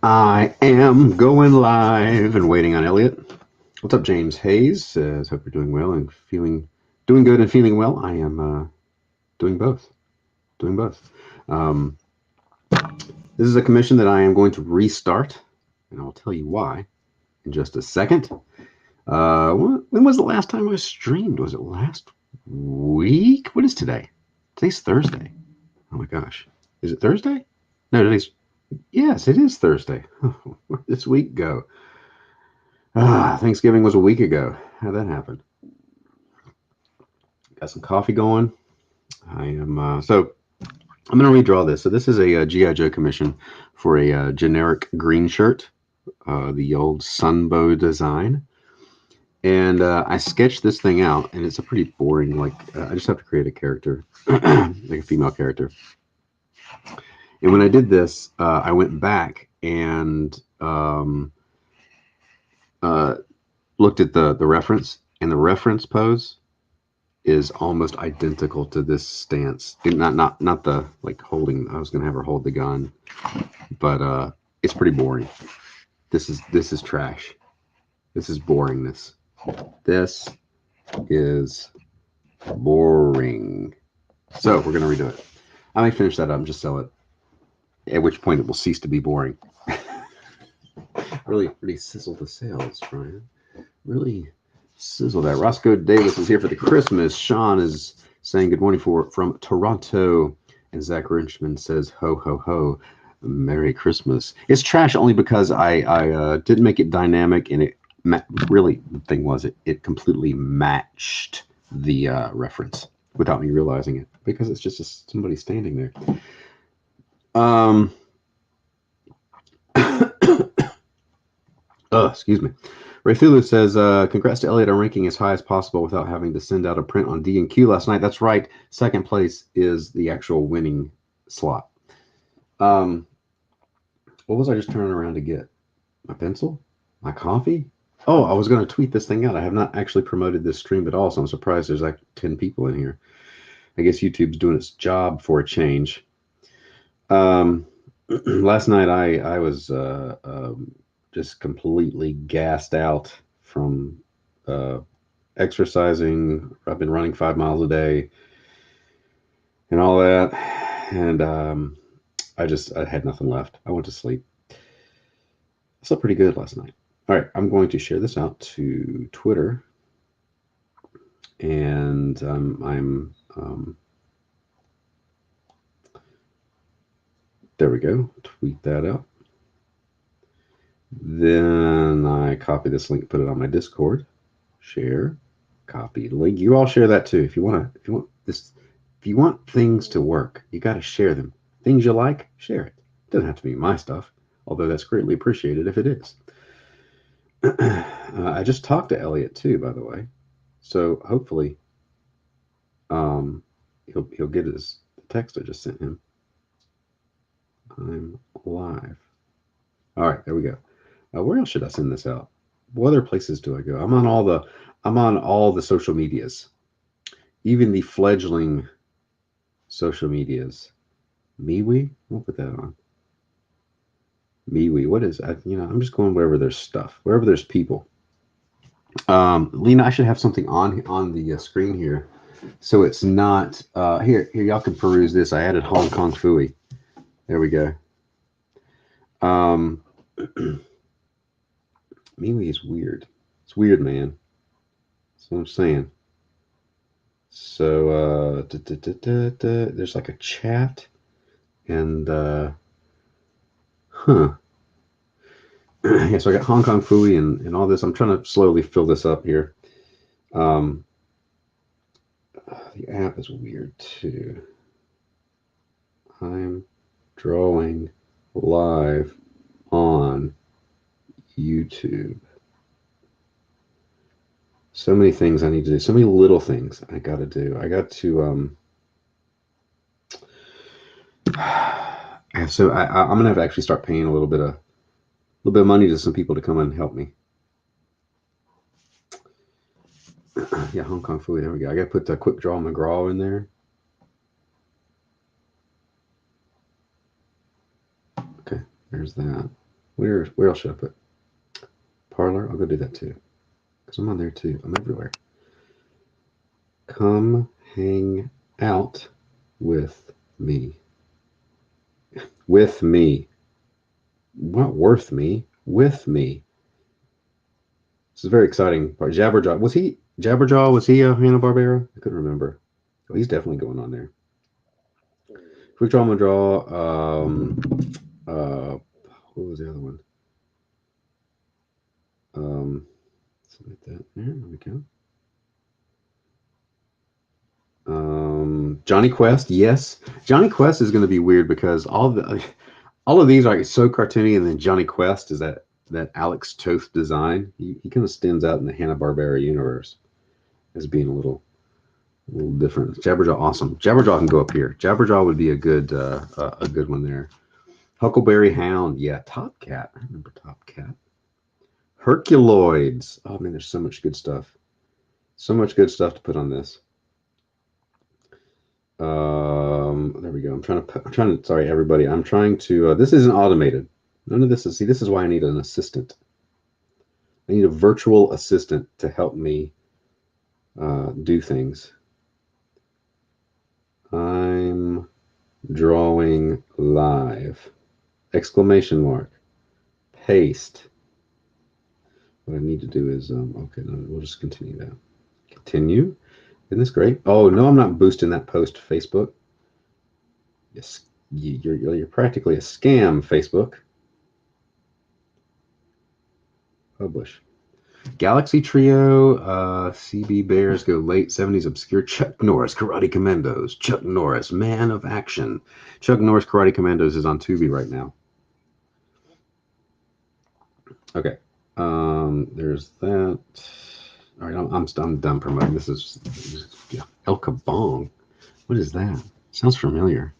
I am going live and waiting on Elliot. What's up, James Hayes? Says, hope you're doing well and doing good and feeling well. I am doing both. Doing both. Um, this is a commission that I am going to restart, and I'll tell you why in just a second. When was the last time I streamed? Was it last week? What is today? Today's Thursday. Oh my gosh. Is it Thursday? No, today's. Yes, it is Thursday. Where'd this week go? Thanksgiving was a week ago. How'd that happen? Got some coffee going. I am so I'm going to redraw this. So this is a, GI Joe commission for a generic green shirt, the old Sunbow design, and I sketched this thing out, and it's a pretty boring. I just have to create a character, like a female character. And when I did this, I went back and uh, looked at the reference, and the reference pose is almost identical to this stance. Not the like holding. I was gonna have her hold the gun, but it's pretty boring. This is trash. This is boringness. This is boring. So we're gonna redo it. I may finish that up and just sell it. At which point it will cease to be boring. Really sizzle the sales, Brian. Really sizzle that. Roscoe Davis is here for the Christmas. Sean is saying good morning from Toronto. And Zach Richmond says, ho, ho, ho. Merry Christmas. It's trash only because I didn't make it dynamic, and really, the thing was, it completely matched the reference without me realizing it, because it's just somebody standing there. Excuse me. Ray Thulu says, congrats to Elliot on ranking as high as possible without having to send out a print on D and Q last night. That's right. Second place is the actual winning slot. What was I just turning around to get? My pencil? My coffee? Oh, I was going to tweet this thing out. I have not actually promoted this stream at all, so I'm surprised there's like 10 people in here. I guess YouTube's doing its job for a change. Last night I was just completely gassed out from exercising. I've been running 5 miles a day and all that, and I had nothing left. I went to sleep. I slept pretty good last night. All right, I'm going to share this out to Twitter, and I'm there we go. Tweet that out. Then I copy this link, put it on my Discord, share, copy link. You all share that too. If you want things to work, you got to share them. Things you like, share it. It doesn't have to be my stuff, although that's greatly appreciated if it is. I just talked to Elliot too, by the way, so hopefully, he'll get the text I just sent him. I'm live. All right, there we go. Where else should I send this out? What other places do I go? I'm on all the social medias, even the fledgling social medias. MeWe? We'll put that on. MeWe. What is? I'm just going wherever there's stuff, wherever there's people. Lena, I should have something on the screen here, so it's not here. Y'all can peruse this. I added Hong Kong Phooey. There we go. MeWe is weird. It's weird, man. That's what I'm saying. So there's like a chat, and yeah. So I got Hong Kong Phooey and all this. I'm trying to slowly fill this up here. The app is weird too. I'm drawing live on YouTube. So many things I need to do. So many little things I got to do. I got to so I'm gonna have to actually start paying a little bit of money to some people to come and help me. Yeah, Hong Kong Phooey. There we go. I got to put the Quick Draw McGraw in there. Okay, there's that. Where else should I put? Parlor? I'll go do that too. Because I'm on there too. I'm everywhere. Come hang out with me. With me. Not worth me. With me. This is a very exciting part. Jabberjaw. Was he Jabberjaw? Was he a Hanna-Barbera? I couldn't remember. Oh, he's definitely going on there. Quick Draw, I'm gonna draw. What was the other one? Something like that. There we go. Johnny Quest, yes. Johnny Quest is going to be weird because all of these are so cartoony, and then Johnny Quest is that Alex Toth design. He kind of stands out in the Hanna-Barbera universe as being a little different. Jabberjaw, awesome. Jabberjaw can go up here. Jabberjaw would be a good one there. Huckleberry Hound, yeah. Top Cat, I remember Top Cat. Herculoids. Oh man, there's so much good stuff. So much good stuff to put on this. There we go. I'm trying to, sorry, everybody. I'm trying to, this isn't automated. None of this is, see, this is why I need an assistant. I need a virtual assistant to help me do things. I'm drawing live. Exclamation mark. Paste. What I need to do is, okay, no, we'll just continue that. Continue. Isn't this great? Oh, no, I'm not boosting that post to Facebook. Yes, you're practically a scam, Facebook. Publish. Galaxy Trio, CB Bears go late 70s obscure. Chuck Norris, Karate Commandos. Chuck Norris, Man of Action. Chuck Norris, Karate Commandos is on Tubi right now. Okay, there's that. All right, I'm done promoting. This is yeah. El Kabong. What is that? Sounds familiar.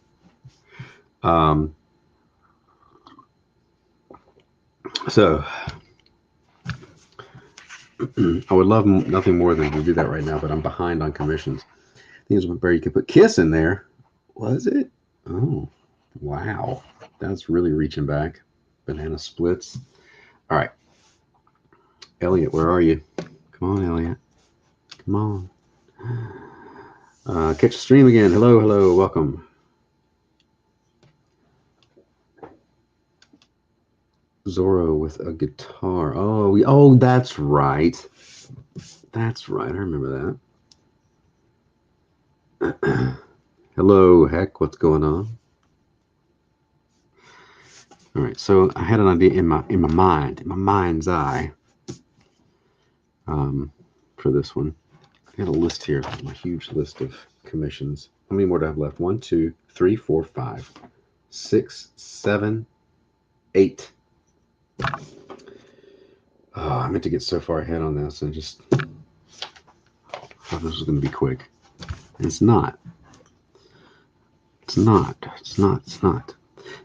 So I would love nothing more than to do that right now, but I'm behind on commissions. Things where you could put Kiss in there. Was it? Oh, wow. That's really reaching back. Banana splits. All right. Elliot, where are you? Come on, Elliot. Come on. Catch the stream again. Hello. Welcome. Zorro with a guitar. Oh, that's right. That's right. I remember that. Hello, Heck. What's going on? All right. So I had an idea in my mind's eye, for this one. I got a list here, a huge list of commissions. How many more do I have left? 1, 2, 3, 4, 5, 6, 7, 8. Oh, I meant to get so far ahead on this and just thought this was going to be quick. And it's not. It's not.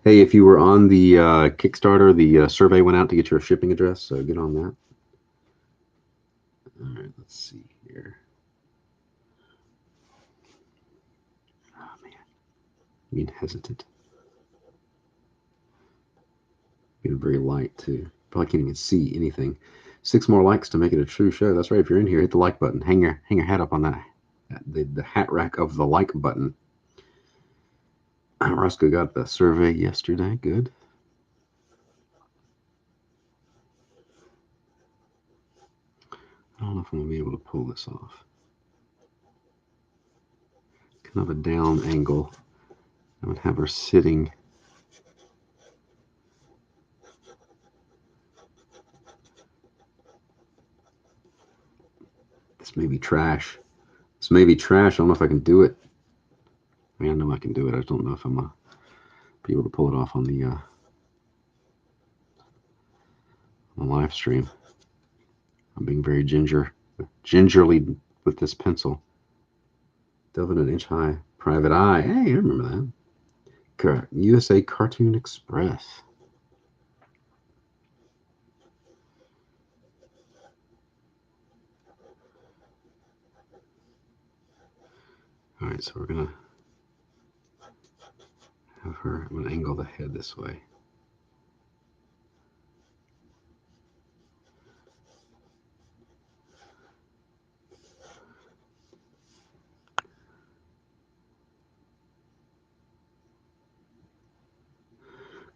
Hey, if you were on the Kickstarter, the survey went out to get your shipping address, so get on that. All right, let's see here. Oh, man. Being hesitant. Being very light, too. Probably can't even see anything. 6 more likes to make it a true show. That's right. If you're in here, hit the like button. Hang your hat up on that. The hat rack of the like button. Roscoe got the survey yesterday. Good. I don't know if I'm going to be able to pull this off. Kind of a down angle. I would have her sitting. This may be trash. I don't know if I can do it. I mean, I know I can do it. I just don't know if I'm going to be able to pull it off on the live stream. I'm being very gingerly with this pencil. Delvin an inch high. Private Eye. Hey, I remember that. USA Cartoon Express. All right, so we're going to have her, I'm going to angle the head this way.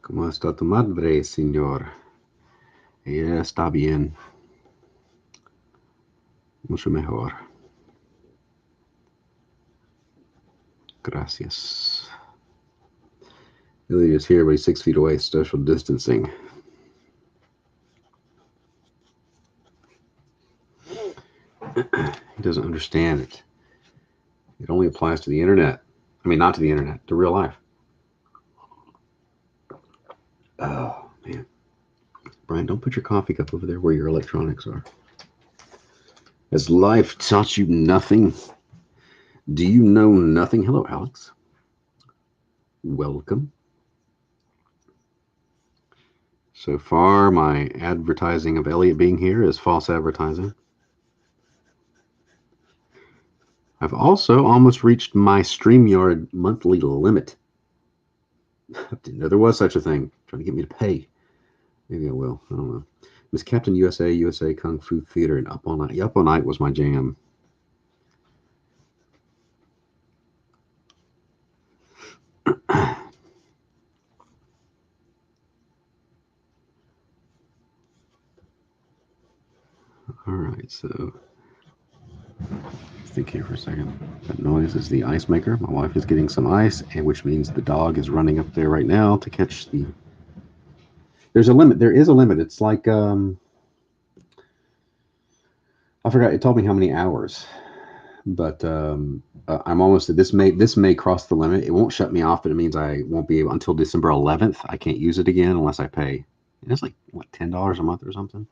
¿Cómo está tu madre, señor? Ella está bien. Mucho mejor. Gracias. Elliot is here, but he's 6 feet away. Social distancing. He doesn't understand it. It only applies to the internet. I mean, not to the internet, to real life. Oh, man. Brian, don't put your coffee cup over there where your electronics are. Has life taught you nothing? Do you know nothing? Hello, Alex. Welcome. So far, my advertising of Elliot being here is false advertising. I've also almost reached my StreamYard monthly limit. I didn't know there was such a thing. Trying to get me to pay. Maybe I will. I don't know. Miss Captain USA, USA Kung Fu Theater, and Up All Night. Up All Night was my jam. All right, so think here for a second. That noise is the ice maker. My wife is getting some ice, and which means the dog is running up there right now to catch the. There's a limit. There is a limit. It's like I forgot. It told me how many hours, but I'm almost. This may cross the limit. It won't shut me off, but it means I won't be able until December 11th. I can't use it again unless I pay. And it's like what, $10 a month or something.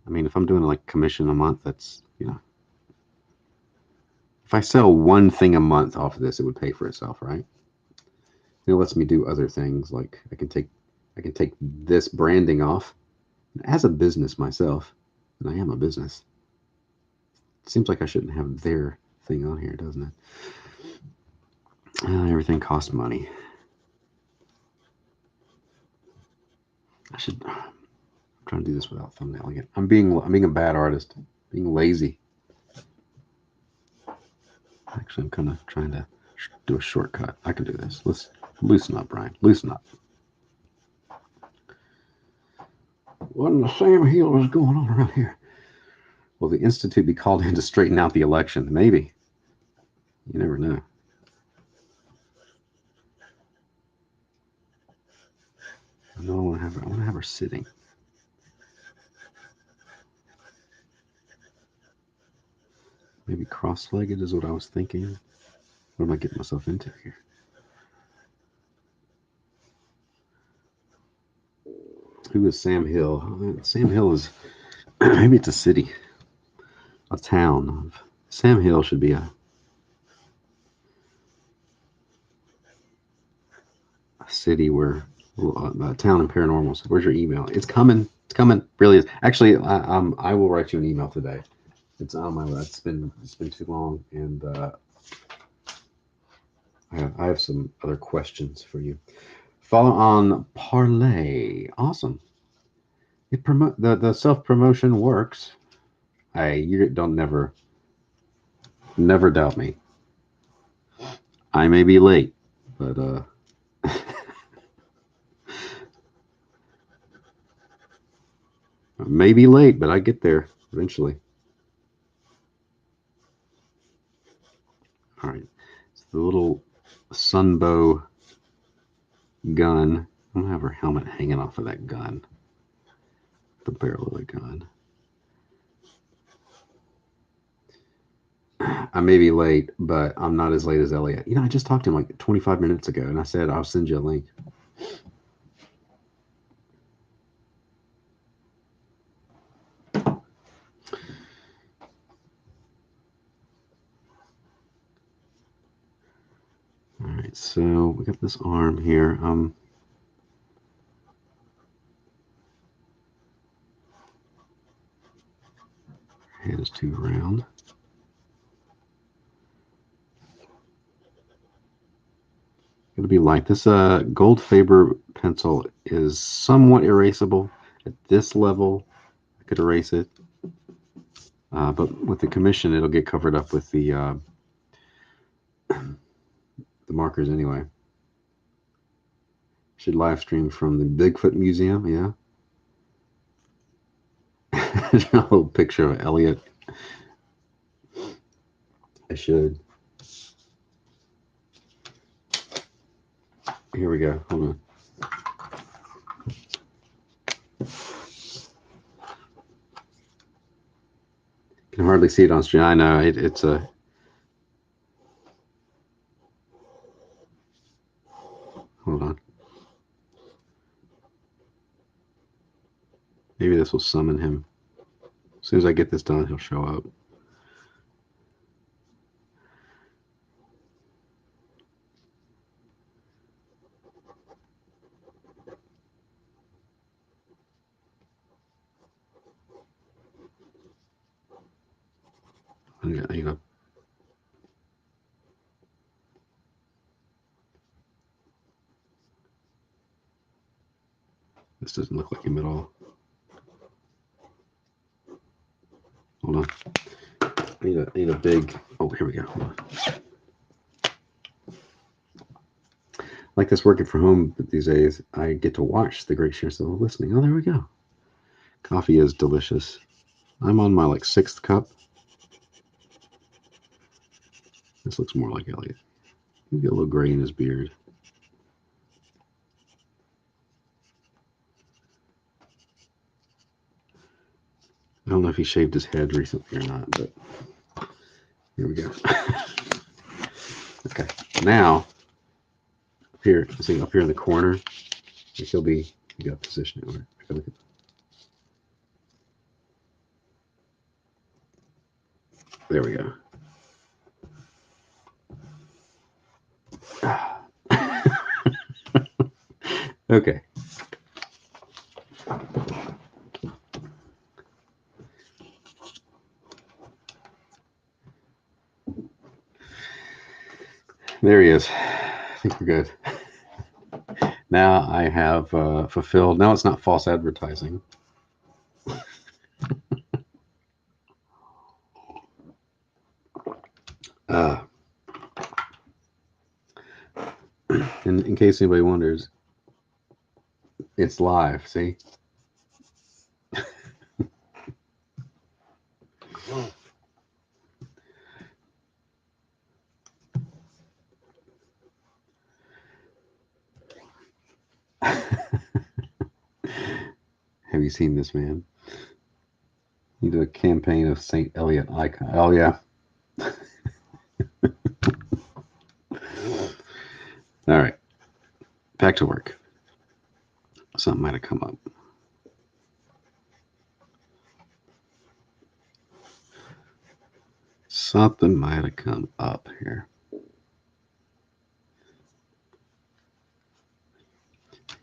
I mean, if I'm doing like commission a month, that's if I sell one thing a month off of this, it would pay for itself, right? It lets me do other things, like I can take this branding off. As a business myself, and I am a business, it seems like I shouldn't have their thing on here, doesn't it? Everything costs money. I'm trying to do this without thumbnailing it. I'm being a bad artist, being lazy. Actually, I'm kind of trying to do a shortcut. I can do this. Let's loosen up, Brian. Loosen up. What in the Sam Hill is going on around here? Will the Institute be called in to straighten out the election? Maybe. You never know. No, I want to have her sitting. Maybe cross-legged is what I was thinking. What am I getting myself into here? Who is Sam Hill? Sam Hill is maybe it's a city, a town. Sam Hill should be a city where a town in paranormals. Where's your email? It's coming. It's coming. Really is. Actually, I will write you an email today. It's on my list. It's been too long, and I have some other questions for you. Follow on Parlay. Awesome. It the self promotion works. You don't never doubt me. I may be late, but I may be late, but I get there eventually. All right, it's the little sunbow gun. I'm gonna have her helmet hanging off of that gun, the barrel of the gun. I may be late, but I'm not as late as Elliot. I just talked to him like 25 minutes ago, and I said I'll send you a link. All right, so we got this arm here. Head is too round. It'll be light. This gold Faber pencil is somewhat erasable. At this level, I could erase it. But with the commission, it'll get covered up with the markers anyway. Should live stream from the Bigfoot Museum, yeah. A little picture of Elliot. I should. Here we go. Hold on. Can hardly see it on screen. I know it's a. Hold on. Maybe this will summon him. As soon as I get this done, he'll show up. You know, this doesn't look like him at all. Hold on. I need a big. Oh, here we go. Hold on. Like this working from home these days, I get to watch the great shares of listening. Oh, there we go. Coffee is delicious. I'm on my like 6th cup. This looks more like Elliot. He's got a little gray in his beard. I don't know if he shaved his head recently or not, but here we go. Okay, now up here, see up here in the corner, he'll be. You got to position it. Over. Look at. There we go. Okay. There he is. I think we're good. Now I have fulfilled. Now it's not false advertising. In case anybody wonders, it's live. See. Have you seen this man? He did a campaign of St. Elliot icon. Oh yeah. All right. Back to work. Something might have come up. Something might have come up here.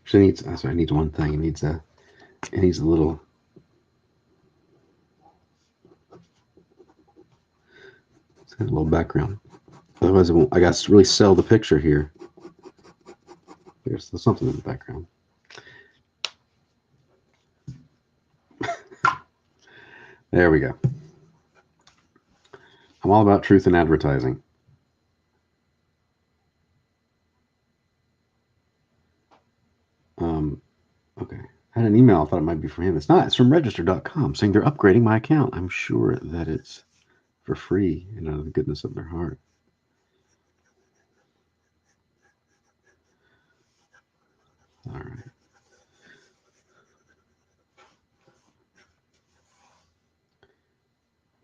Actually, it needs one thing. It needs a little. It's got a little background. Otherwise, it won't. I got to really sell the picture here. There's something in the background. There we go. I'm all about truth in advertising. Okay. I had an email. I thought it might be from him. It's not. It's from register.com saying they're upgrading my account. I'm sure that it's for free and out of the goodness of their heart. All right.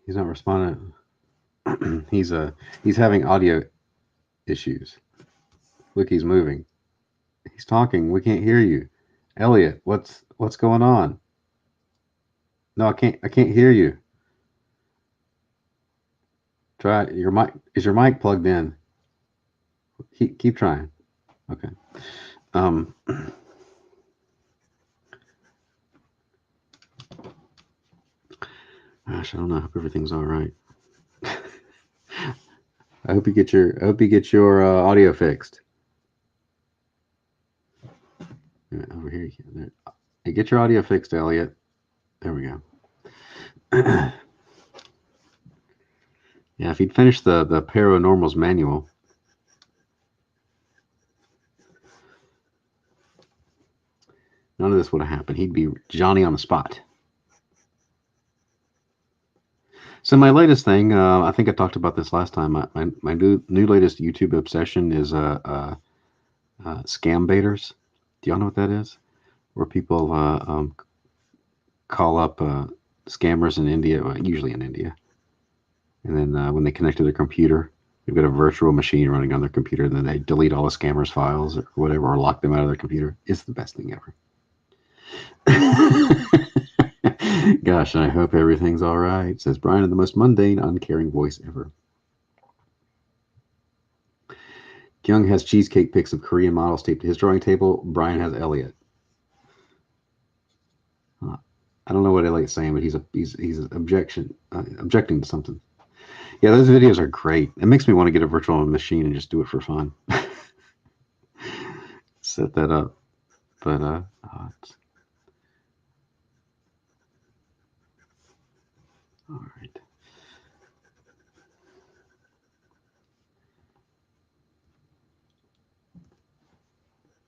He's not responding. He's having audio issues. Look, he's moving. He's talking. We can't hear you. Elliot, what's going on? No, I can't hear you. Try your mic. Is your mic plugged in? Keep trying. Okay. Gosh, I don't know. I hope everything's all right. I hope you get your audio fixed. Over here, hey, get your audio fixed, Elliot. There we go. Yeah, if he'd finished the Paranormals manual. None of this would have happened. He'd be Johnny on the spot. So my latest thing, I think I talked about this last time. My new latest YouTube obsession is scam baiters. Do y'all know what that is? Where people call up scammers in India, well, usually in India, and then when they connect to their computer, they've got a virtual machine running on their computer, and then they delete all the scammers' files or whatever, or lock them out of their computer. It's the best thing ever. Gosh, I hope everything's all right, says Brian in the most mundane, uncaring voice ever. Kyung has cheesecake pics of Korean models taped to his drawing table. Brian has Elliot. I don't know what Elliot's saying, but he's objecting to something. Yeah, those videos are great. It makes me want to get a virtual machine and just do it for fun. Set that up, but all right.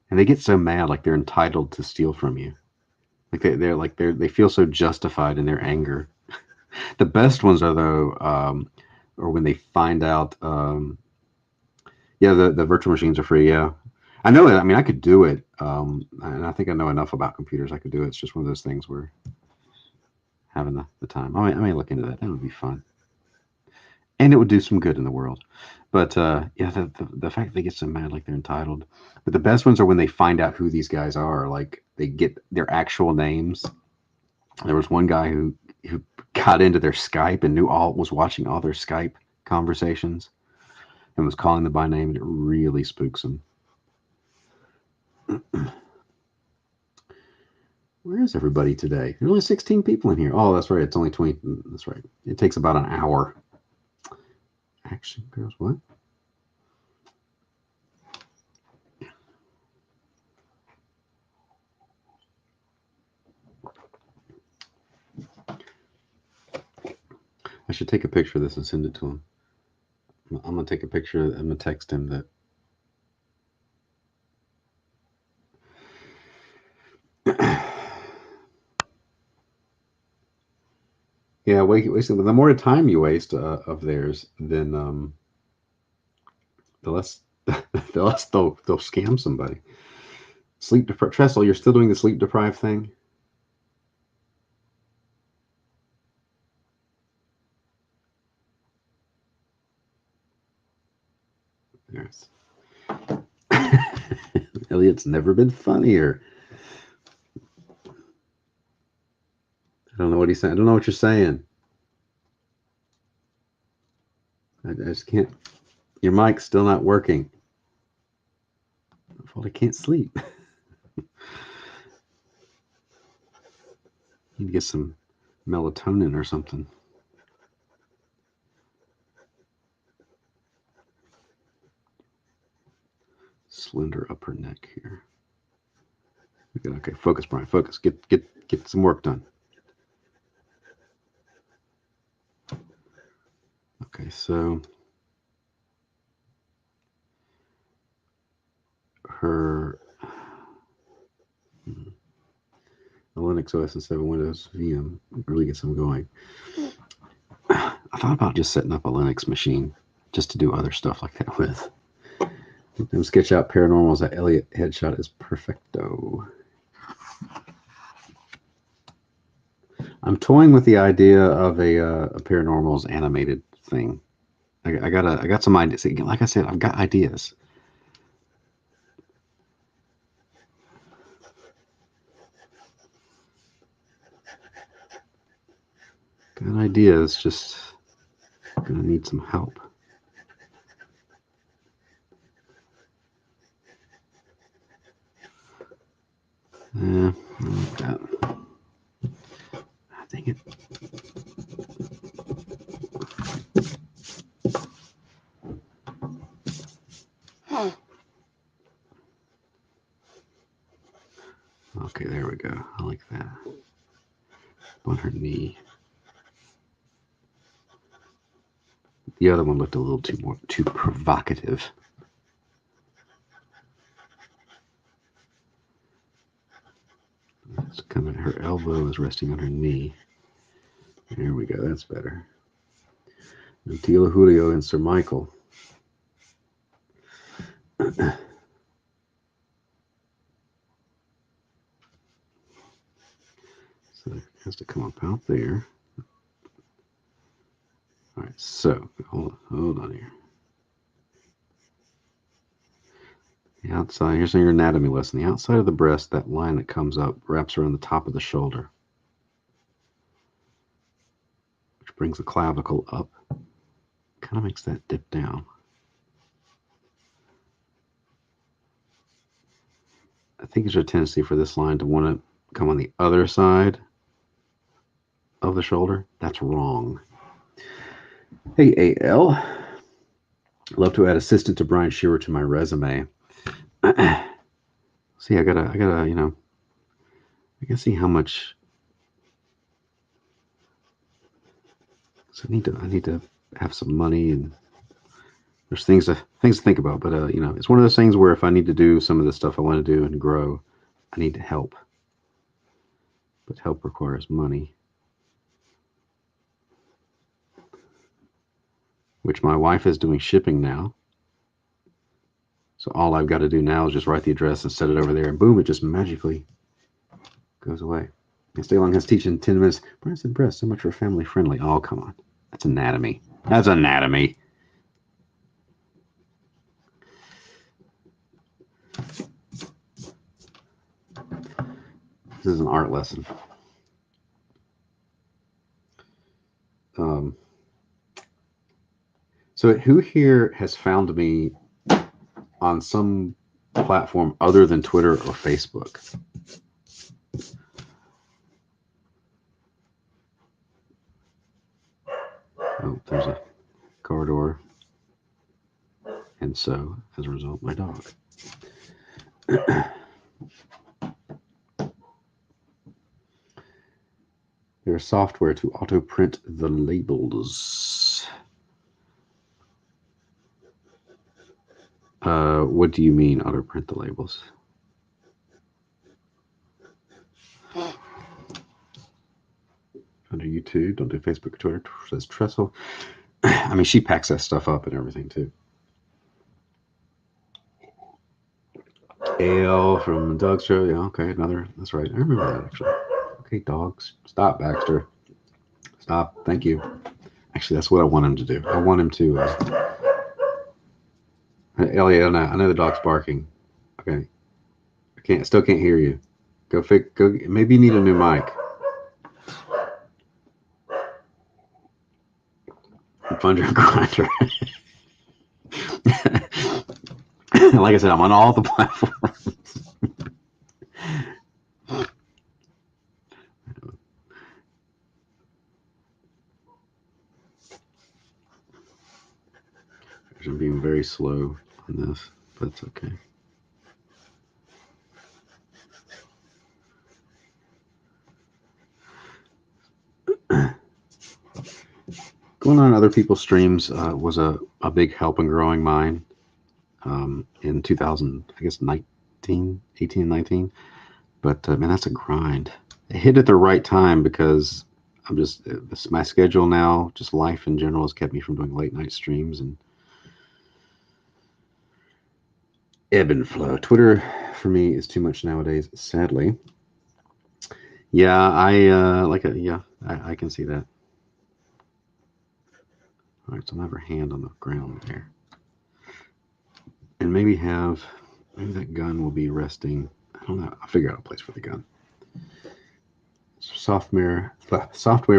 And they get so mad, like they're entitled to steal from you. Like they feel so justified in their anger. The best ones are though, or when they find out. Yeah, the virtual machines are free. Yeah, I know it. I mean, I could do it, and I think I know enough about computers. I could do it. It's just one of those things where having the time. I may look into that. That would be fun, and it would do some good in the world. But yeah, the fact that they get so mad, like they're entitled. But the best ones are when they find out who these guys are. Like they get their actual names. There was one guy who got into their Skype and was watching all their Skype conversations and was calling them by name, and it really spooks them. Where is everybody today? There's only 16 people in here. Oh, that's right. It's only 20. That's right. It takes about an hour. Action Girls, what? I should take a picture of this and send it to him. I'm going to take a picture. I'm going to text him that. Yeah, wasting. The more time you waste of theirs, then the less the less they'll scam somebody. Sleep deprived. Tressel, you're still doing the sleep deprived thing. Yes. Elliot's never been funnier. I don't know what he's saying. I don't know what you're saying. I just can't. Your mic's still not working. Well, I can't sleep. Need to get some melatonin or something. Slender upper neck here. Okay, focus, Brian. Focus. Get some work done. Okay, so her Linux OS and 7 Windows VM really gets them going. I thought about just setting up a Linux machine just to do other stuff like that with. Then sketch out paranormals. That Elliot headshot is perfecto. I'm toying with the idea of a paranormals animated thing. I got some ideas. Like I said, I've got ideas. Got ideas. Just gonna need some help. Yeah, I like that. Dang it. Okay, there we go. I like that. On her knee. The other one looked a little too provocative. It's kind of, her elbow is resting on her knee. There we go. That's better. Tila Julio and Sir Michael. So it has to come up out there. All right, so hold on here. The outside, here's your anatomy lesson. The outside of the breast, that line that comes up, wraps around the top of the shoulder, which brings the clavicle up. Kind of makes that dip down. I think there's a tendency for this line to want to come on the other side of the shoulder. That's wrong. Hey, AL. Love to add assistant to Brian Shearer to my resume. See, I gotta, you know, I gotta see how much. So I need to have some money, and there's things to think about. But you know, it's one of those things where if I need to do some of the stuff I want to do and grow, I need to help. But help requires money, which my wife is doing shipping now. So all I've got to do now is just write the address and set it over there, and boom, it just magically goes away. And stay long has teaching 10 minutes. Breast and breast, so much for family friendly. Oh, come on. That's anatomy. That's anatomy. This is an art lesson. So who here has found me on some platform other than Twitter or Facebook? Oh, there's a car door. And so, as a result, my dog. There's software to auto-print the labels. What do you mean auto-print the labels? Under YouTube, don't do Facebook or Twitter, says Tressel. I mean, she packs that stuff up and everything, too. Ale from Doug's show. Yeah, okay, another. That's right. I remember that, actually. Okay, dogs. Stop, Baxter. Stop. Thank you. Actually, that's what I want him to do. I want him to. Elliot, I know the dog's barking. Okay. Still can't hear you. Go. Maybe you need a new mic. Plunger and grinder. Like I said, I'm on all the platforms. I'm being very slow on this, but it's okay. Going on other people's streams was a big help in growing mine in 2000, I guess 18 and 19. But man, that's a grind. It hit at the right time because I'm just, my schedule now, just life in general has kept me from doing late night streams and ebb and flow. Twitter for me is too much nowadays, sadly. Yeah, I can see that. All right, so I'll have her hand on the ground there. And maybe that gun will be resting. I don't know. I'll figure out a place for the gun. Software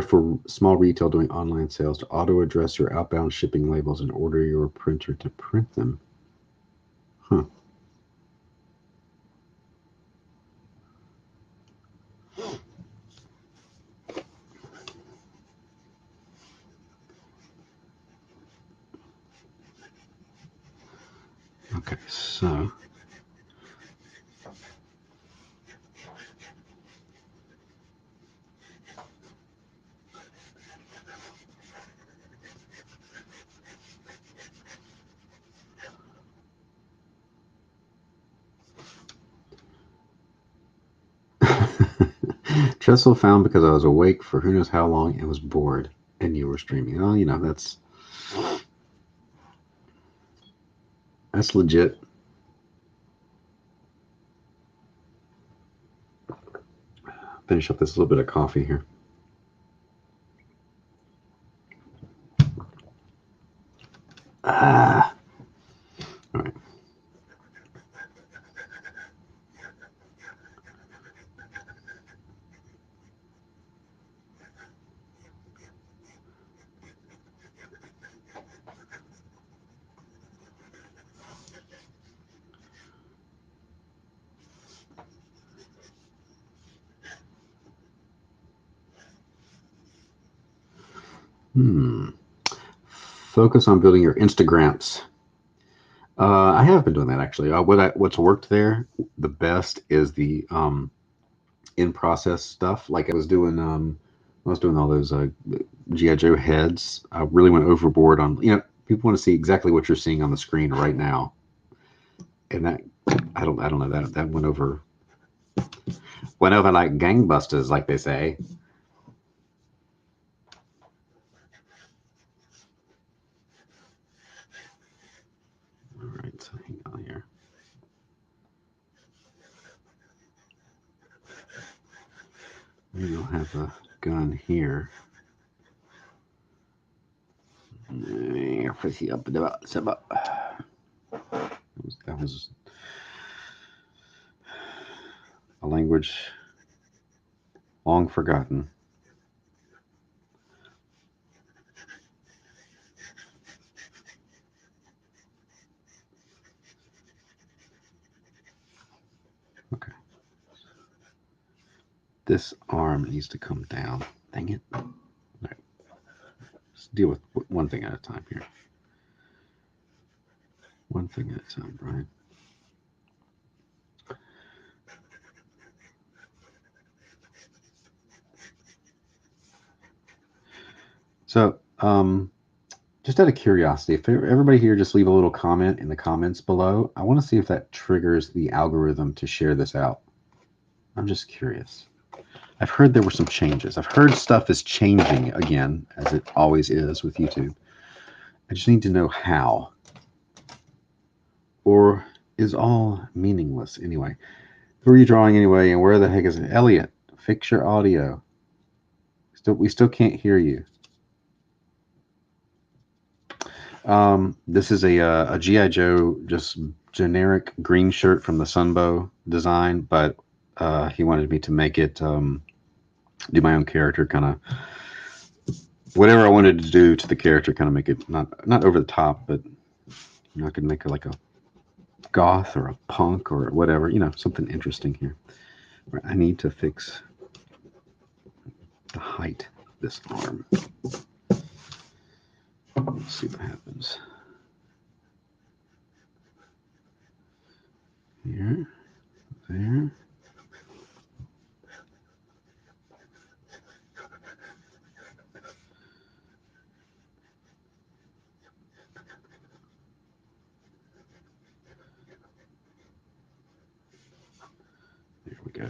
for small retail doing online sales to auto address your outbound shipping labels and order your printer to print them. Huh. Okay, so Trestle found because I was awake for who knows how long and was bored, and you were streaming. Well, you know, that's legit. Finish up this little bit of coffee here. Ah. All right. Focus on building your Instagrams. I have been doing that actually. What's worked there the best is the in process stuff. Like I was doing all those GI Joe heads. I really went overboard on people want to see exactly what you're seeing on the screen right now, and that I don't know that went over like gangbusters, like they say. All right, so hang on here. Maybe I'll have a gun here. That was a language long forgotten. Okay. This arm needs to come down. Dang it. All right. Let's deal with one thing at a time here. One thing at a time, Brian. So, just out of curiosity, if everybody here just leave a little comment in the comments below, I want to see if that triggers the algorithm to share this out. I'm just curious. I've heard there were some changes. I've heard stuff is changing again, as it always is with YouTube. I just need to know how. Or is all meaningless anyway? Who are you drawing anyway, and where the heck is it? Elliot, fix your audio. We still can't hear you. This is a GI Joe, just generic green shirt from the Sunbow design, but he wanted me to make it do my own character, kind of whatever I wanted to do to the character, kind of make it not over the top, but I could make it like a goth or a punk or whatever, something interesting here. I need to fix the height of this arm. Let's see what happens. Here, there. There we go.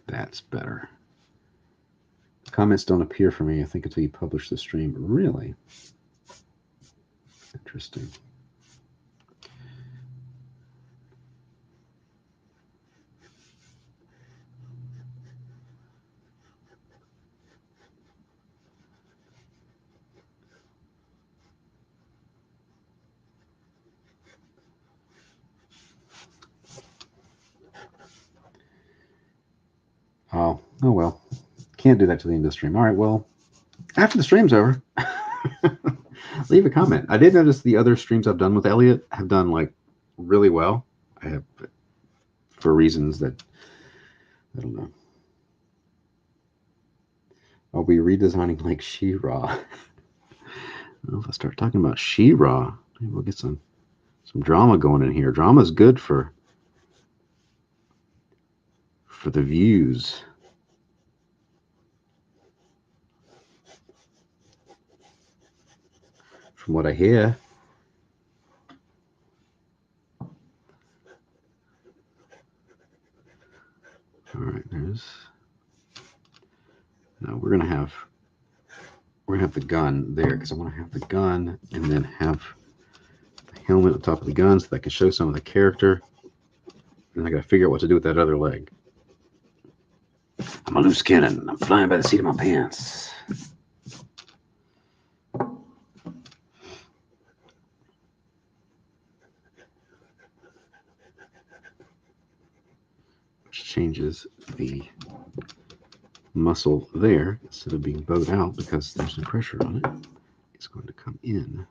That's better. Comments don't appear for me, I think, until you publish the stream. Really? Interesting. Oh well. Can't do that to the end of the stream. All right, well, after the stream's over, leave a comment. I did notice the other streams I've done with Elliot have done like really well. I have, for reasons that I don't know. I'll be redesigning like She-Ra. If I start talking about She-Ra, maybe we'll get some drama going in here. Drama's good for the views. From what I hear. All All right, there's. Now we're gonna have the gun there because I want to have the gun and then have the helmet on top of the gun so that I can show some of the character. And I gotta figure out what to do with that other leg. I'm a loose cannon. I'm flying by the seat of my pants. Which changes the muscle there instead of being bowed out because there's some pressure on it. It's going to come in.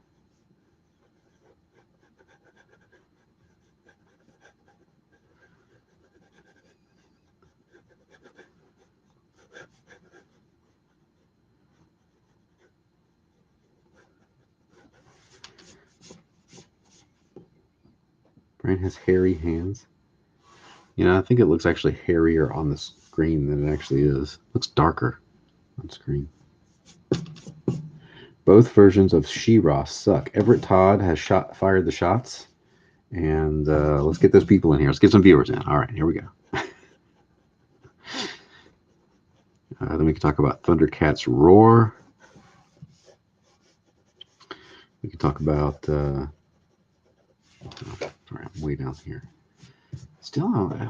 Brian has hairy hands. You know, I think it looks actually hairier on the screen than it actually is. It looks darker on screen. Both versions of She-Ra suck. Everett Todd has fired the shots. And let's get those people in here. Let's get some viewers in. All right, here we go. Then we can talk about Thundercats Roar. We can talk about... sorry, I'm way down here. Still, I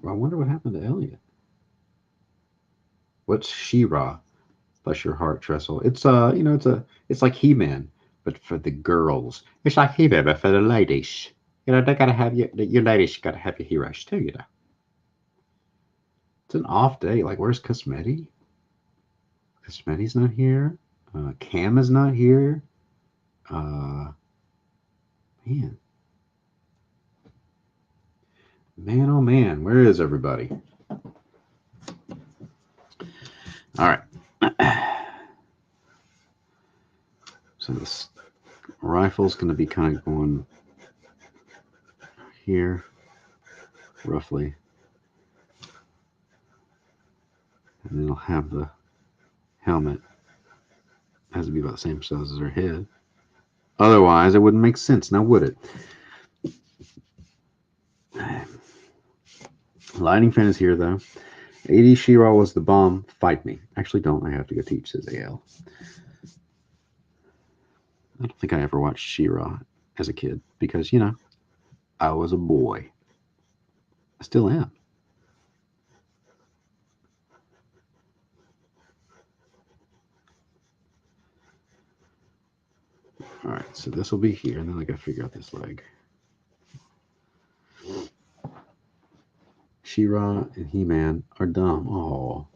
wonder what happened to Elliot. What's She-Ra? Bless your heart, Trestle. It's you know, it's like He-Man, but for the girls. It's like He-Man, but for the ladies. You know, they gotta have your ladies gotta have your heroes too, you know. It's an off day. Like, where's Cosmeti? Cosmeti's not here. Cam is not here. Man. Man, oh man, where is everybody? All right. So this rifle's going to be kind of going here, roughly. And then it'll have the helmet. It has to be about the same size as her head. Otherwise, it wouldn't make sense, now would it? Lightning Fan is here, though. 80 She-Ra was the bomb. Fight me. Actually, don't. I have to go teach, says AL. I don't think I ever watched She-Ra as a kid because, you know, I was a boy. I still am. All right, so this will be here, and then I got to figure out this leg. She-Ra and He-Man are dumb. Oh,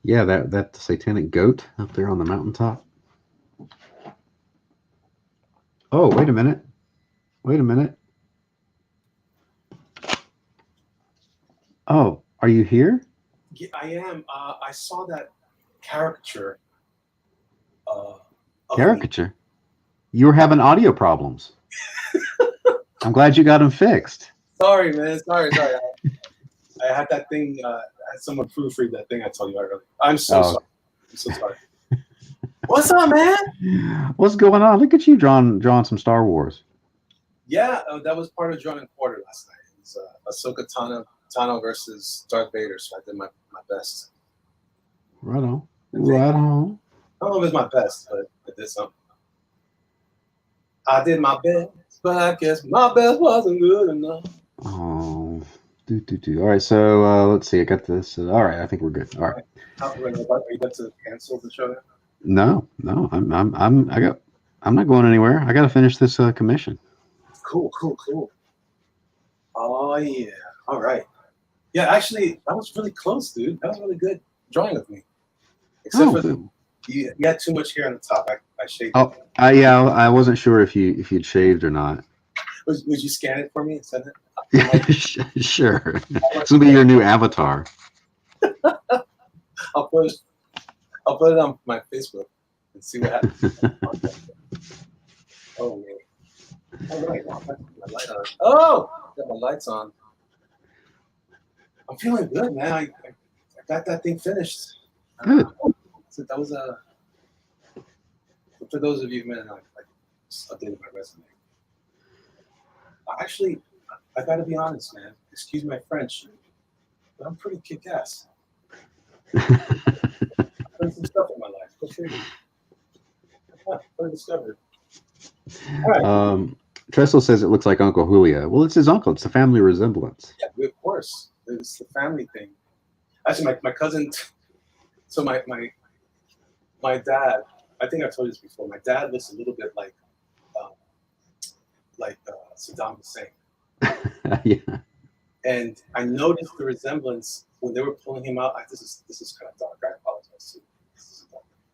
yeah, that satanic goat up there on the mountaintop. Oh, wait a minute. Wait a minute. Oh, are you here? Yeah, I am. I saw that caricature. Caricature? You were having audio problems. I'm glad you got them fixed. Sorry, man. Sorry. I had that thing. I had someone proofread that thing I told you earlier. I'm so sorry. I'm so sorry. What's up, man? What's going on? Look at you drawing some Star Wars. Yeah, that was part of Drawn and Quarter last night. It was Ahsoka Tano versus Darth Vader, so I did my best. Right on. Right on. I don't know if it's my best, but I did something. I did my best, but I guess my best wasn't good enough. Oh, All right, so let's see. I got this. All right, I think we're good. All right. Are you about to cancel the show No. now? I'm not going anywhere. I got to finish this commission. Cool. Oh yeah. All right. Yeah, actually, that was really close, dude. That was really good drawing of me. Except for you had too much hair on the top. I shaved. Oh, I wasn't sure if you'd shaved or not. Would you scan it for me and send it? Sure. This will be your new avatar. I'll put it on my Facebook and see what happens. Oh man. All right, now my light on. Oh, got my lights on. I'm feeling good, man. I got that thing finished. Good. So that was for those of you, man, I updated my resume. Actually, I got to be honest, man. Excuse my French. but I'm pretty kick-ass. I've done some stuff in my life. Go figure. Discovered. All right. Tressel says it looks like Uncle Julio. Well, it's his uncle. It's a family resemblance. Yeah, of course. It's the family thing. Actually, my cousin. So my dad. I think I've told you this before. My dad looks a little bit like Saddam Hussein. Yeah. And I noticed the resemblance when they were pulling him out. This is kind of dark. I apologize.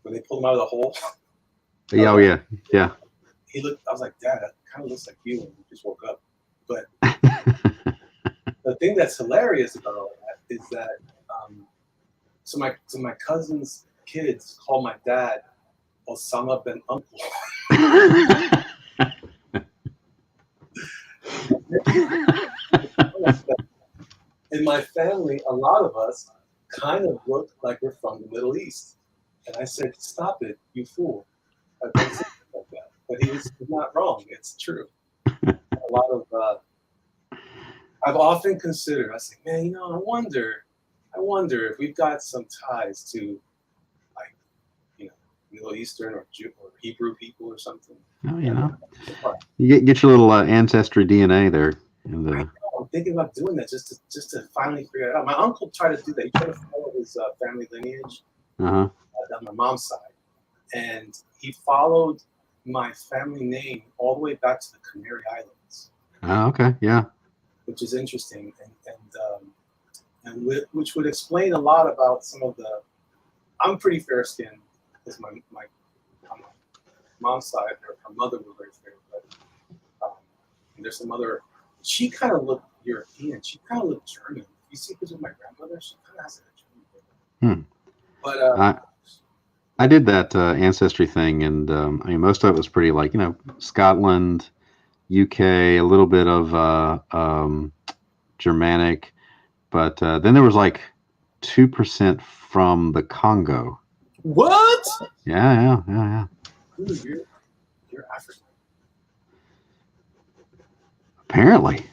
When they pulled him out of the hole. Yeah. Oh yeah. Yeah. He looked. I was like, Dad, that kind of looks like you when you just woke up. But the thing that's hilarious about all that is that so my cousin's kids call my dad Osama bin Uncle. In my family, a lot of us kind of look like we're from the Middle East. And I said, stop it, you fool. I don't say it like that. But he was not wrong. It's true. A lot of I've often considered, I say, man, I wonder if we've got some ties to Middle Eastern or Hebrew people or something. Oh, you get your little ancestry DNA there. I'm thinking about doing that just to finally figure it out. My uncle tried to do that. He tried to follow his family lineage on my mom's side, and he followed my family name all the way back to the Canary Islands. Oh, okay, yeah. Which is interesting, and which would explain a lot about some of the. I'm pretty fair skinned because my mom's side, her mother was very fair, but there's some other. She kind of looked European. She kind of looked German. You see pictures of my grandmother, she kind of has a German. But I did that ancestry thing, and I mean, most of it was pretty like Scotland, UK, a little bit of Germanic, but then there was like 2% from the Congo. What? Yeah. Dude, you're African. Apparently.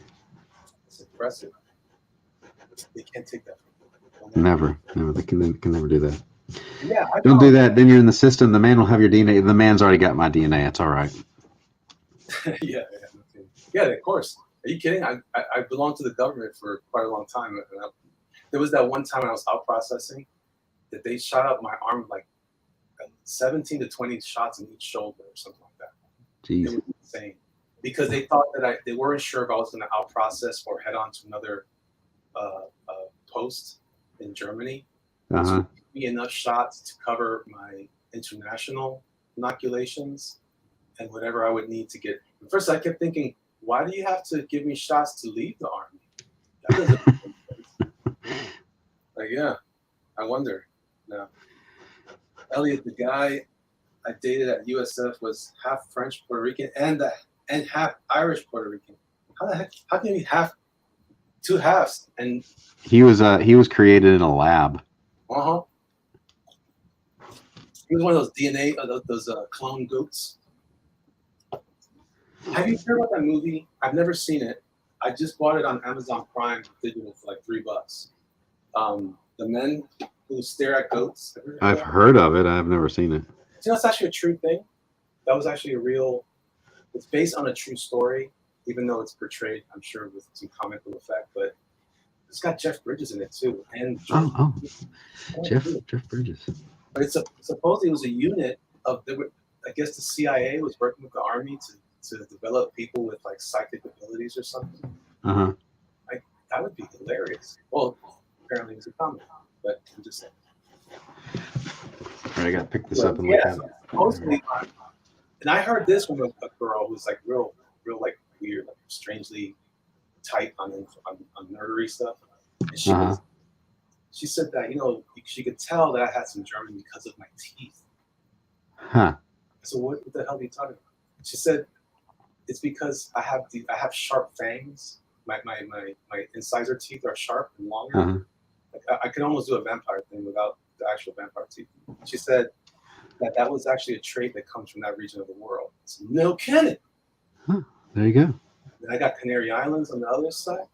It's impressive. They can't take that from you. Never. They can never do that. Yeah. Don't do that. Then you're in the system. The man will have your DNA. The man's already got my DNA. It's all right. Yeah, of course. Are you kidding? I belonged to the government for quite a long time. There was that one time when I was out processing that they shot up my arm like 17 to 20 shots in each shoulder or something like that. Jeez. It was insane. Because they thought that they weren't sure if I was going to out process or head on to another post in Germany. So give me enough shots to cover my international inoculations and whatever I would need to get. At first, I kept thinking, why do you have to give me shots to leave the army? That doesn't make sense. Like, yeah, I wonder. No. Elliot, the guy I dated at USF was half French, Puerto Rican, and half Irish Puerto Rican. How can you have two halves? And he was created in a lab. He was one of those DNA, those clone goats. Have you heard about that movie? I've never seen it. I just bought it on Amazon Prime digital for like $3. The Men Who Stare at Goats. I've heard of it. I've never seen it. It's actually a true thing. That was actually a real. It's based on a true story, even though it's portrayed, I'm sure, with some comical effect. But it's got Jeff Bridges in it too, and Jeff Bridges. But supposedly it was a unit of. I guess the CIA was working with the army to develop people with like psychic abilities or something. Like that would be hilarious. Well, apparently it was a comic, but I'm just saying. All right, I got to pick this up and look at it. Mostly, and I heard this from a girl who's like real like weird, like strangely tight on nerdery stuff. And she said that she could tell that I had some German because of my teeth. So what the hell are you talking about? She said it's because I have sharp fangs. My incisor teeth are sharp and longer. Like, I can almost do a vampire thing without the actual vampire teeth. She said that was actually a trait that comes from that region of the world. So, no kidding. There you go. And I got Canary Islands on the other side.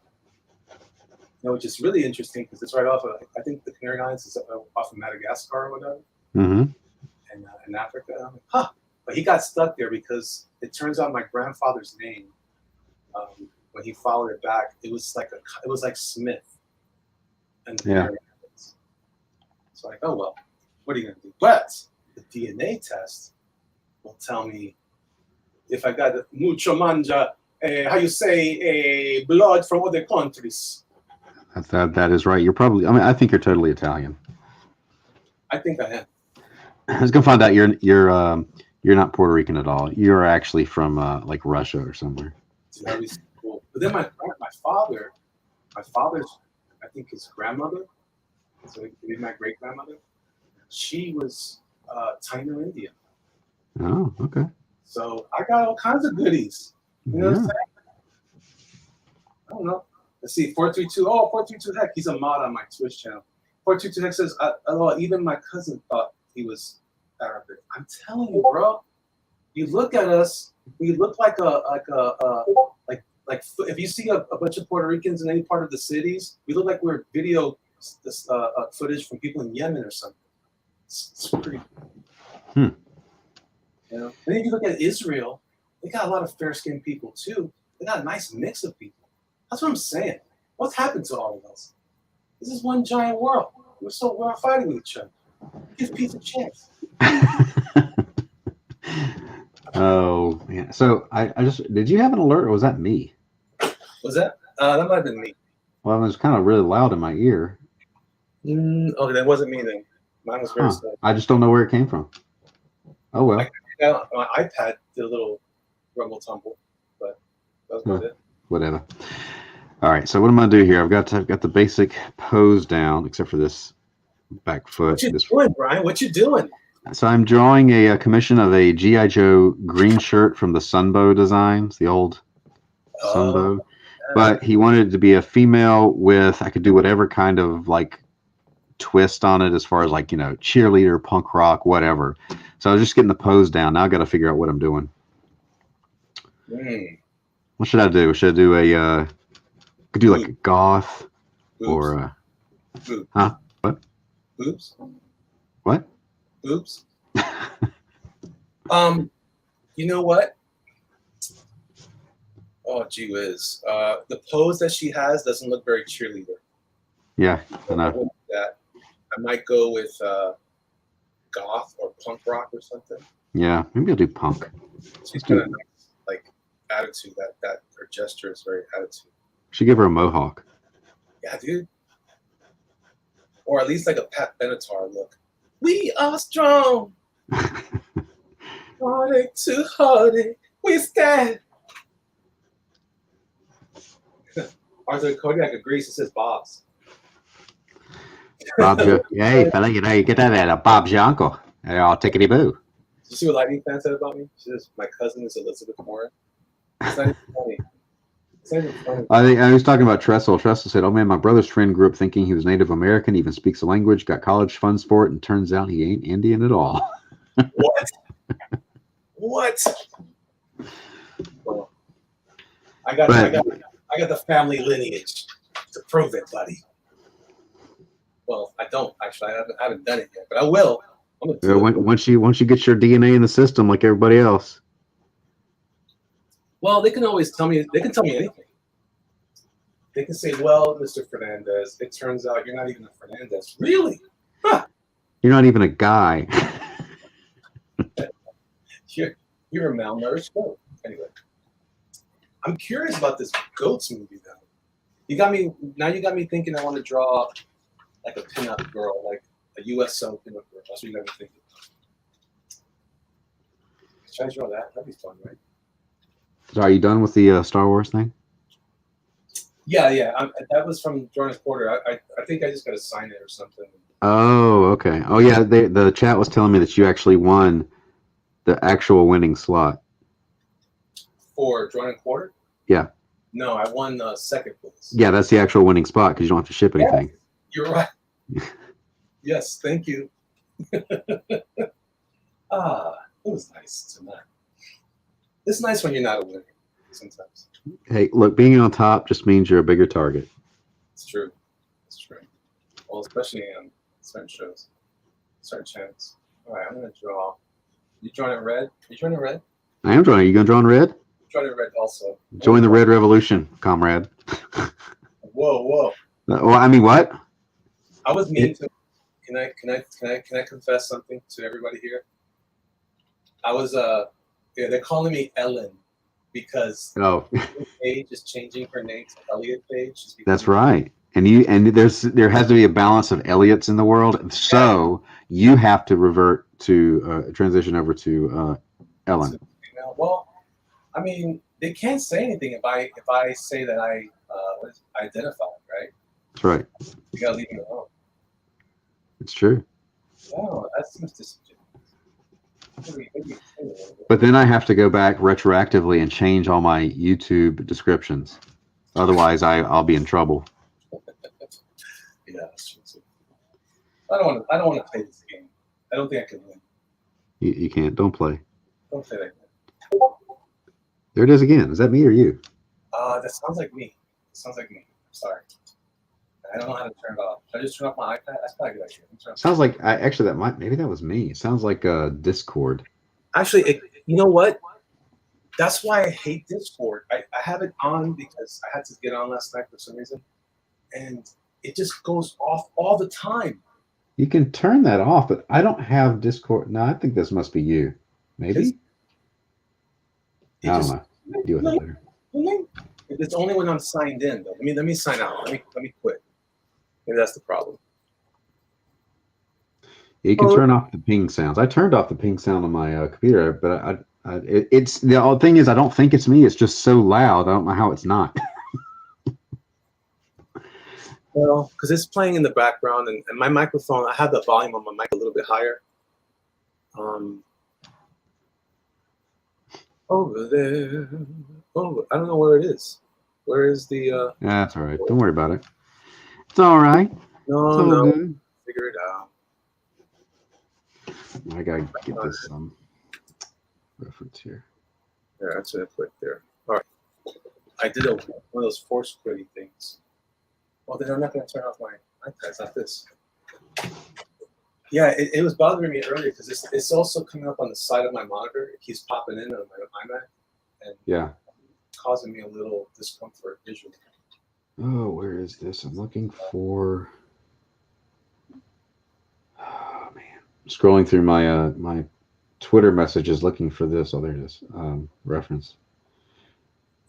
which is really interesting because it's right off of, I think the Canary Islands is off of Madagascar or whatever, Mm-hmm. and in Africa. I'm like, huh. But he got stuck there because it turns out my grandfather's name, when he followed it back, it was like Smith and the Canary Islands. So like, oh well, what are you gonna do? But the DNA test will tell me if I got mucho manja, how you say, blood from other countries. That is right. You're probably. I mean, I think you're totally Italian. I think I am. I was gonna find out you're not Puerto Rican at all. You're actually from like Russia or somewhere. Dude, that was cool. But then my father's, I think his grandmother, so maybe my great grandmother, she was Taino Indian. Oh, okay. So I got all kinds of goodies. You know what I'm saying? I don't know. Let's see, 432. Oh, 432 Heck. He's a mod on my Twitch channel. 422 Heck says, even my cousin thought he was Arabic. I'm telling you, bro. You look at us, we look like if you see a bunch of Puerto Ricans in any part of the cities, we look like we're video footage from people in Yemen or something. It's pretty cool. You know? And if you look at Israel, they got a lot of fair-skinned people too. They got a nice mix of people. That's what I'm saying. What's happened to all of us? This is one giant world. We're fighting with each other. Give peace a chance. Oh yeah. So I just did you have an alert or was that me? Was that? That might have been me. Well, it was kind of really loud in my ear. Okay, that wasn't me then. Mine was very slow. I just don't know where it came from. Oh well. My iPad did a little rumble tumble, but that was about it. Whatever. All right. So what am I gonna do here? I've got the basic pose down, except for this back foot. What you doing, Brian? What you doing? So I'm drawing a commission of a G.I. Joe green shirt from the Sunbow designs, the old Sunbow. But he wanted it to be a female with, I could do whatever kind of like twist on it as far as like, cheerleader, punk rock, whatever. So I was just getting the pose down. Now I got to figure out what I'm doing. What should I do? Should I do could do like a goth or Boobs. Huh? What? Boobs? What? Boobs? You know what? Oh, gee whiz. The pose that she has doesn't look very cheerleader. Yeah, I know. I might go with goth or punk rock or something. Yeah, maybe I'll do punk. She's got a nice like attitude. That her gesture is very attitude. Should give her a mohawk. Yeah, dude. Or at least like a Pat Benatar look. We are strong. Heartache to heartache, we stand. Arthur Kodiak agrees. It says Bob's. Bob's your, hey fella, you get that at Bob's your uncle. I'll take it boo. Did you see what Lightning fan said about me? She says my cousin is Elizabeth Warren. It's not even funny. It's not even funny. I think I was talking about Tressel. Tressel said, "Oh man, my brother's friend grew up thinking he was Native American, even speaks the language, got college funds for it, and turns out he ain't Indian at all." What? What? Well, I got the family lineage to prove it, buddy. Well, I don't actually. I haven't done it yet, but I will. I'm gonna do it. Once you get your DNA in the system, like everybody else. Well, they can always tell me. They can tell me anything. They can say, "Well, Mr. Fernandez, it turns out you're not even a Fernandez." Really? Huh. You're not even a guy. You're a malnourished goat. Anyway, I'm curious about this Goats movie though. You got me thinking. I want to draw like a pinup girl, like a USO pinup girl. That's what you got me thinking. Try to draw that. That'd be fun, right? So are you done with the Star Wars thing? Yeah. That was from Jordan Porter. I think I just got to sign it or something. Oh, okay. Oh, yeah. The chat was telling me that you actually won the actual winning slot. For Jordan Porter? Yeah. No, I won second place. Yeah, that's the actual winning spot because you don't have to ship anything. Yes, you're right. Yes, thank you. It was nice tonight. It's nice when you're not a winner sometimes. Hey, look, being on top just means you're a bigger target. It's true. It's true. Well, especially on certain shows, certain channels. All right, I'm gonna draw. You drawing in red? You drawing in red? I am drawing. Are you going to draw in red? Drawing in red also. Join the Red Revolution, comrade. Whoa. Well, I mean, what? I was mean to. Can I confess something to everybody here? I was they're calling me Ellen because Paige is changing her name to Elliot Page. That's right. And there has to be a balance of Elliots in the world. So you have to revert to transition over to Ellen. Well, I mean, they can't say anything if I say that I identify, right? That's right. You gotta leave me alone. It's true. Oh, that seems disingenuous. But then I have to go back retroactively and change all my YouTube descriptions. Otherwise, I'll be in trouble. Yeah, that's true too. I don't want to play this game. I don't think I can win. You can't. Don't play. Don't play that game. There it is again. Is that me or you? That sounds like me. Sorry. I don't know how to turn it off. Should I just turn off my iPad? That's probably a good idea. Sounds like maybe that was me. It sounds like Discord. Actually, you know what? That's why I hate Discord. I have it on because I had to get on last night for some reason, and it just goes off all the time. You can turn that off, but I don't have Discord. No, I think this must be you. Maybe. I don't know. Deal with it later. It's only when I'm signed in, though. Let me sign out. Let me quit. Maybe that's the problem. You can turn off the ping sounds. I turned off the ping sound on my computer, but it's the odd thing is I don't think it's me. It's just so loud. I don't know how it's not. Well, because it's playing in the background, and my microphone. I have the volume on my mic a little bit higher. Over there. Oh, I don't know where it is. Where is the? Yeah, that's all right. Don't worry about it. It's all right. No. Good. Figure it out. I gotta get this reference here. Yeah, that's it. Quick there. All right. I did one of those force quitting things. Well, then I'm not going to turn off my iPad. It's not this. Yeah, it was bothering me earlier because it's also coming up on the side of my monitor. It keeps popping in on my iMac, and causing me a little discomfort visually. Oh, where is this? I'm looking for. Oh man, I'm scrolling through my my Twitter messages looking for this. Oh, there it is. Reference.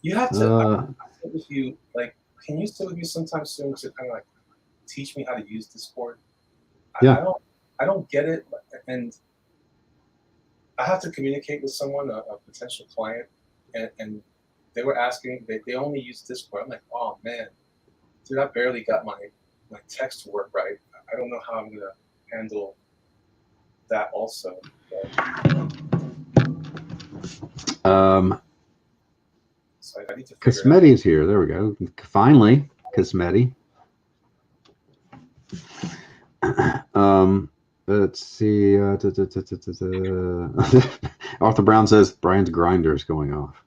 You have to. Sit with you, like, can you sit with me sometime soon to kind of like teach me how to use Discord? I don't get it, and I have to communicate with someone, a potential client, and they were asking. They only use Discord. I'm like, oh man, dude, I barely got my text to work right. I don't know how I'm gonna handle that also. So I need to figure Cosmeti is here. There we go. Finally, Cosmeti. Let's see. Arthur Brown says Brian's grinder is going off.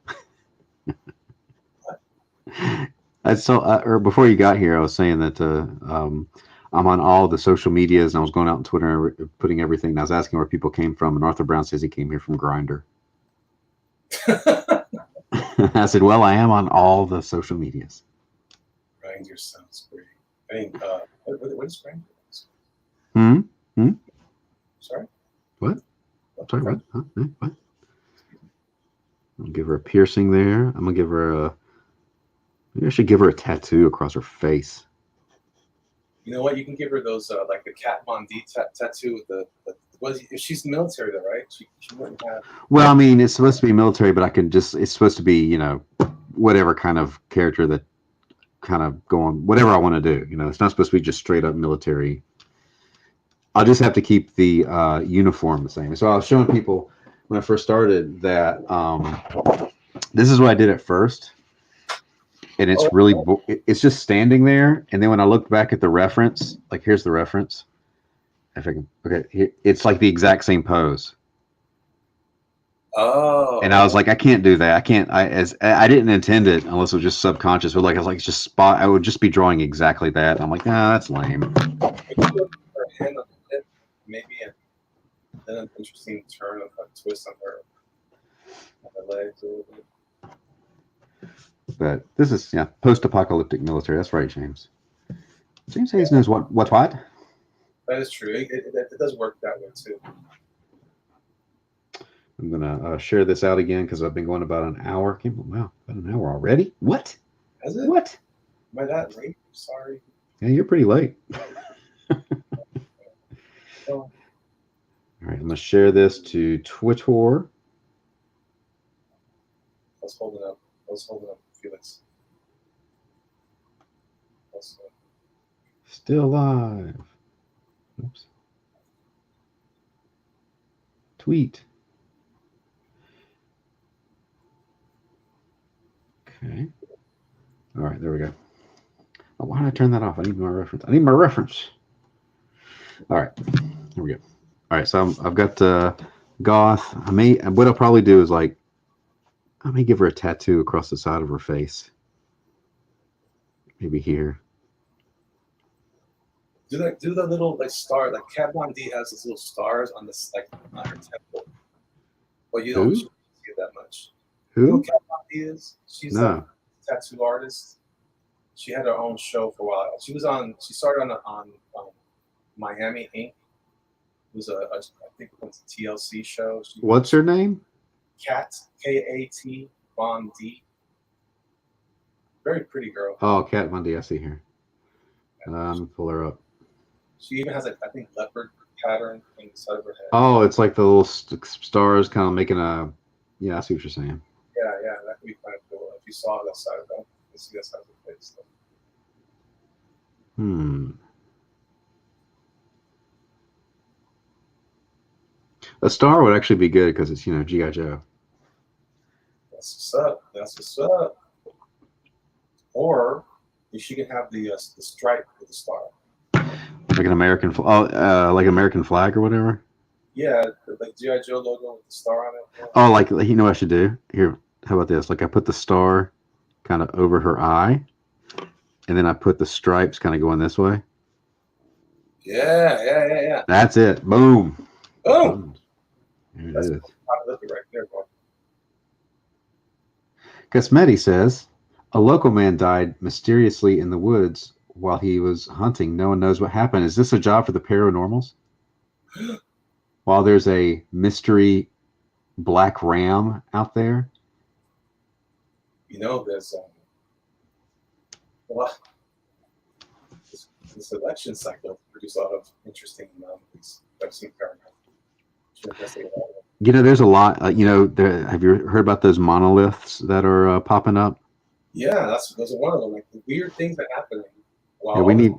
Or before you got here, I was saying that I'm on all the social medias, and I was going out on Twitter and putting everything. And I was asking where people came from, and Arthur Brown says he came here from Grindr. I said, "Well, I am on all the social medias." Grindr sounds great. I mean, what is Grindr? Sorry? What? Sorry, what? Huh? What? I'm gonna give her a piercing there. I'm gonna give her maybe I should give her a tattoo across her face. You know what? You can give her those like the Kat Von D tattoo with if she's military though, right? She wouldn't have. Well, I mean, it's supposed to be military, but it's supposed to be, whatever kind of character that kind of going, whatever I want to do. It's not supposed to be just straight up military. I'll just have to keep the uniform the same. So I was showing people when I first started that this is what I did at first. And it's it's just standing there. And then when I looked back at the reference, like here's the reference. If I can, okay, it's like the exact same pose. Oh, And I was like, I can't do that. I can't. I didn't intend it unless it was just subconscious. But like I was like, it's just spot. I would just be drawing exactly that. And I'm like, nah, that's lame. her hand on the hip, maybe, and then an interesting turn of a twist on her legs a little bit. But this is post-apocalyptic military. That's right, James. James Hayes knows what. That is true. It does work that way too. I'm gonna share this out again because I've been going about an hour. Wow, about an hour already. What? Has it? What? Am I that late? Sorry. Yeah, you're pretty late. Oh. All right, I'm gonna share this to Twitter. I was holding up Felix. Still alive. Oops. Tweet. Okay. All right, there we go. Oh, why did I turn that off? I need my reference. All right, here we go. All right, so I've got Goth. What I'll probably do is I may give her a tattoo across the side of her face. Maybe here. Do the little star, like Kat Von D has these little stars on this on her temple. But you don't see it that much. Who? You know who Kat Von D is? She's No. a tattoo artist. She had her own show for a while. She started on Miami Ink. It was I think it was a TLC show. What's her name? Kat, K-A-T, Von D. Very pretty girl. Oh, Kat Von D. I see her. Pull her up. She even has I think leopard pattern on the side of her head. Oh, it's like the little stars kind of making a. Yeah, I see what you're saying. Yeah, that could be kind of cool. If you saw that side of that, you see that side of the face. A star would actually be good because it's G.I. Joe. That's what's up. Or she can have the stripe with the star. Like an American, like American flag or whatever. Yeah, like G.I. Joe logo with the star on it. Yeah. Oh, like what I should do? Here, how about this? Like I put the star kind of over her eye, and then I put the stripes kind of going this way. Yeah. That's it. Boom. Boom. There That's it is. right there, boy. Cosmetti says a local man died mysteriously in the woods while he was hunting. No one knows what happened. Is this a job for the paranormals? While there's a mystery black ram out there. There's this election cycle produced a lot of interesting anomalies. I've seen paranormal. There's a lot. Have you heard about those monoliths that are popping up? Yeah, those are one of them. Like the weird things that happen. Yeah, we need.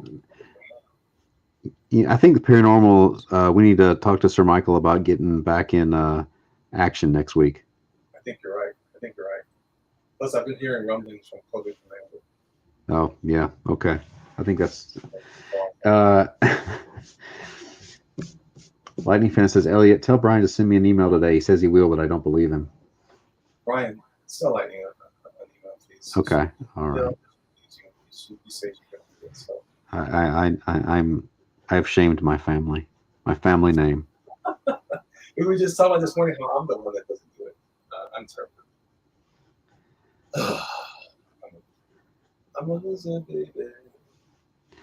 I think the paranormal. We need to talk to Sir Michael about getting back in action next week. I think you're right. Plus, I've been hearing rumblings from COVID. Oh yeah. Okay. I think that's. Lightning Fan says, Elliot, tell Brian to send me an email today. He says he will, but I don't believe him. Brian, send Lightning an email, please. Okay. All right. You say you can do it, so. I've shamed my family name. We were just talking about this morning how I'm the one that doesn't do it. I'm terrible. I'm a loser, baby.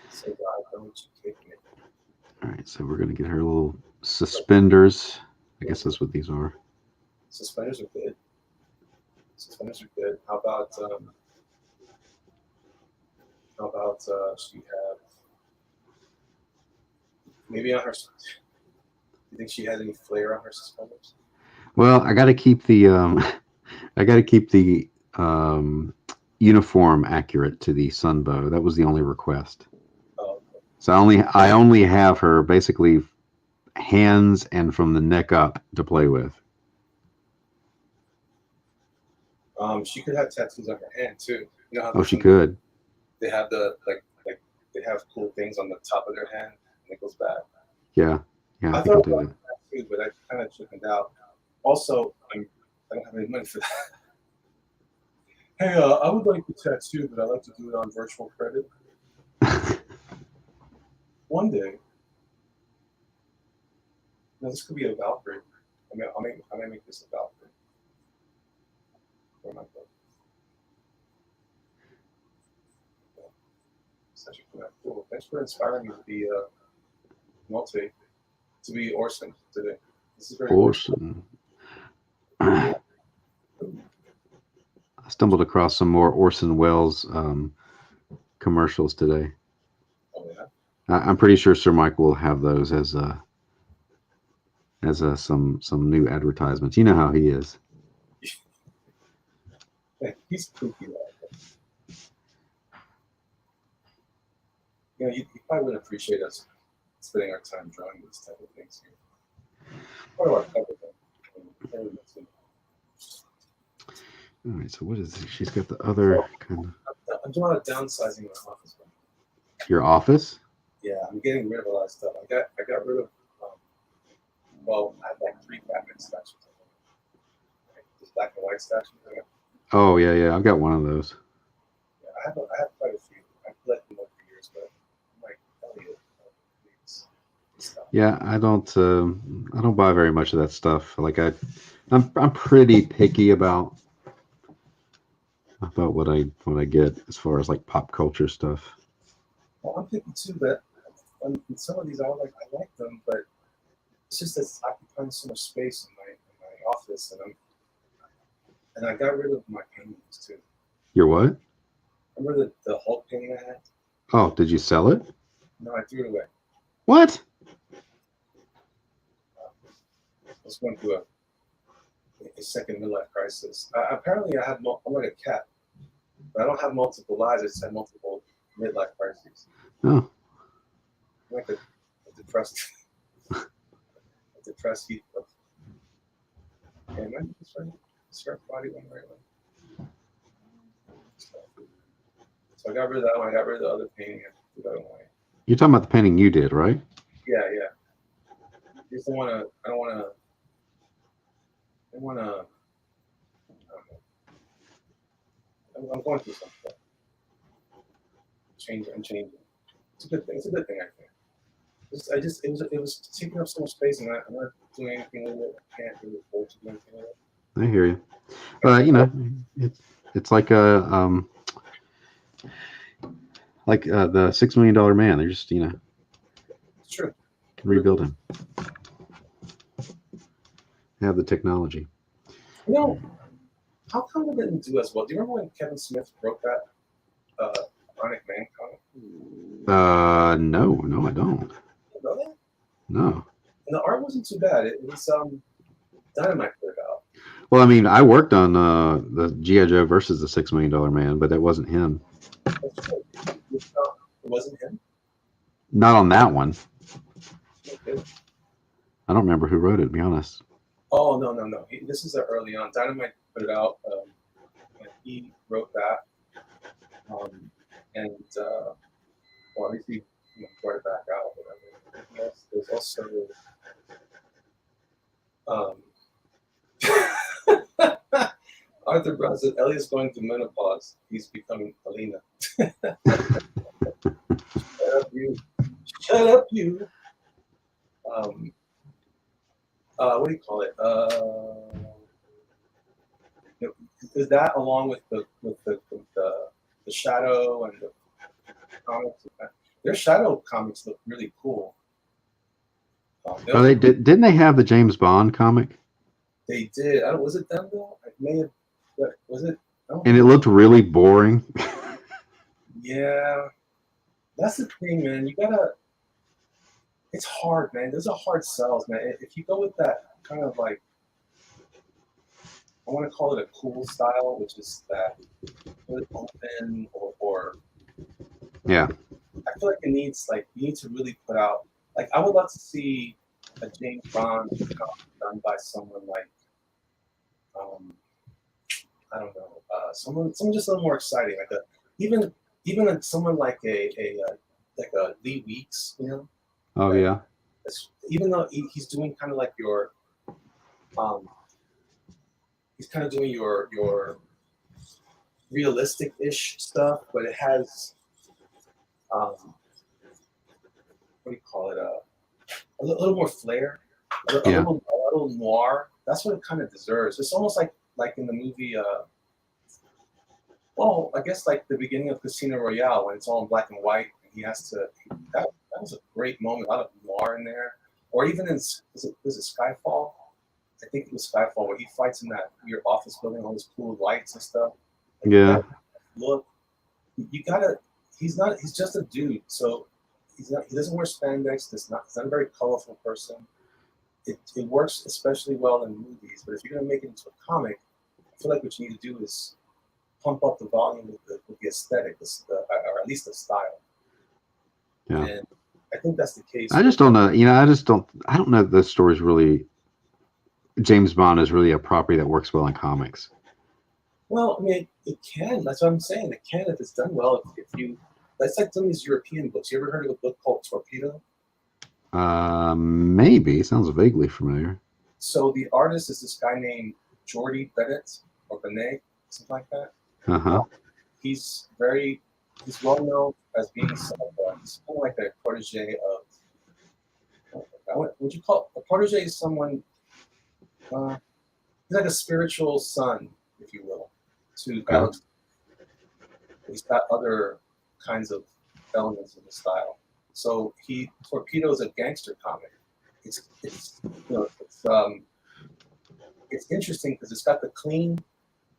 So God, don't you take me. All right, so we're gonna get her little suspenders. I guess that's what these are. Suspenders are good. How about she have maybe on her? Do you think she has any flair on her suspenders? Well, I got to keep the uniform accurate to the sunbow. That was the only request. Oh, okay. So I only have her basically hands and from the neck up to play with. She could have tattoos on her hand too. She could. They have they have cool things on the top of their hand and it goes back. Yeah, I thought about that too, but I kind of chickened out. Also, I don't have any money for that. Hey, I would like a tattoo, but I'd like to do it on virtual credit. One day. No, this could be a Valkyrie. I may make this a Valkyrie. For my book. Such a cool. Thanks for inspiring me to be to be Orson today. This is very Orson. I stumbled across some more Orson Welles commercials today. Oh yeah. I'm pretty sure Sir Mike will have those as some new advertisements. You know how he is. Yeah, he's kooky like that. You know, you probably wouldn't appreciate us spending our time drawing these type of things here. Part of our cover thing. All right, so what is it? She's got the other kind of. I'm doing a lot of downsizing in my office. Your office? Yeah, I'm getting rid of a lot of stuff. I got rid of. Well, I have like 3 Batman statues. Like this black and white statue. Oh yeah, I've got one of those. Yeah, I have quite a few. I've let them over the years, but I'm like, Elliot, stuff. Yeah, I don't buy very much of that stuff. Like I'm pretty picky about what I get as far as like pop culture stuff. Well, I'm picky too, but some of these I like them, but it's just that it's occupying so much space in my office, and I got rid of my paintings too. Your what? Remember the Hulk painting I had? Oh, did you sell it? No, I threw it away. What? I was going through a second midlife crisis. Apparently, I'm like a cat, but I don't have multiple lives. I just have multiple midlife crises. Oh. I'm like a depressed, heat. Am I just right? Start body one right away. So I got rid of that one. I got rid of the other painting. I threw that away. You're talking about the painting you did, right? Yeah. I just don't want to. I don't want to. I want to. I'm going through some stuff. I'm changing. It's a good thing. I think. It was taking up so much space, and I'm not doing anything with it. I can't really afford to do anything with it. I hear you. But you know, it's like the $6 Million Man. They're just It's true. Can rebuild him. They have the technology. You know, how come they didn't do as well? Do you remember when Kevin Smith wrote that Bionic Man comic? No, I don't. You know that? No. And the art wasn't too bad. It was Dynamite put it out. Well, I mean, I worked on the G.I. Joe versus the $6 Million Man, but that wasn't him. That's true. It wasn't him? Not on that one. Okay. I don't remember who wrote it, to be honest. Oh, no. This is early on. Dynamite put it out, and he wrote that. And well, at least he brought it back out. Whatever. Yes, there's also Arthur Brown said Elliot's going through menopause. He's becoming Alina. Shut up, you. What do you call it? Is that along with the Shadow and the comics? Their Shadow comics look really cool. Didn't they have the James Bond comic? They did. Was it them though? It may have. Was it? And it looked really boring. Yeah, that's the thing, man. You gotta. It's hard, man. Those are hard sells, man. If you go with that kind of like, I want to call it a cool style, which is that really open or. Yeah. I feel like you need to really put out. Like, I would love to see a James Bond done by someone like, I don't know, someone just a little more exciting, like even someone like a Lee Weeks, you know. Oh yeah. Even though he's doing kind of like your, he's kind of doing your realistic-ish stuff, but it has what do you call it? A little more flair, Yeah. a little noir. That's what it kind of deserves. It's almost like in the movie. Well, I guess like the beginning of Casino Royale when it's all in black and white, and he has to. That was a great moment. A lot of noir in there, or even in was it Skyfall? I think it was Skyfall where he fights in that weird office building, all those cool lights and stuff. Like Yeah. that look, you gotta. He's not. He's just a dude. So he's not. He doesn't wear spandex. He's not a very colorful person. It works especially well in movies. But if you're gonna make it into a comic, I feel like what you need to do is pump up the volume with the aesthetic, or at least the style. Yeah. And I think that's the case. I just don't know. I don't know if this story's really. James Bond is really a property that works well in comics. Well, I mean, it can. That's what I'm saying. It can if it's done well. If you, that's like some of these European books. You ever heard of a book called Torpedo? Maybe. Sounds vaguely familiar. So the artist is this guy named Jordi Bennett or Benet, something like that. Uh-huh. He's well known as being he's kind of like a protege of. Would you call a protege is someone? He's like a spiritual son, if you will, to Alex. He's got other kinds of elements in the style. So Torpedo is a gangster comic. It's interesting because it's got the clean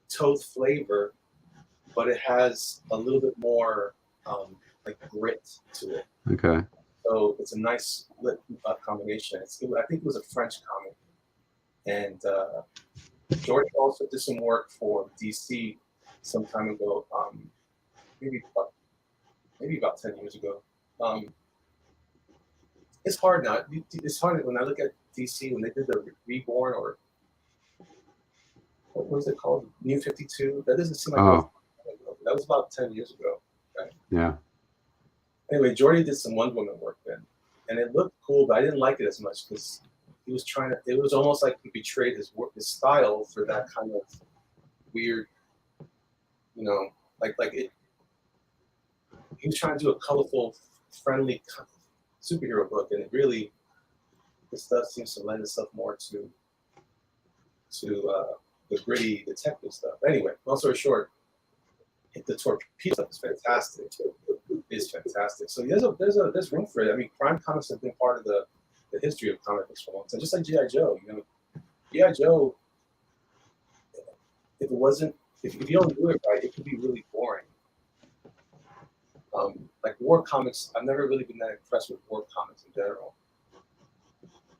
Toth flavor, but it has a little bit more like grit to it. Okay. So it's a nice combination. I think it was a French comic, and George also did some work for DC some time ago, maybe about 10 years ago. It's hard now. It's hard when I look at DC when they did the Reborn or what was it called? New 52. That doesn't seem like that was about 10 years ago. Right? Yeah. Anyway, Jordy did some Wonder Woman work then, and it looked cool, but I didn't like it as much because he was trying to. It was almost like he betrayed his style for that kind of weird, like it. He was trying to do a colorful, friendly superhero book, and it really, this stuff seems to lend itself more to the gritty detective stuff. Anyway, long story short, the Torpedo stuff is fantastic. It's fantastic. So there's room for it. I mean, crime comics have been part of the history of comic books for a long time. Just like G.I. Joe, G.I. Joe. If you don't do it right, it could be really boring. Like war comics, I've never really been that impressed with war comics in general.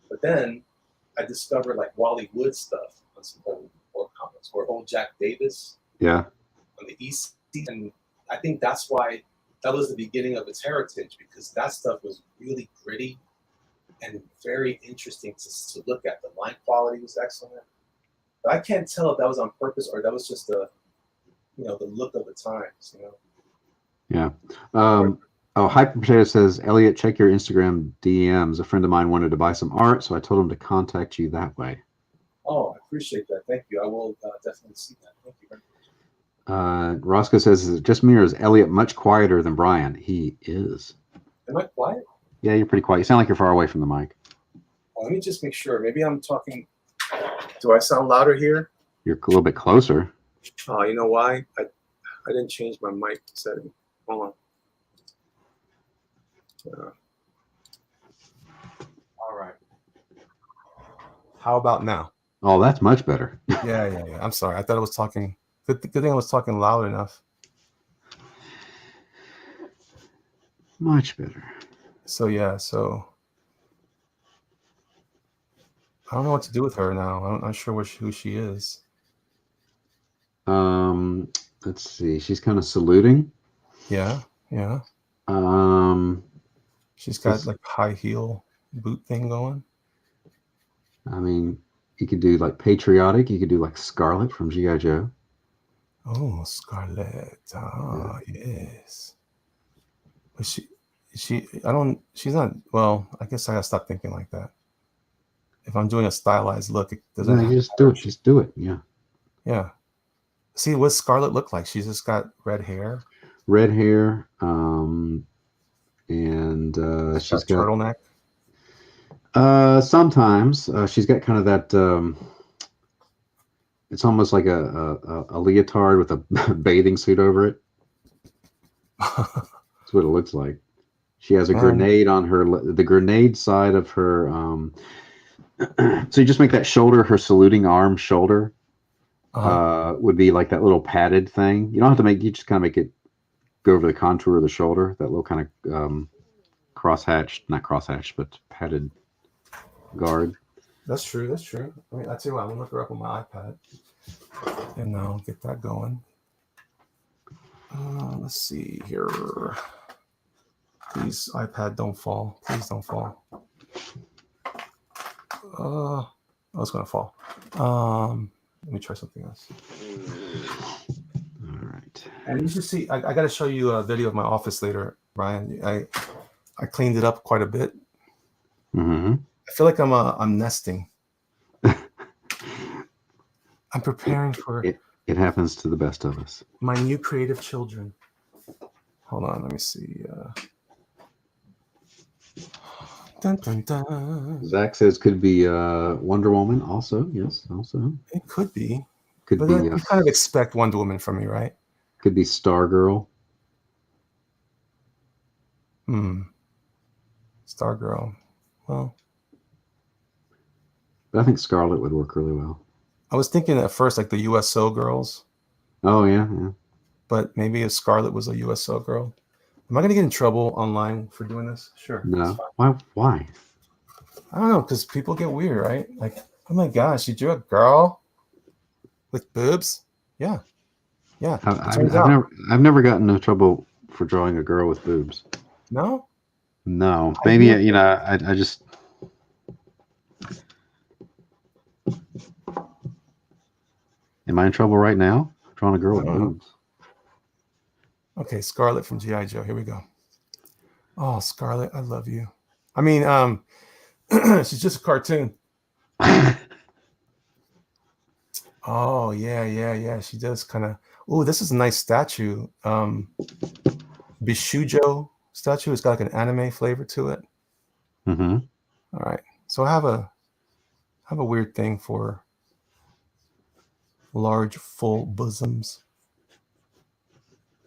But then I discovered like Wally Wood stuff on some old war comics, or old Jack Davis. Yeah. On the East, and I think that's why that was the beginning of its heritage, because that stuff was really gritty and very interesting to look at. The line quality was excellent. But I can't tell if that was on purpose or that was just the look of the times, Yeah. Hyper Potato says, Elliot, check your Instagram DMs. A friend of mine wanted to buy some art, so I told him to contact you that way. Oh, I appreciate that. Thank you. I will definitely see that. Thank you very much. Roscoe says, is it just me or is Elliot much quieter than Brian? He is. Am I quiet? Yeah, you're pretty quiet. You sound like you're far away from the mic. Well, let me just make sure. Maybe I'm talking. Do I sound louder here? You're a little bit closer. Oh, you know why? I didn't change my mic setting. Hold on. All right. How about now? Oh, that's much better. Yeah. I'm sorry. I thought I was talking. Good thing I was talking loud enough. Much better. So I don't know what to do with her now. I'm not sure who she is. Let's see. She's kind of saluting. Yeah. She's got like high heel boot thing going. I mean, you could do like patriotic. You could do like Scarlet from G.I. Joe. Oh, Scarlet. Yes. But she's not, well, I guess I gotta stop thinking like that. If I'm doing a stylized look, it doesn't. No, you just do it. Just do it. Yeah. Yeah. See, what's Scarlett look like? She's just got red hair. Red hair, and she's Got got turtleneck. sometimes she's got kind of that. It's almost like a leotard with a bathing suit over it. That's what it looks like. She has a grenade on her, the grenade side of her. So you just make that shoulder, her saluting arm shoulder, would be like that little padded thing. You don't have to make, you just kind of make it go over the contour of the shoulder, that little kind of crosshatched, not crosshatched, but padded guard. That's true. That's true. I mean, I tell you what, I'm gonna look her up on my iPad, and I'll get that going. Let's see here. Please, iPad, don't fall. Please don't fall. Oh, it's gonna fall. Let me try something else. All right. And you should see. I got to show you a video of my office later, Brian. I cleaned it up quite a bit. Mm-hmm. I feel like I'm nesting. I'm preparing for it happens to the best of us. My new creative children. Hold on, let me see. Dun, dun, dun. Zach says could be Wonder Woman. Also, yes, also it could be. Could but be. You kind of expect Wonder Woman from me, right? Could be Stargirl. Stargirl. Well, but I think Scarlet would work really well. I was thinking at first like the USO girls. Oh yeah. But maybe if Scarlet was a USO girl. Am I going to get in trouble online for doing this? Sure. No. Why? I don't know, because people get weird, right? Like, oh my gosh, you drew a girl with boobs? Yeah. I've never gotten into trouble for drawing a girl with boobs. No? No. Maybe, I just... Am I in trouble right now? Drawing a girl with boobs. Okay, Scarlet from G.I. Joe. Here we go. Oh, Scarlet, I love you. I mean, she's just a cartoon. Oh, yeah. She does kind of... Oh, this is a nice statue. Bishujo statue. It's got like an anime flavor to it. Mm-hmm. All right. So I have a weird thing for large, full bosoms.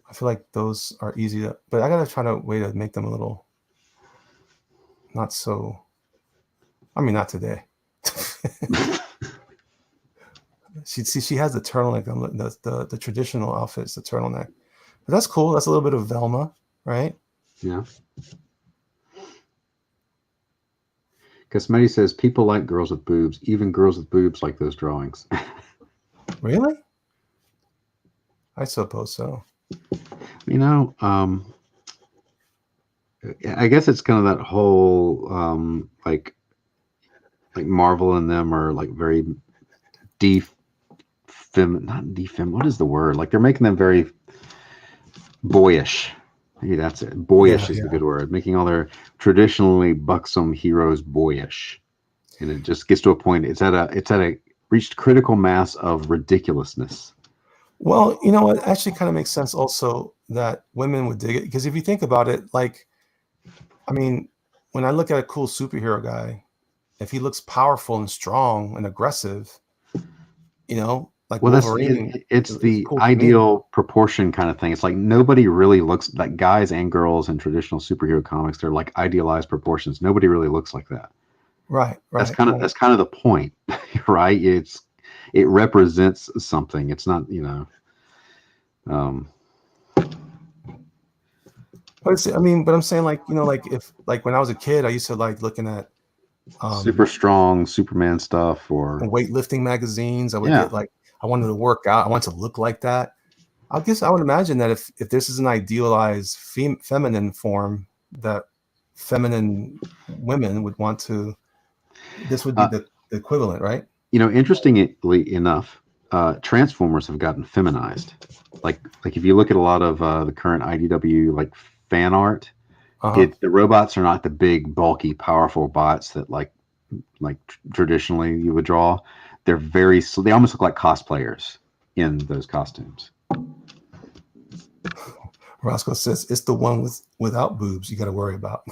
I feel like those are easy to... But I got to try a way to make them a little... Not so... I mean, not today. She has the turtleneck, the traditional outfits, the turtleneck. But that's cool. That's a little bit of Velma, right? Yeah. Cosmetti says people like girls with boobs. Even girls with boobs like those drawings. Really? I suppose so. I guess it's kind of that whole like Marvel and them are like very what is the word? Like they're making them very boyish. Maybe that's it. Boyish is the good word. Making all their traditionally buxom heroes boyish. And it just gets to a point, it's at a reached critical mass of ridiculousness. Well, it actually kind of makes sense also that women would dig it, because if you think about it, like, I mean, when I look at a cool superhero guy, if he looks powerful and strong and aggressive, like Wolverine, it's the cool ideal proportion kind of thing. It's like nobody really looks like guys and girls in traditional superhero comics. They're like idealized proportions. Nobody really looks like that. Right. That's kind of the point, right? It represents something. It's not, But I'm saying like if like when I was a kid, I used to like looking at super strong Superman stuff or weightlifting magazines. I would get like, I wanted to work out. I wanted to look like that. I guess I would imagine that if this is an idealized feminine form, that feminine women would want to. This would be the equivalent, right? Interestingly enough, Transformers have gotten feminized. Like if you look at a lot of the current IDW like fan art, the robots are not the big, bulky, powerful bots that like traditionally you would draw. They almost look like cosplayers. in those costumes. Roscoe says it's the one without boobs you got to worry about.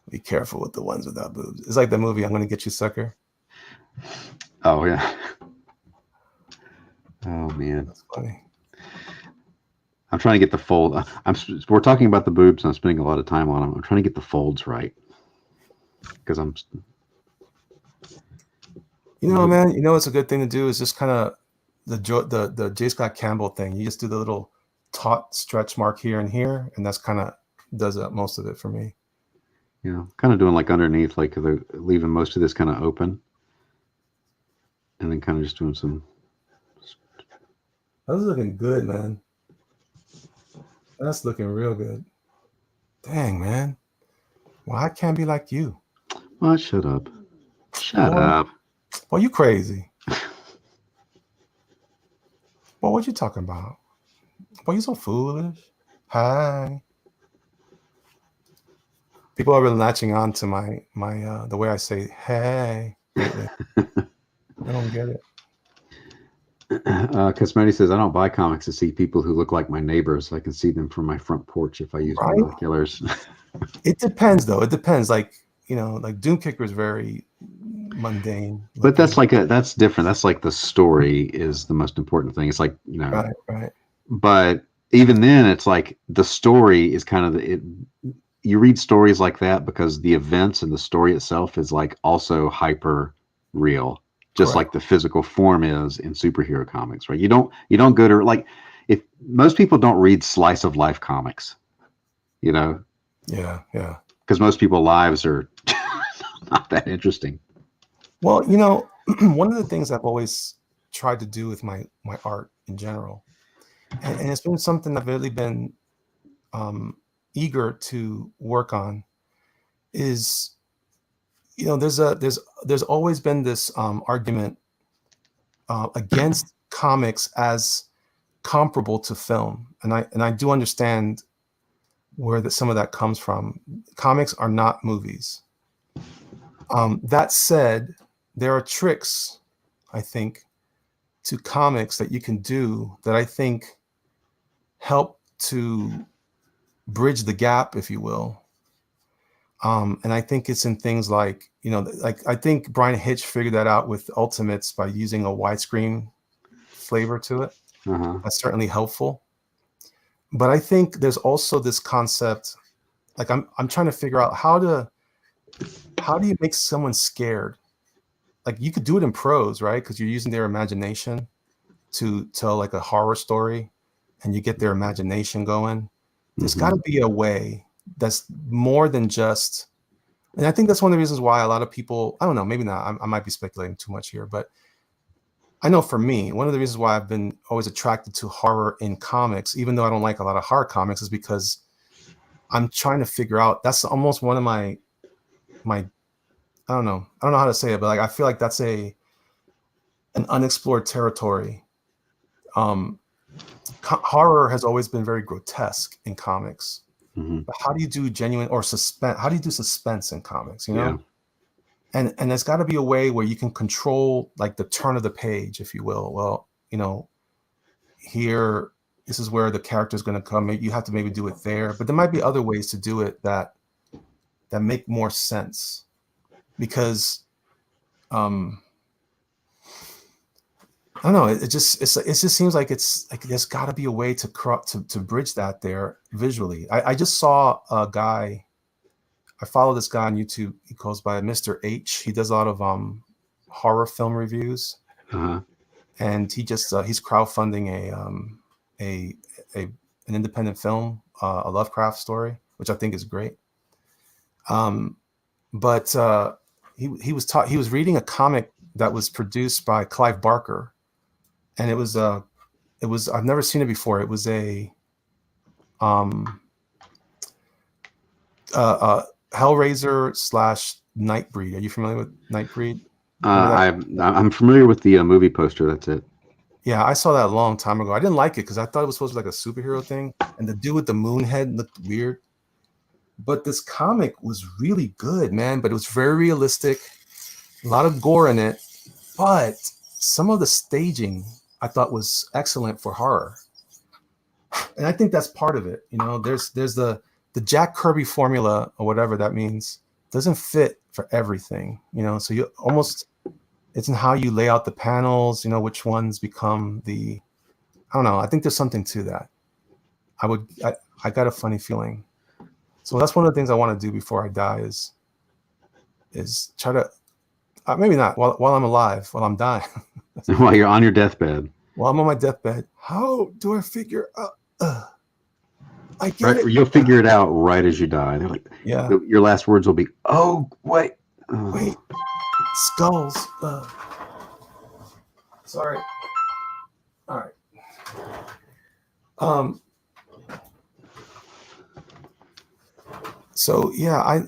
Be careful with the ones without boobs. It's like the movie I'm Gonna Get You, Sucker. Oh yeah. Oh man, that's funny. I'm trying to get the fold. We're talking about the boobs, and I'm spending a lot of time on them. I'm trying to get the folds right because I'm. Man. It's a good thing to do is just kind of the J. Scott Campbell thing. You just do the little taut stretch mark here and here, and that's kind of does most of it for me. Kind of doing like underneath, like leaving most of this kind of open, and then kind of just doing some. That's looking good, man. That's looking real good. Dang, man. Well, I can't be like you. Well, shut up. Shut up. Well, you crazy. Well, what you talking about? Well, you so foolish. Hi. People are really latching on to my the way I say hey lately. I don't get it. Cosmeti says, I don't buy comics to see people who look like my neighbors. I can see them from my front porch if I use binoculars. It depends, though. It depends. Like Doom Kicker is very mundane. But that's different. That's like the story is the most important thing. It's like, Right. But even then, it's like the story is kind of you read stories like that because the events and the story itself is like also hyper real. Just like the physical form is in superhero comics, right? You don't go to like if most people don't read slice of life comics, Yeah. Because most people's lives are not that interesting. Well, one of the things I've always tried to do with my art in general, and it's been something I've really been eager to work on, is there's always been this argument against comics as comparable to film, and I do understand where some of that comes from. Comics are not movies. That said, there are tricks, I think, to comics that you can do that I think help to bridge the gap, if you will. And I think it's in things like, I think Brian Hitch figured that out with Ultimates by using a widescreen flavor to it. That's certainly helpful. But I think there's also this concept, like I'm trying to figure out how do you make someone scared? Like you could do it in prose, right? Because you're using their imagination to tell like a horror story, and you get their imagination going. There's got to be a way that's more than just, and I think that's one of the reasons why a lot of people, I don't know, maybe not, I might be speculating too much here, but I know for me, one of the reasons why I've been always attracted to horror in comics, even though I don't like a lot of horror comics, is because I'm trying to figure out, that's almost one of my I don't know how to say it, but like I feel like that's an unexplored territory. Horror has always been very grotesque in comics. But how do you do genuine or suspense? How do you do suspense in comics? Yeah. And there's got to be a way where you can control like the turn of the page, if you will. Well, here, this is where the character is going to come. You have to maybe do it there, but there might be other ways to do it that make more sense, because I don't know. It just seems like it's like there's got to be a way to bridge that there visually. I just saw a guy. I follow this guy on YouTube. He goes by Mr. H. He does a lot of horror film reviews, and he just he's crowdfunding an independent film, a Lovecraft story, which I think is great. But he was reading a comic that was produced by Clive Barker. And it was I've never seen it before. It was a Hellraiser / Nightbreed. Are you familiar with Nightbreed? I'm familiar with the movie poster. That's it. Yeah, I saw that a long time ago. I didn't like it because I thought it was supposed to be like a superhero thing, and the dude with the moon head looked weird. But this comic was really good, man. But it was very realistic, a lot of gore in it, but some of the staging I thought was excellent for horror. And I think that's part of it. You know, there's the Jack Kirby formula or whatever that means doesn't fit for everything, you know. So you almost, it's in how you lay out the panels, you know, which ones become the, I don't know. I think there's something to that. I got a funny feeling. So that's one of the things I want to do before I die is try to, maybe not while I'm alive, while I'm dying. While you're on your deathbed. While I'm on my deathbed, how do I figure out? I get it. You'll figure it out right as you die. They're like, Yeah. Your last words will be, "Oh, wait, wait, skulls." Sorry. All right. So yeah, I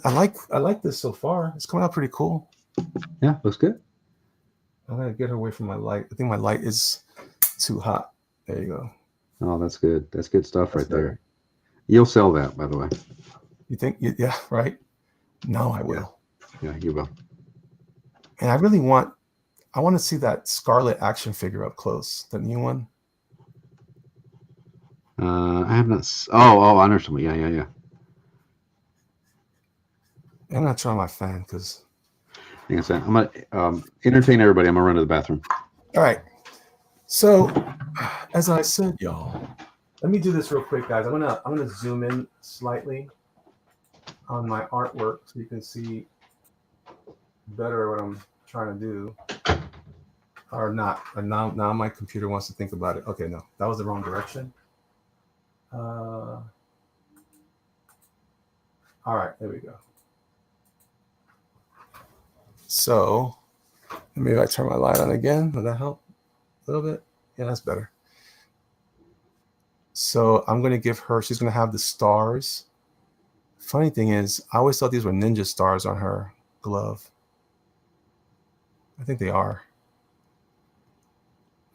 like this so far. It's coming out pretty cool. Yeah, looks good. I'm gonna get her away from my light. I think my light is too hot. There you go. Oh, that's good. That's good stuff right there. You'll sell that, by the way. You think? Yeah, right. No, I will. Yeah, you will. And I really want to see that Scarlet action figure up close. The new one. I have not. Oh, I understand. Yeah. I'm not trying my fan because. Like I said, I'm gonna entertain everybody. I'm gonna run to the bathroom. All right. So, as I said, y'all, let me do this real quick, guys. I'm gonna zoom in slightly on my artwork so you can see better what I'm trying to do, or not. And now my computer wants to think about it. Okay, no, that was the wrong direction. All right, there we go. So maybe I turn my light on again. Will that help a little bit? Yeah, that's better. So I'm going to give her, she's going to have the stars. Funny thing is, I always thought these were ninja stars on her glove. I think they are.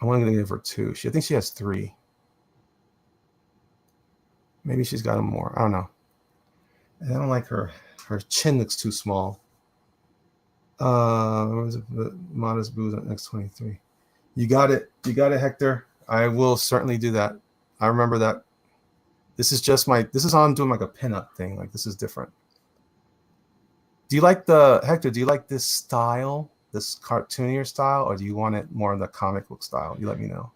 I'm only going to give her 2. I think she has 3. Maybe she's got them more. I don't know. And I don't like her chin looks too small. Where was it? Modest booze on X23. You got it, Hector. I will certainly do that. I remember that. This is how I'm doing like a pinup thing. Like this is different. Do you like Hector, do you like this style, this cartoonier style, or do you want it more in the comic book style? You let me know.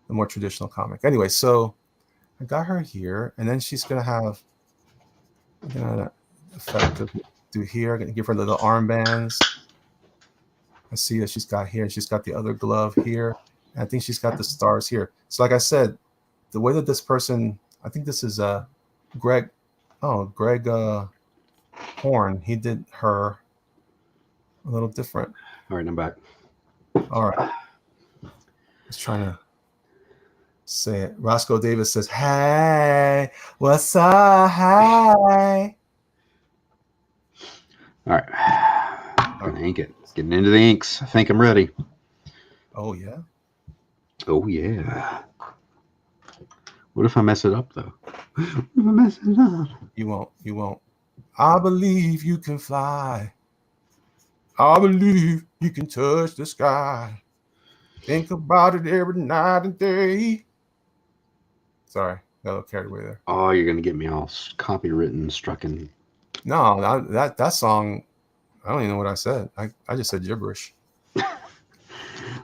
The more traditional comic. Anyway, so I got her here, and then she's gonna have effect of do here. I'm gonna give her little armbands. I see that she's got here. She's got the other glove here. And I think she's got the stars here. So like I said, the way that this person, I think this is Greg Horn. He did her a little different. All right, I'm back. All right. Just trying to say it. Roscoe Davis says, "Hey, what's up? Hi." All right. I'm gonna ink it. Getting into the inks. I think I'm ready. Oh yeah. Oh yeah. What if I mess it up though? What if I mess it up? You won't. I believe you can fly. I believe you can touch the sky. Think about it every night and day. Sorry, got a little carried away there. Oh, you're gonna get me all copywritten, strucken. No, that song, I don't even know what I said. I just said gibberish. The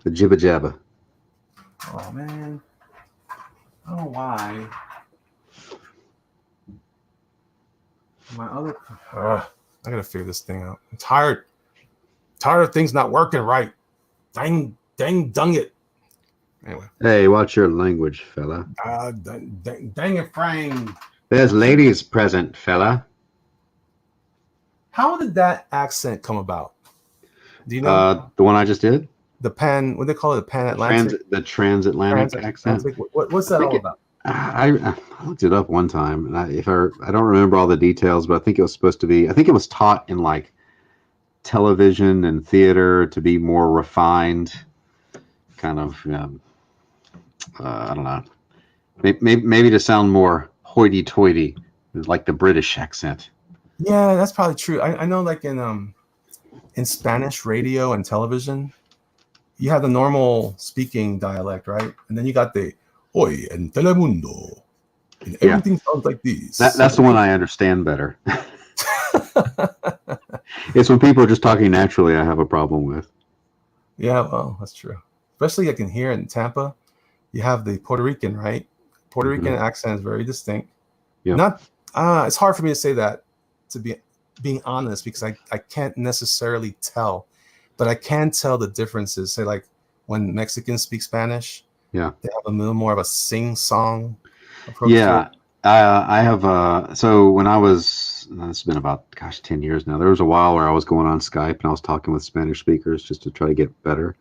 jibba jabba. Oh man, I don't know why. My other, I gotta figure this thing out. I'm tired of things not working right. Dang it. Anyway. Hey, watch your language, fella. Dang it, Frank. There's ladies present, fella. How did that accent come about? Do you know? The one I just did? The what they call it, the Pan-Atlantic? The transatlantic accent. What's that all about? I looked it up one time, and I don't remember all the details, but I think it was supposed to be. I think it was taught in like television and theater to be more refined, kind of. I don't know. Maybe to sound more hoity-toity, like the British accent. Yeah, that's probably true. I know, like in Spanish radio and television, you have the normal speaking dialect, right? And then you got the "Hoy en Telemundo," and everything sounds like this. That's the one I understand better. It's when people are just talking naturally I have a problem with. Yeah, well, that's true. Especially I can hear in Tampa, you have the Puerto Rican, right? Puerto Rican accent is very distinct. Yeah. Not, it's hard for me to say that, to be being honest, because I can't necessarily tell, but I can tell the differences. Say like when Mexicans speak Spanish, Yeah, they have a little more of a sing-song approach to yeah. it. I have. So when I was, it's been about 10 years now. There was a while where I was going on Skype and I was talking with Spanish speakers just to try to get better.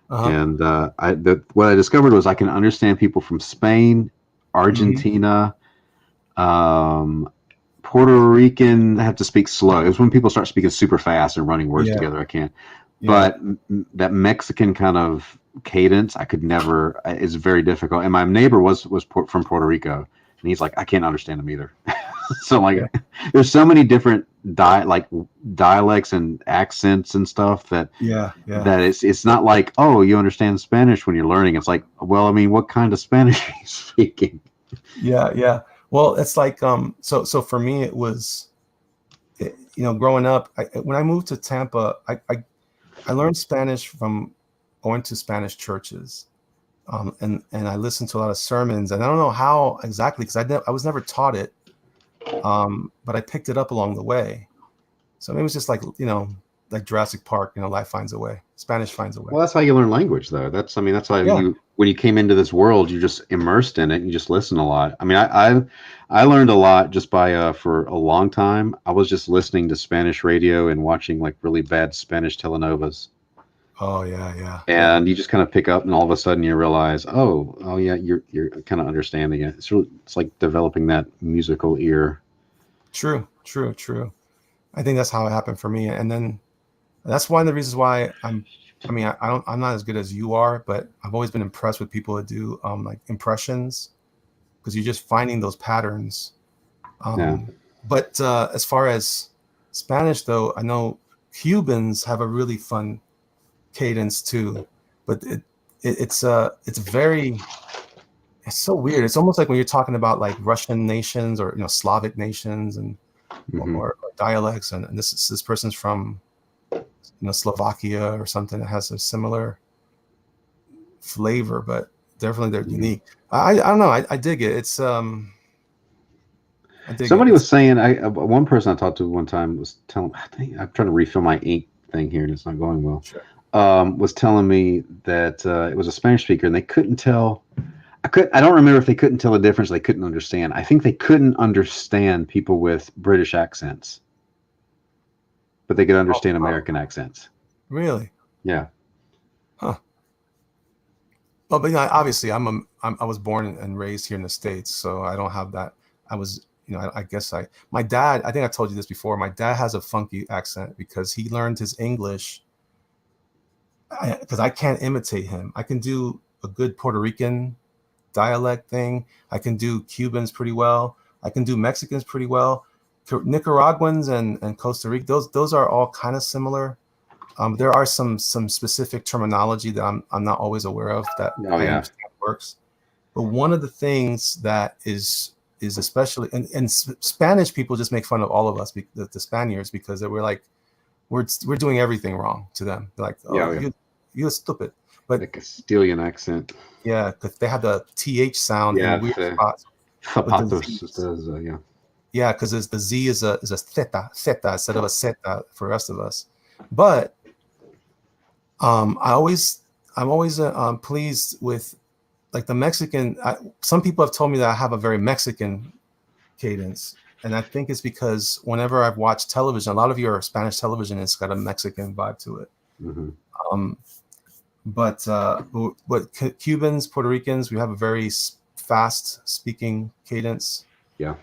And what I discovered was I can understand people from Spain, Argentina, Puerto Rican have to speak slow. It's when people start speaking super fast and running words together, I can't. Yeah. But that Mexican kind of cadence, I could never. It's very difficult. And my neighbor was from Puerto Rico, and he's like, I can't understand him either. So like, there's so many different dialects and accents and stuff that that it's not like, oh, you understand Spanish when you're learning. It's like, well, I mean, what kind of Spanish are you speaking? Yeah. Well, it's like so for me it was, growing up, when I moved to Tampa, I learned Spanish from going to Spanish churches, and I listened to a lot of sermons, and I don't know how exactly, because I was never taught it, but I picked it up along the way. So maybe it's just like like Jurassic Park, life finds a way. Spanish finds a way. Well, that's how you learn language, though. That's how when you came into this world, you just immersed in it and you just listen a lot. I mean, I learned a lot just by for a long time. I was just listening to Spanish radio and watching like really bad Spanish telenovas. Oh yeah. And you just kind of pick up, and all of a sudden you realize, oh yeah, you're kind of understanding it. It's like developing that musical ear. True. I think that's how it happened for me, and then that's one of the reasons why I'm not as good as you are, but I've always been impressed with people that do like impressions, because you're just finding those patterns. But as far as Spanish, though, I know Cubans have a really fun cadence too, but it's so weird. It's almost like when you're talking about like Russian nations or Slavic nations and or dialects, and this person's from Slovakia or something that has a similar flavor, but definitely they're unique. I don't know. I dig it. It's Somebody was saying, one person I talked to one time was telling, I'm trying to refill my ink thing here and it's not going well. Sure. Was telling me that it was a Spanish speaker and they couldn't tell. I don't remember if they couldn't tell the difference. They couldn't understand. I think they couldn't understand people with British accents, but they could understand American accents. Really? Yeah. Huh. Well, but obviously, I was born and raised here in the States, so I don't have that. I was, I guess my dad. I think I told you this before. My dad has a funky accent because he learned his English. Because I can't imitate him. I can do a good Puerto Rican dialect thing. I can do Cubans pretty well. I can do Mexicans pretty well. Nicaraguans and Costa Rica, those are all kind of similar. There are some specific terminology that I'm not always aware of that I understand works. But one of the things that is especially, and Spanish people just make fun of all of us, the Spaniards, because we're like, we're doing everything wrong to them. They're like, you're stupid. But the Castilian accent. Yeah, because they have the TH sound in weird spots. Zapatos, Yeah, because the Z is a theta instead of a zeta for the rest of us. But I'm always pleased with like the Mexican. Some people have told me that I have a very Mexican cadence, and I think it's because whenever I've watched television, a lot of your Spanish television has got a Mexican vibe to it. But Cubans, Puerto Ricans, we have a very fast speaking cadence. Yeah.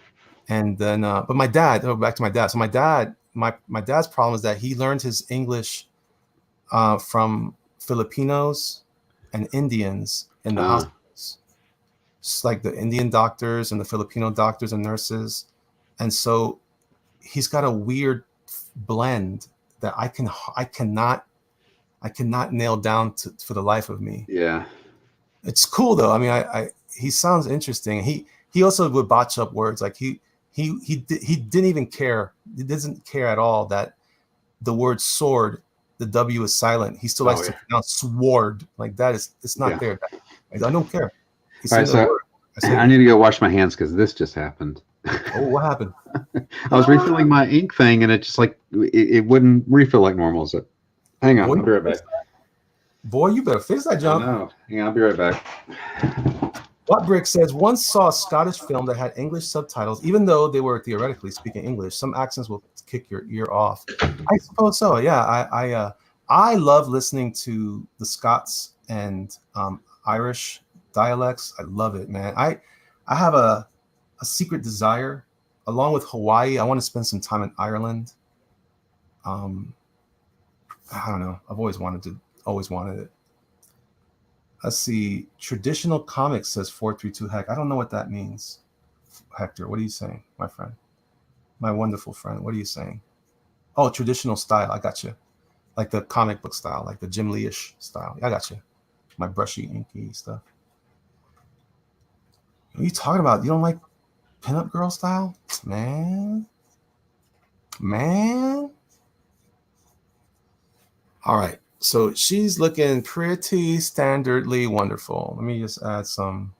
And then, but my dad, back to my dad. So my dad's problem is that he learned his English from Filipinos and Indians in the hospitals. It's like the Indian doctors and the Filipino doctors and nurses. And so he's got a weird blend that I I cannot nail down for the life of me. Yeah. It's cool though. I mean, he sounds interesting. He also would botch up words. Like he didn't even care. He doesn't care at all that the word sword, the W is silent. He still likes to pronounce sword. Like that is, it's not there. I don't care. All right, so I need to go wash my hands because this just happened. Oh, what happened? I was refilling my ink thing and it just like it wouldn't refill like normal. So hang on, I'll be right back. Boy, you better fix that jump. No, hang on, I'll be right back. What Brick says, once saw a Scottish film that had English subtitles, even though they were theoretically speaking English. Some accents will kick your ear off. I suppose so. Yeah, I love listening to the Scots and Irish dialects. I love it, man. I have a secret desire, along with Hawaii. I want to spend some time in Ireland. I don't know. I've always wanted it. Let's see. Traditional comics, says 432 Heck. I don't know what that means. Hector, what are you saying, my friend? My wonderful friend, what are you saying? Oh, traditional style. I got you. Like the comic book style, like the Jim Lee-ish style. I got you. My brushy, inky stuff. What are you talking about? You don't like pinup girl style? Man. All right. So she's looking pretty standardly wonderful. Let me just add some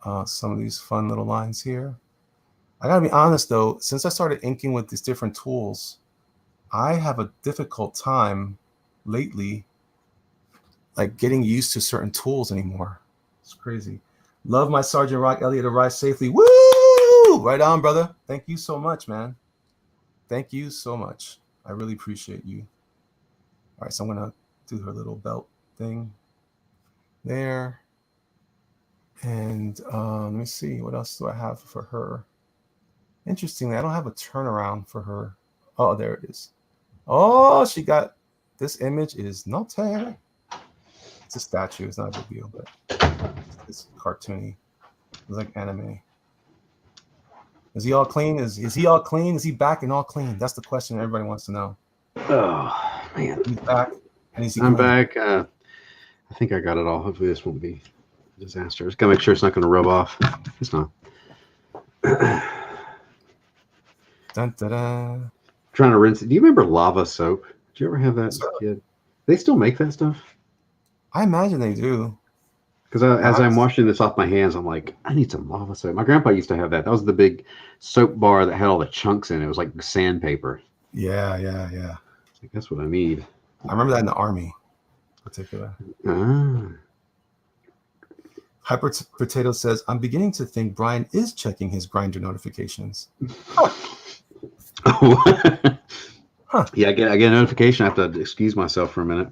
of these fun little lines here. I gotta be honest though, since I started inking with these different tools, I have a difficult time lately, like getting used to certain tools anymore. It's crazy. Love my Sergeant Rock Elliot arrived safely. Woo! Right on, brother. Thank you so much, man. Thank you so much. I really appreciate you. All right, so I'm gonna do her little belt thing there. And let me see, what else do I have for her? Interestingly, I don't have a turnaround for her. Oh, there it is. Oh, she got, this image is not there. It's a statue, it's not a big deal, but it's cartoony. It's like anime. Is he all clean? Is he all clean? Is he back and all clean? That's the question everybody wants to know. Oh man, he's back. And is he I'm clean? back. I think I got it all. Hopefully this won't be a disaster. Just gotta make sure it's not gonna rub off. It's not. Dun, da, da. Trying to rinse it. Do you remember lava soap? Did you ever have that as a kid? They still make that stuff? I imagine they do. Because as I'm washing this off my hands, I'm like, I need some lava soap. My grandpa used to have that. That was the big soap bar that had all the chunks in it. It was like sandpaper. Yeah. Like, that's what I need. I remember that in the Army, in particular. Hyper Potato says, I'm beginning to think Brian is checking his Grindr notifications. Huh. Yeah, I get a notification. I have to excuse myself for a minute.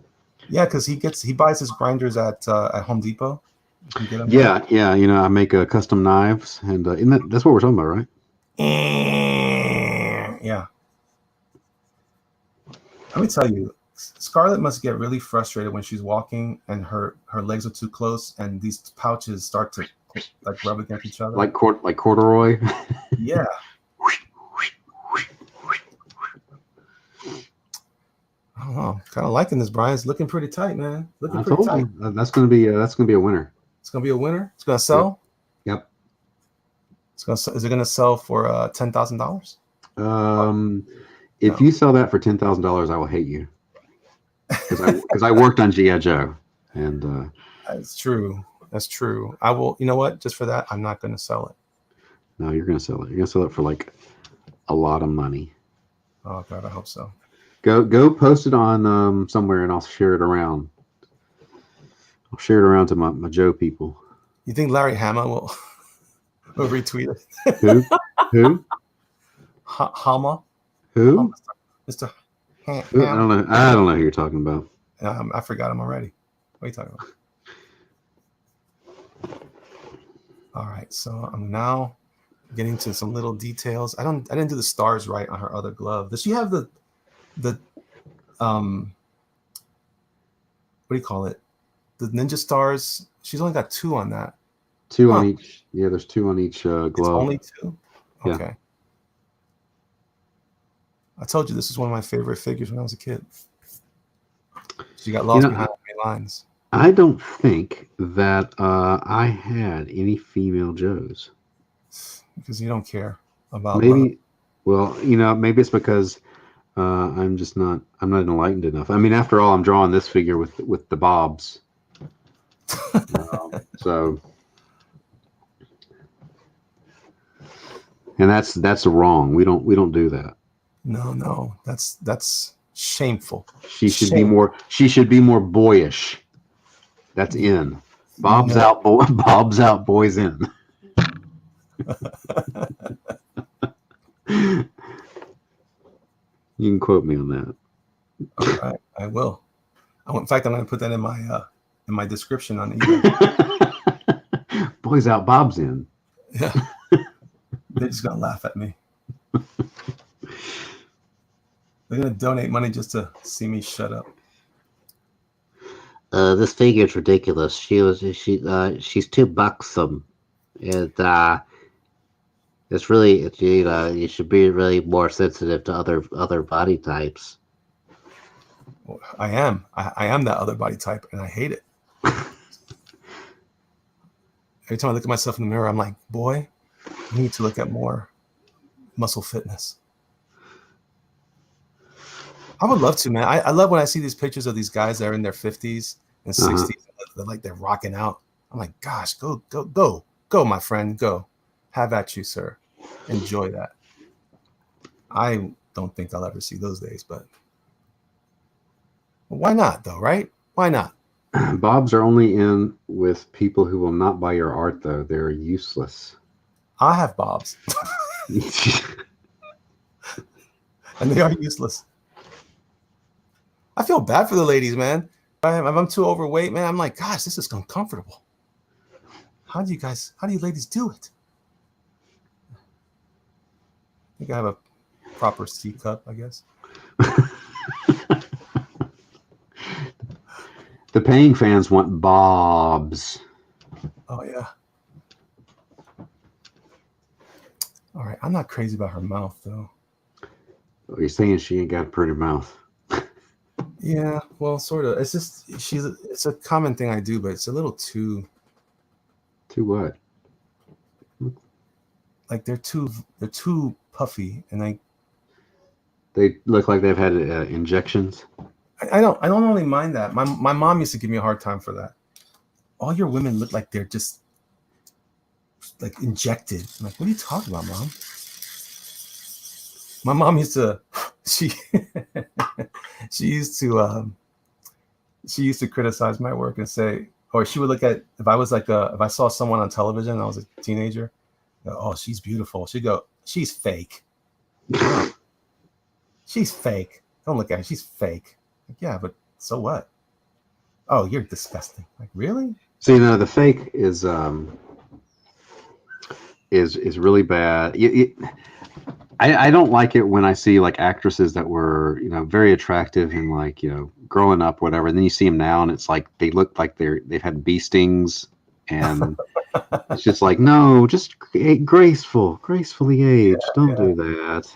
Yeah, because he buys his grinders at Home Depot. Yeah. You know, I make custom knives, and that's what we're talking about, right? Yeah. Let me tell you, Scarlett must get really frustrated when she's walking and her legs are too close, and these pouches start to like rub against each other, like corduroy. Yeah. I don't know. Kind of liking this, Brian. It's looking pretty tight, man. Looking pretty tight. That's gonna be a winner. It's gonna be a winner. It's gonna sell. Yep. Is it gonna sell for $10,000? If you sell that for $10,000, I will hate you. Because I worked on G.I. Joe, and that's true. That's true. I will. You know what? Just for that, I'm not gonna sell it. No, you're gonna sell it. You're gonna sell it for like a lot of money. Oh God, I hope so. Go post it on somewhere, and I'll share it around. I'll share it around to my Joe people. You think Larry Hama will retweet it? Who? Hama. Who? Mr. I don't know. I don't know who you're talking about. I forgot him already. What are you talking about? All right, so I'm now getting to some little details. I didn't do the stars right on her other glove. Does she have the what do you call it? The ninja stars. She's only got 2 on that. 2 on each. Yeah, there's 2 on each glove. It's only 2. Okay. I told you this is one of my favorite figures when I was a kid. She got lost behind the lines. I don't think that I had any female Joes. Because you don't care about love. Maybe, well, maybe it's because I'm not enlightened enough. I mean, after all, I'm drawing this figure with the bobs. So, and that's wrong. We don't do that. No, that's shameful. She should be more boyish. That's in. Bob's out, Bob's out, boys in. You can quote me on that. All right, I will. In fact, I'm going to put that in my description on eBay. Boys out, Bob's in. Yeah, they're just going to laugh at me. They're going to donate money just to see me shut up. This figure's ridiculous. She's too buxom, and it's really you should be really more sensitive to other body types. I am that other body type, and I hate it. Every time I look at myself in the mirror, I'm like, boy, you need to look at more muscle fitness. I would love to, man. I love when I see these pictures of these guys that are in their 50s and 60s. They're rocking out. I'm like, gosh, go, my friend, go. Have at you, sir. Enjoy that. I don't think I'll ever see those days, but why not, though, right? Why not? Bobs are only in with people who will not buy your art, though. They're useless. I have bobs. And they are useless. I feel bad for the ladies, man. If I'm too overweight, man, I'm like, gosh, this is uncomfortable. How do you ladies do it? I think I have a proper C cup, I guess. The paying fans want bobs. Oh, yeah. All right. I'm not crazy about her mouth, though. Oh, you're saying she ain't got a pretty mouth. Yeah, well, sort of. It's just it's a common thing I do, but it's a little too. Too what? Like they're too puffy, and they look like they've had injections. I don't really mind that. My mom used to give me a hard time for that. All your women look like they're just like injected. I'm like, what are you talking about, Mom? My mom used to she used to criticize my work and say, or she would look at if I saw someone on television and I was a teenager, go, oh, she's beautiful. She'd go, she's fake. She's fake. Don't look at her. She's fake. Like, yeah, but so what? Oh, you're disgusting. Like, really? See, no, the fake is really bad. I don't like it when I see like actresses that were, very attractive and like, growing up, whatever. And then you see them now and it's like, they look like they've had bee stings and it's just like, no, just gracefully aged. Don't do that.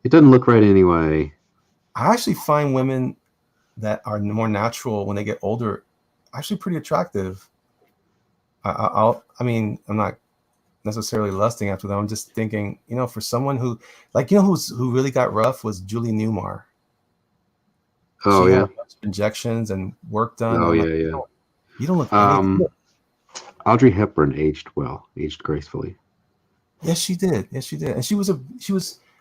It doesn't look right anyway. I actually find women that are more natural when they get older actually pretty attractive. I mean, I'm not necessarily lusting after them. I'm just thinking, for someone who, like, who really got rough was Julie Newmar. Oh, she yeah. had injections and work done. Oh, yeah, like, yeah. You don't look anything. Audrey Hepburn aged gracefully. Yes, she did. And she was,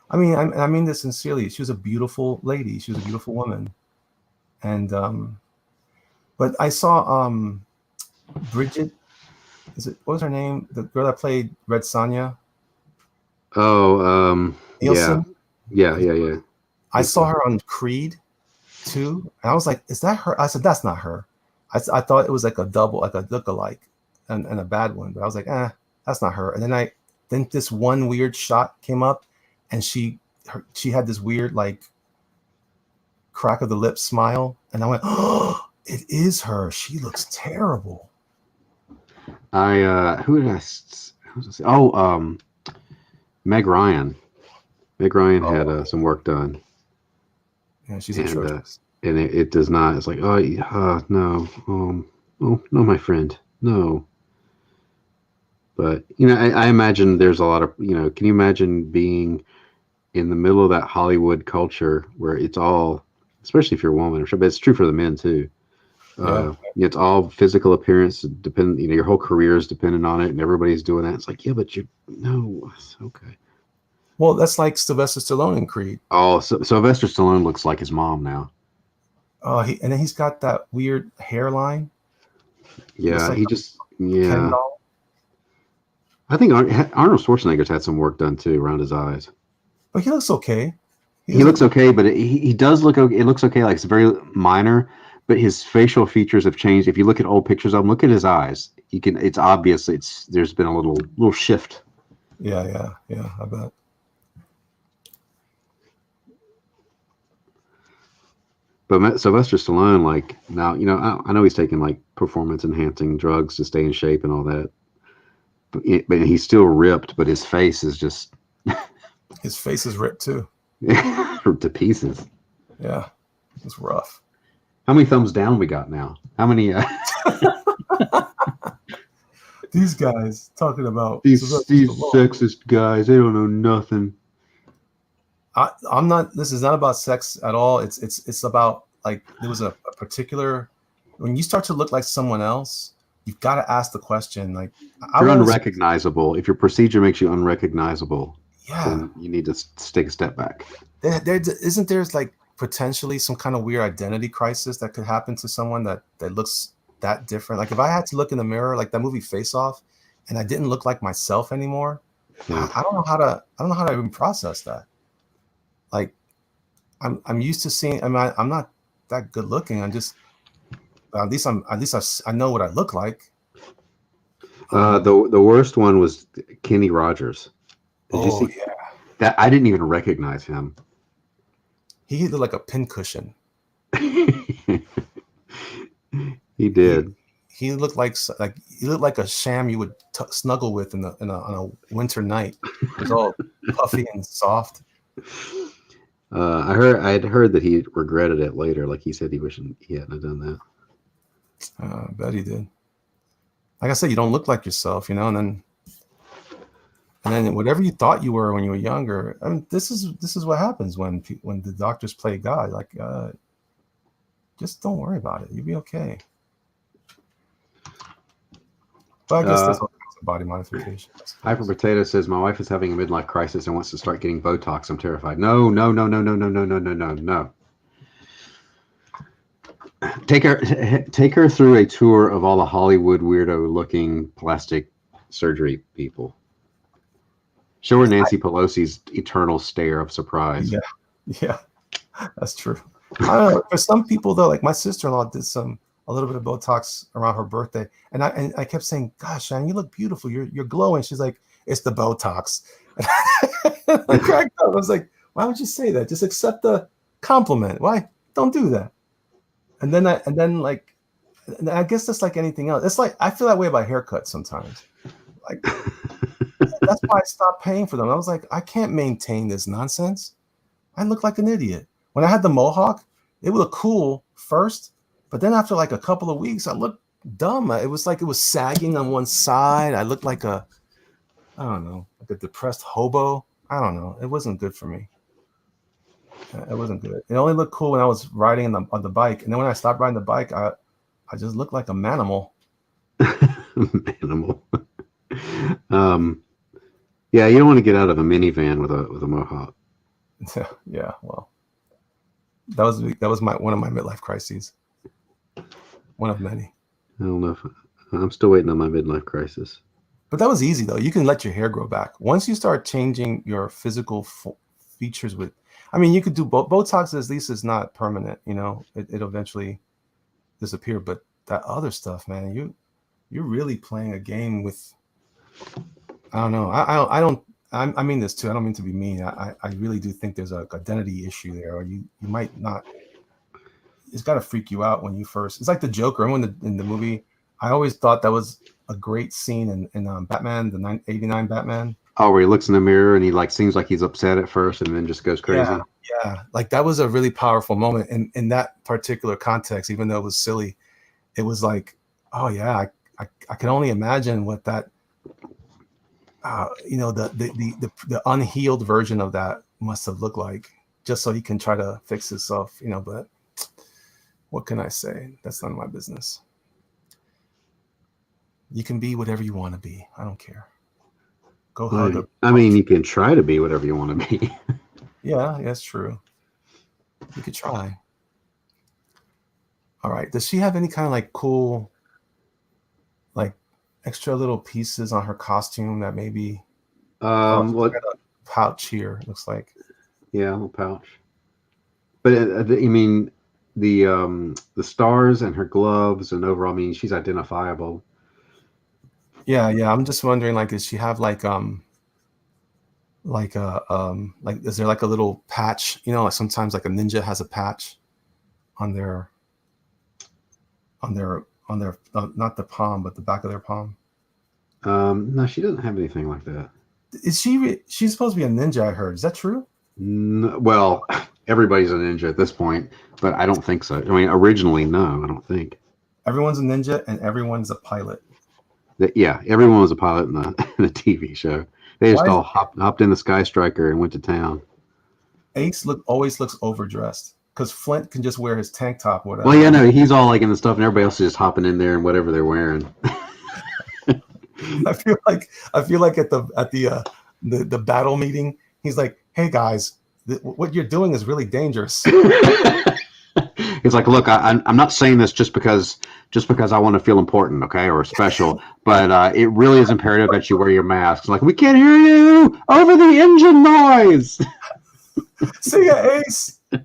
I mean this sincerely. She was a beautiful lady. She was a beautiful woman. And, but I saw, Bridget, what was her name? The girl that played Red Sonja. Oh, Nielsen? Yeah. I saw her on Creed too. And I was like, is that her? I said, that's not her. I thought it was like a double, like a look-alike and a bad one. But I was like, that's not her. And then this one weird shot came up and she had this weird like crack of the lip smile. And I went, oh, it is her. She looks terrible. Who did I say? Oh, Meg Ryan. Meg Ryan had some work done, Yeah, she's and atrocious. it does not. It's like, oh no, oh no, my friend, no. But I imagine there's a lot of Can you imagine being in the middle of that Hollywood culture where it's all, especially if you're a woman, but it's true for the men too. Yeah. It's all physical appearance depend. Your whole career is dependent on it, and everybody's doing that. It's like, yeah, but no, okay. Well, that's like Sylvester Stallone in Creed. Oh, so Sylvester Stallone looks like his mom now. Oh, and then he's got that weird hairline. Yeah, like he just Ken doll. I think Arnold Schwarzenegger's had some work done too around his eyes. But he looks okay. He looks okay, but he does look okay. It looks okay, like it's very minor, but his facial features have changed. If you look at old pictures of him, look at his eyes. It's obvious. There's been a little shift. Yeah, I bet. But Sylvester Stallone, like now, I know he's taking like performance enhancing drugs to stay in shape and all that. But he's still ripped, but his face is just his face is ripped too. Ripped to pieces. Yeah, it's rough. How many thumbs down we got now? How many? These guys talking about these sexist guys. They don't know nothing. I'm not. This is not about sex at all. It's about, like, there was a particular, when you start to look like someone else, you've got to ask the question, like, you're unrecognizable. If your procedure makes you unrecognizable, yeah, then you need to take a step back. Isn't there like potentially some kind of weird identity crisis that could happen to someone that looks that different? Like, if I had to look in the mirror, like that movie Face Off, and I didn't look like myself anymore, yeah. I don't know how to even process that. Like, I'm used to seeing. I mean, I'm not that good looking. I'm just, at least I know what I look like. The worst one was Kenny Rogers. Did you see yeah. That? I didn't even recognize him. He looked like a pincushion. He did. He looked like a sham you would snuggle with on a winter night. It was all puffy and soft. I had heard that he regretted it later. Like, he said he hadn't done that. I bet he did. Like I said, you don't look like yourself, and then whatever you thought you were when you were younger. I mean, this is what happens when the doctors play God. Like, just don't worry about it. You'll be okay. But I guess that's all kinds of body modification. Hyper Potato says, my wife is having a midlife crisis and wants to start getting Botox. I'm terrified. No. Take her through a tour of all the Hollywood weirdo looking plastic surgery people. Show her Nancy Pelosi's eternal stare of surprise. Yeah, that's true. I don't know. For some people though, like my sister-in-law did a little bit of Botox around her birthday, and I kept saying, "Gosh, Shannon, you look beautiful. You're glowing." She's like, "It's the Botox." I cracked up. I was like, "Why would you say that? Just accept the compliment. Why? Don't do that." And then I guess that's like anything else. It's like I feel that way about haircuts sometimes. Like, that's why I stopped paying for them. I was like, I can't maintain this nonsense. I look like an idiot. When I had the mohawk, it would look cool first. But then after like a couple of weeks, I looked dumb. It was like it was sagging on one side. I looked like I don't know, like a depressed hobo. I don't know. It wasn't good for me. It wasn't good. It only looked cool when I was riding on the bike. And then when I stopped riding the bike, I just looked like a manimal. Manimal. Yeah, you don't want to get out of a minivan with a mohawk. Yeah, well, that was one of my midlife crises. One of many. I don't know if I'm still waiting on my midlife crisis. But that was easy though. You can let your hair grow back once you start changing your physical features. You could do Botox. At least is not permanent. It eventually disappear. But that other stuff, man, you're really playing a game with. I don't know. I mean this too. I don't mean to be mean. I really do think there's a identity issue there, or you might not. It's got to freak you out when you first. It's like the Joker. In the movie, I always thought that was a great scene in Batman, the 89 Batman. Oh, where he looks in the mirror and he like seems like he's upset at first and then just goes crazy. Yeah, like that was a really powerful moment in that particular context. Even though it was silly, it was like, oh yeah, I can only imagine what that, the unhealed version of that must have looked like, just so he can try to fix himself, But what can I say? That's none of my business. You can be whatever you want to be. I don't care. Go hug. I mean, you can try to be whatever you want to be. Yeah, that's true. You could try. All right. Does she have any kind of like cool, like extra little pieces on her costume that maybe? What? Got a pouch here. Looks like. Yeah, a little pouch. But I mean, the stars and her gloves and overall, I mean, she's identifiable. Yeah. I'm just wondering, like, does she have like is there like a little patch? Like sometimes like a ninja has a patch on their not the palm, but the back of their palm. No, she doesn't have anything like that. Is she's supposed to be a ninja? I heard. Is that true? Well, everybody's a ninja at this point, but I don't think so. I mean, originally, no, I don't think. Everyone's a ninja and everyone's a pilot. Yeah, everyone was a pilot in the TV show. They just all hopped in the Sky Striker and went to town. Ace always looks overdressed because Flint can just wear his tank top or whatever. Well, yeah, no, he's all like in the stuff, and everybody else is just hopping in there and whatever they're wearing. I feel like at the battle meeting, he's like, "Hey guys, what you're doing is really dangerous." He's like, "Look, I'm not saying this just because I want to feel important, okay, or special, but it really is imperative that you wear your masks. Like, we can't hear you over the engine noise." See ya, Ace. Hey,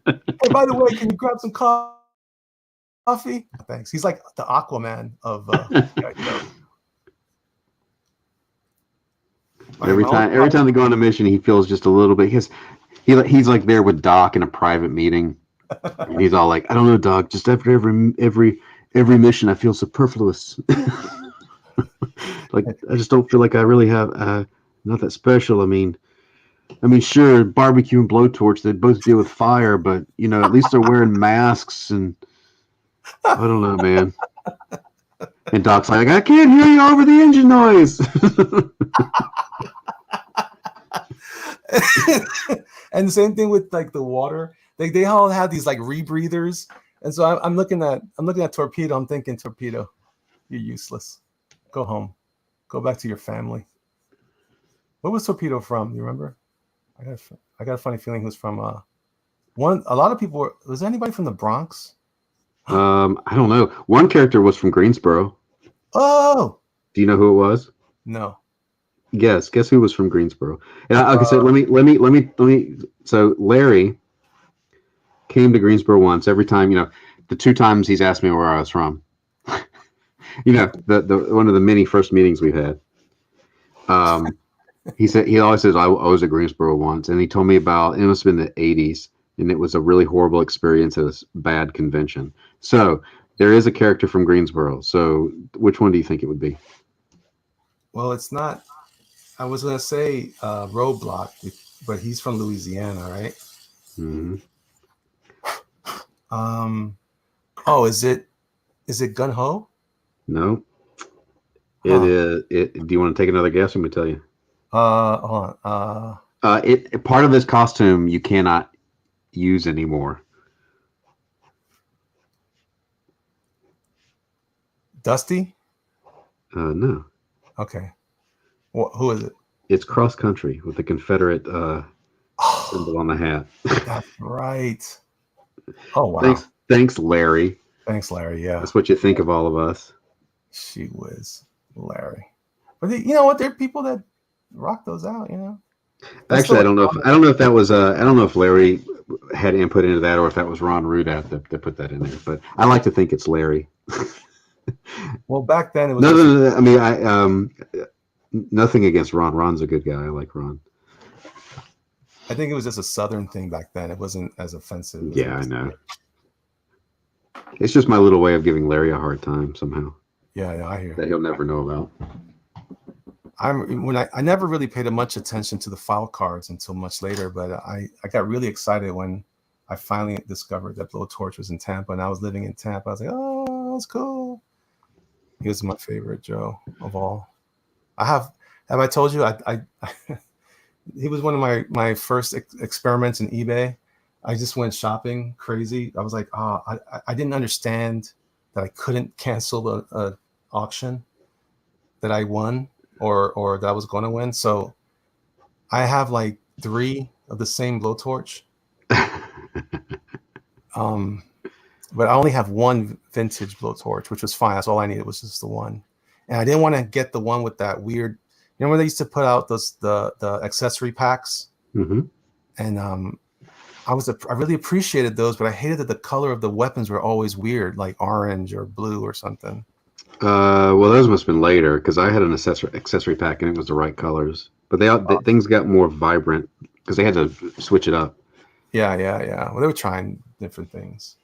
by the way, can you grab some coffee? Thanks. He's like the Aquaman of. Every time they go on a mission, he feels just a little bit. He's like there with Doc in a private meeting. And he's all like, "I don't know, Doc. Just after every mission, I feel superfluous. Like I just don't feel like I really have not that special. I mean, sure, barbecue and blowtorch, they both deal with fire, but at least they're wearing masks, and I don't know, man." And Doc's like, "I can't hear you over the engine noise." And the same thing with like the water. They all have these like rebreathers, and so I'm looking at Torpedo. I'm thinking, Torpedo, you're useless. Go home. Go back to your family. Where was Torpedo from? You remember? I got a funny feeling he was from a lot of people were. Was anybody from the Bronx? I don't know. One character was from Greensboro. Oh, do you know who it was? No. Guess who was from Greensboro? And like I said, let me. So Larry came to Greensboro once. Every time, the 2 times he's asked me where I was from. The one of the many first meetings we've had. He always says I was at Greensboro once, and he told me about, it must have been the 80s, and it was a really horrible experience at a bad convention. So there is a character from Greensboro. So which one do you think it would be? Well, it's not. I was going to say Roadblock, but he's from Louisiana, right? Mm-hmm. Oh, is it Gun Ho? No. It is. Do you want to take another guess? Let me tell you. Hold on. Part of this costume you cannot use anymore. Dusty? No. Okay. Who is it? It's Cross Country with the Confederate symbol on the hat. That's right. Oh wow. Thanks, Larry. Thanks, Larry. Yeah. That's what you think of all of us. She whiz, Larry. But you know what? There are people that rock those out. Actually, I don't know if that was. I don't know if Larry had input into that or if that was Ron Rudat that put that in there. But I like to think it's Larry. Well, back then it was. No. I mean, nothing against Ron. Ron's a good guy. I like Ron. I think it was just a Southern thing back then. It wasn't as offensive. Yeah, I know. It's just my little way of giving Larry a hard time somehow. Yeah, I hear. That he'll never know about. I never really paid much attention to the file cards until much later, but I got really excited when I finally discovered that Blowtorch was in Tampa, and I was living in Tampa. I was like, oh, that's cool. He was my favorite Joe of all. Have I told you he was one of my first experiments in eBay. I just went shopping crazy. I was like, I didn't understand that I couldn't cancel the auction that I won or that I was going to win. So I have like 3 of the same Blowtorch. But I only have 1 vintage Blowtorch, which was fine. That's all I needed was just the one. And I didn't want to get the one with that weird, you know, where they used to put out the accessory packs. Mm-hmm. And I really appreciated those, but I hated that the color of the weapons were always weird, like orange or blue or something. Well, those must have been later because I had an accessory pack and it was the right colors. But things got more vibrant because they had to switch it up. Yeah. Well, they were trying different things.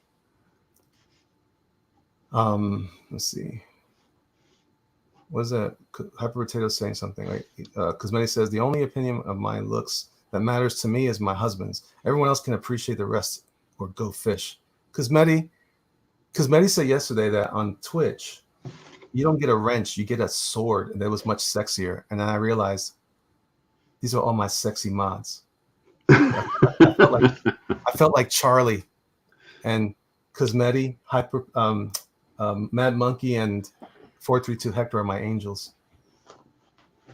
Let's see. What is that? Hyper Potato saying something like, Cosmetti says, the only opinion of my looks that matters to me is my husband's. Everyone else can appreciate the rest or go fish. Cosmetti said yesterday that on Twitch, you don't get a wrench, you get a sword, and that was much sexier. And then I realized these are all my sexy mods. I felt like Charlie and Cosmetti, Mad Monkey, and 432 Hector are my angels.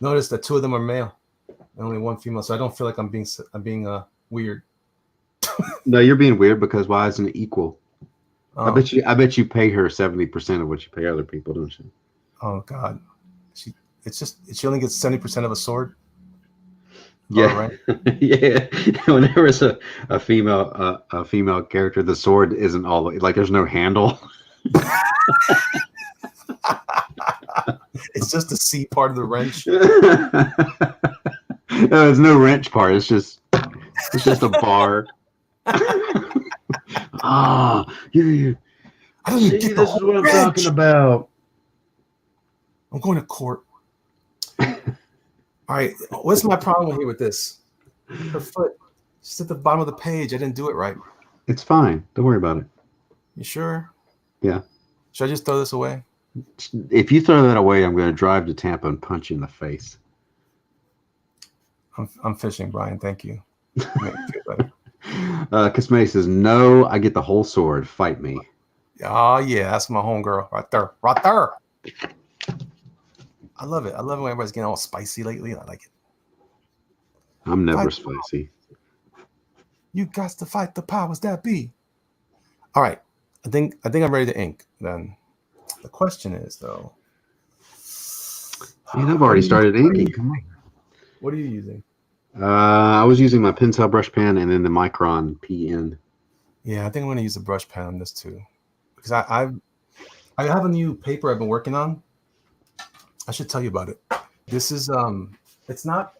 Notice that 2 of them are male, and only 1 female, so I don't feel like I'm being weird. No, you're being weird because why isn't it equal? I bet you pay her 70% of what you pay other people, don't you? Oh God, she only gets 70% of a sword. Yeah, right. Yeah. Whenever it's a female character, the sword isn't all like there's no handle. It's just the C part of the wrench. No, there's no wrench part. It's just a bar. You I don't even see, get this is what I'm talking about. I'm going to court. All right, what's my problem here with this? Her foot, she's at the bottom of the page. I didn't do it right. It's fine. Don't worry about it. You sure? Yeah. Should I just throw this away? If you throw that away, I'm going to drive to Tampa and punch you in the face. I'm fishing, Brian. Thank you. Make me feel better. Kismay says, no, I get the whole sword. Fight me. Oh, yeah, that's my homegirl right there. Right there. I love it. I love it when everybody's getting all spicy lately. I like it. I'm never spicy. You got to fight the powers that be. All right. I think I'm ready to ink then. The question is, though. Man, I've already started inking. Come on. What are you using? I was using my Pentel brush pen and then the Micron PN. Yeah, I think I'm going to use the brush pen on this too, because I have a new paper I've been working on. I should tell you about it. This is it's not.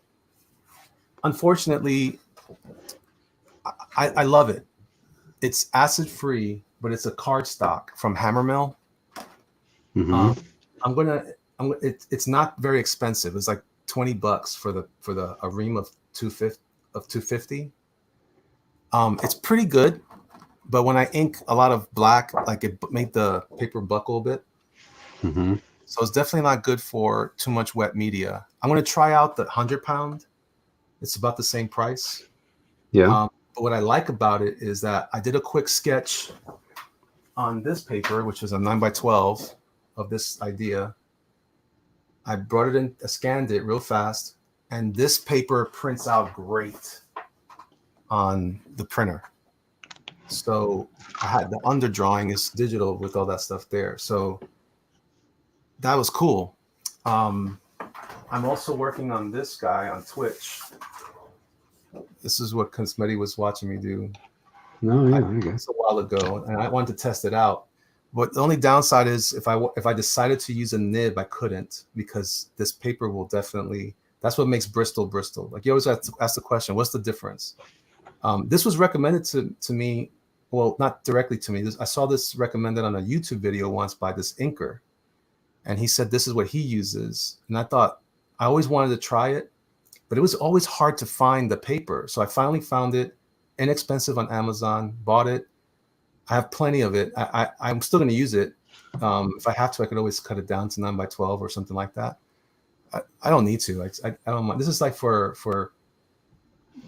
Unfortunately, I love it. It's acid free, but it's a cardstock from Hammermill. Mm-hmm. It's not very expensive. It's like $20 for a ream of 250. It's pretty good, but when I ink a lot of black, like it made the paper buckle a bit. Mm-hmm. So it's definitely not good for too much wet media. I'm going to try out the 100-pound. It's about the same price. Yeah. But what I like about it is that I did a quick sketch on this paper, which is a 9x12 of this idea. I brought it in, I scanned it real fast, and this paper prints out great on the printer. So I had the underdrawing is digital with all that stuff there. So that was cool. I'm also working on this guy on Twitch. This is what Cosmetti was watching me do. No, yeah, I guess a while ago, and I wanted to test it out. But the only downside is if I decided to use a nib, I couldn't, because this paper will definitely. That's what makes Bristol. Like you always have to ask the question, what's the difference? This was recommended to me. Well, not directly to me. I saw this recommended on a YouTube video once by this inker, and he said this is what he uses. And I thought, I always wanted to try it, but it was always hard to find the paper. So I finally found it, inexpensive on Amazon, bought it. I have plenty of it. I'm still going to use it. If I have to, I could always cut it down to 9x12 or something like that. I don't need to. I don't mind. This is like for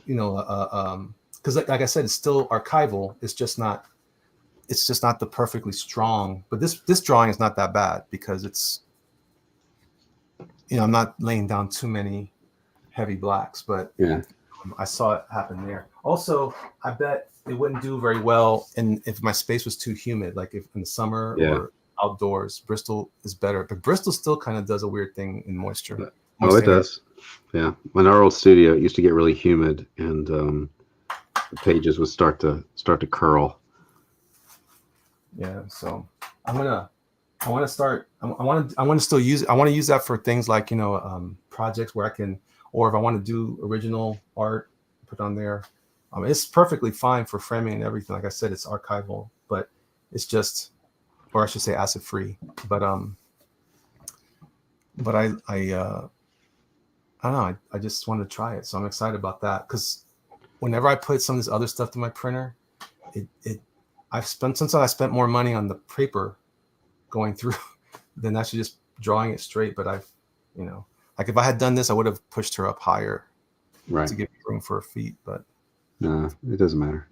because like I said, it's still archival. It's just not the perfectly strong. But this drawing is not that bad because it's, I'm not laying down too many heavy blacks. But Yeah. I saw it happen there. Also, I bet it wouldn't do very well if my space was too humid, like if in the summer or outdoors. Bristol is better, but Bristol still kind of does a weird thing in moisture. Oh, it does. Yeah. When our old studio, it used to get really humid, and the pages would start to curl. Yeah. So I want to still use it. I want to use that for things like, projects where I can, or if I want to do original art, put on there. It's perfectly fine for framing and everything. Like I said, it's archival, but it's just, or I should say acid free. But I don't know. I just wanted to try it. So I'm excited about that. Cause whenever I put some of this other stuff to my printer, I spent more money on the paper going through than actually just drawing it straight. But like if I had done this, I would have pushed her up higher, right, to give room for her feet. But no, it doesn't matter.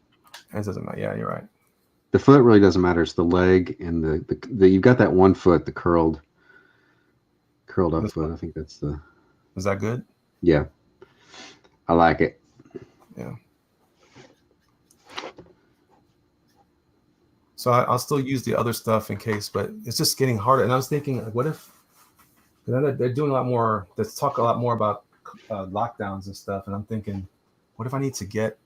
It doesn't matter. Yeah, you're right. The foot really doesn't matter. It's the leg and the you've got that one foot, the curled up This foot. one? I think that's the. Is that good? Yeah, I like it. Yeah. So I'll still use the other stuff in case, but it's just getting harder. And I was thinking, like, what if they're doing a lot more? Let's talk a lot more about lockdowns and stuff. And I'm thinking, what if I need to get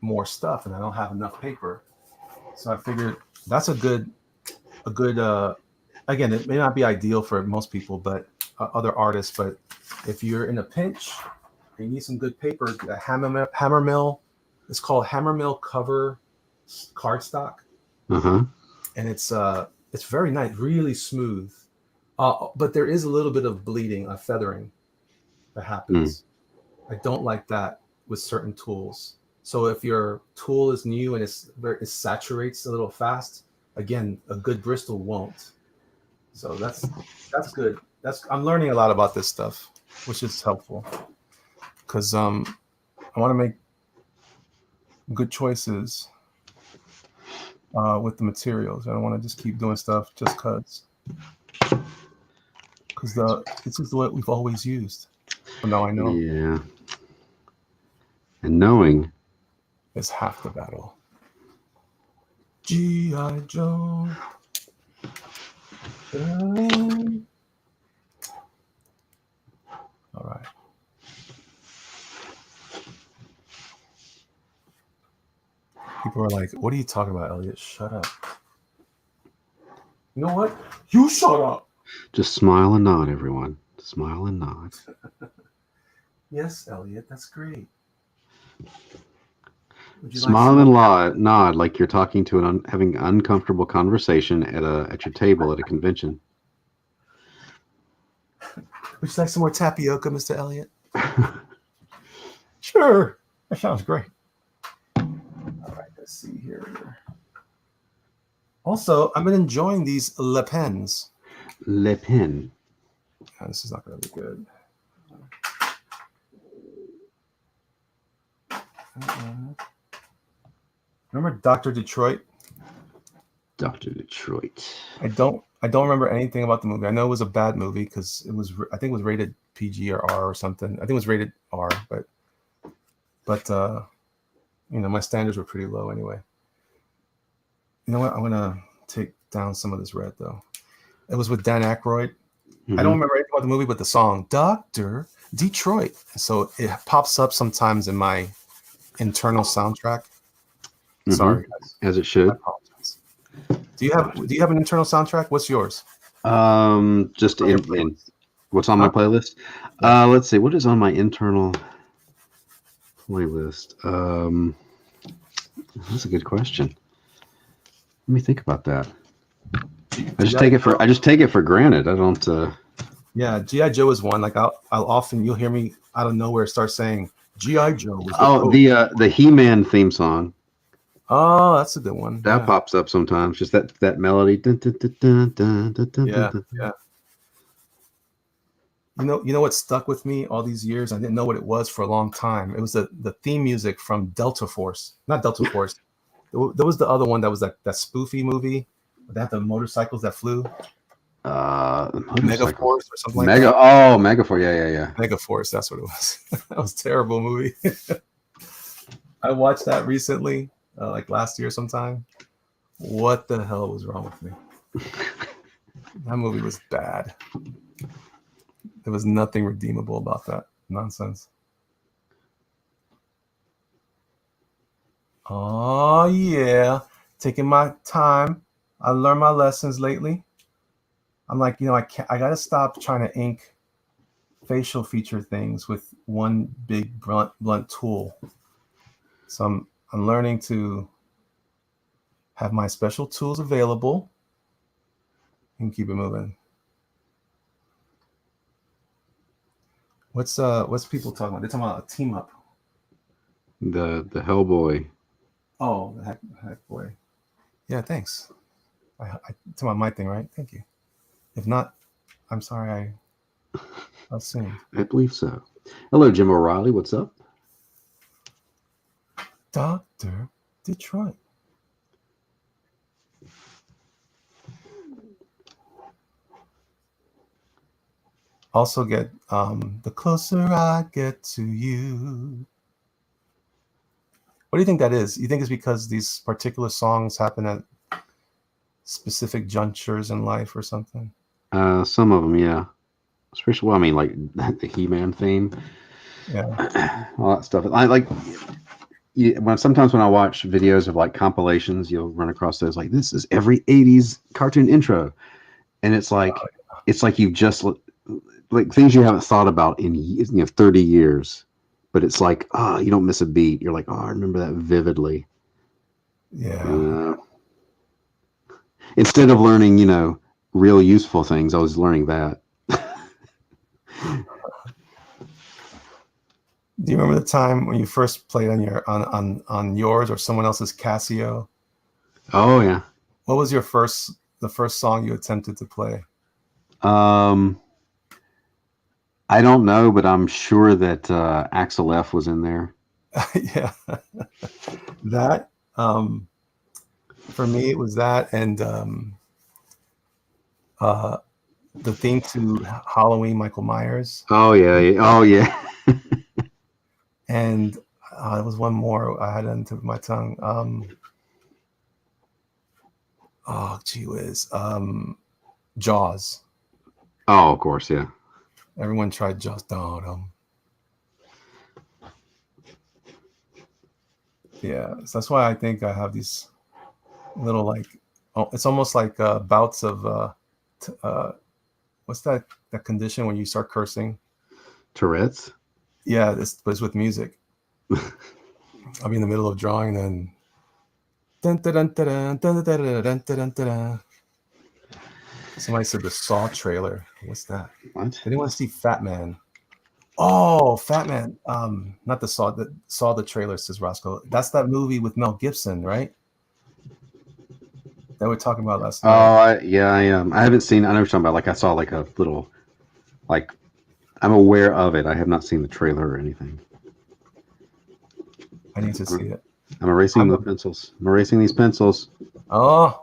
more stuff and I don't have enough paper? So I figured that's a good. Again, it may not be ideal for most people, but other artists. But if you're in a pinch, and you need some good paper. A Hammermill. It's called Hammermill cover cardstock. Uh-huh. And it's very nice, really smooth. But there is a little bit of bleeding, feathering that happens. I don't like that with certain tools. So if your tool is new and it saturates a little fast, again, a good Bristol won't. So that's good. I'm learning a lot about this stuff, which is helpful because I want to make good choices with the materials. I don't want to just keep doing stuff just because this is what we've always used. But now I know. Yeah. And knowing is half the battle. G.I. Joe. All right. People are like, what are you talking about, Elliot? Shut up. You know what? You shut up. just smile and nod, everyone. Smile and nod. Yes, Elliot, that's great. Smile and nod like you're talking to having an uncomfortable conversation at your table at a convention. Would you like some more tapioca, Mr. Elliot? Sure. That sounds great. All right, let's see here. Also, I've been enjoying these Le Pens. Le Pen. Oh, this is not going to be good. Remember Dr. Detroit? Dr. Detroit. I don't remember anything about the movie. I know it was a bad movie because I think it was rated PG or R or something. I think it was rated R, but my standards were pretty low anyway. You know what? I'm gonna take down some of this red though. It was with Dan Aykroyd. Mm-hmm. I don't remember anything about the movie, but the song Dr. Detroit. So it pops up sometimes in my internal soundtrack. Mm-hmm. Sorry, guys. As it should. I apologize. Do you have an internal soundtrack? What's yours? Just in what's on my playlist. Let's see, what is on my internal playlist? That's a good question. Let me think about that. I just take it for granted. I don't. Yeah, GI Joe is one. Like I'll often you'll hear me out of nowhere start saying GI Joe was the Oh, Pope. the He-Man theme song Oh, that's a good one. that pops up sometimes. Just that melody. Dun, dun, dun, dun, dun, dun, dun, Yeah, dun. yeah. You know what stuck with me all these years? I didn't know what it was for a long time. It was the theme music from Delta Force. Not Delta Force. There was the other one that was that spoofy movie. They had the motorcycles that flew. Mega Motorcycle. Force or something like that. Oh, Megaforce. Yeah. Mega Force, that's what it was. That was a terrible movie. I watched that recently, like last year sometime. What the hell was wrong with me? That movie was bad. There was nothing redeemable about that nonsense. Oh yeah, taking my time. I learned my lessons lately. I'm like, I gotta stop trying to ink facial feature things with one big blunt tool. So I'm learning to have my special tools available and keep it moving. What's people talking about? They're talking about a team up. The Hellboy. Oh, the heck boy. Yeah, thanks. It's about my thing, right? Thank you. If not, I'm sorry. I'll assume. I believe so. Hello, Jim O'Reilly. What's up? Dr. Detroit. Also get the closer I get to you. What do you think that is? You think it's because these particular songs happen at specific junctures in life or something? Some of them, yeah. Especially, well, I mean, like the He-Man theme. Yeah. All that stuff. I like sometimes when I watch videos of like compilations, you'll run across those like this is every 80s cartoon intro. And it's like you've just like things you haven't thought about in 30 years. But it's like, you don't miss a beat. You're like, I remember that vividly. Yeah. Instead of learning, real useful things, I was learning that. Do you remember the time when you first played on yours or someone else's Casio? Oh yeah. What was the first song you attempted to play? I don't know, but I'm sure that Axel F was in there. Yeah. That for me it was that and the theme to Halloween, Michael Myers. Oh yeah. Oh yeah. And there was one more I had on the tip of my tongue. Oh gee whiz. Jaws. Oh, of course, yeah. Everyone tried Jaws. Yeah, so that's why I think I have these little it's almost like bouts of what's that condition when you start cursing? Tourette's. Yeah, but it's with music. I'll be in the middle of drawing, and then somebody said the Saw trailer. What's that? What? Anyone see Fat Man? Oh, Fat Man. Not the Saw. The trailer, says Roscoe. That's that movie with Mel Gibson, right? That we're talking about last night. Oh, I am. I haven't seen. I know what you're talking about. Like I saw like a little, like I'm aware of it. I have not seen the trailer or anything. I need to see it. I'm erasing the pencils. I'm erasing these pencils. Oh.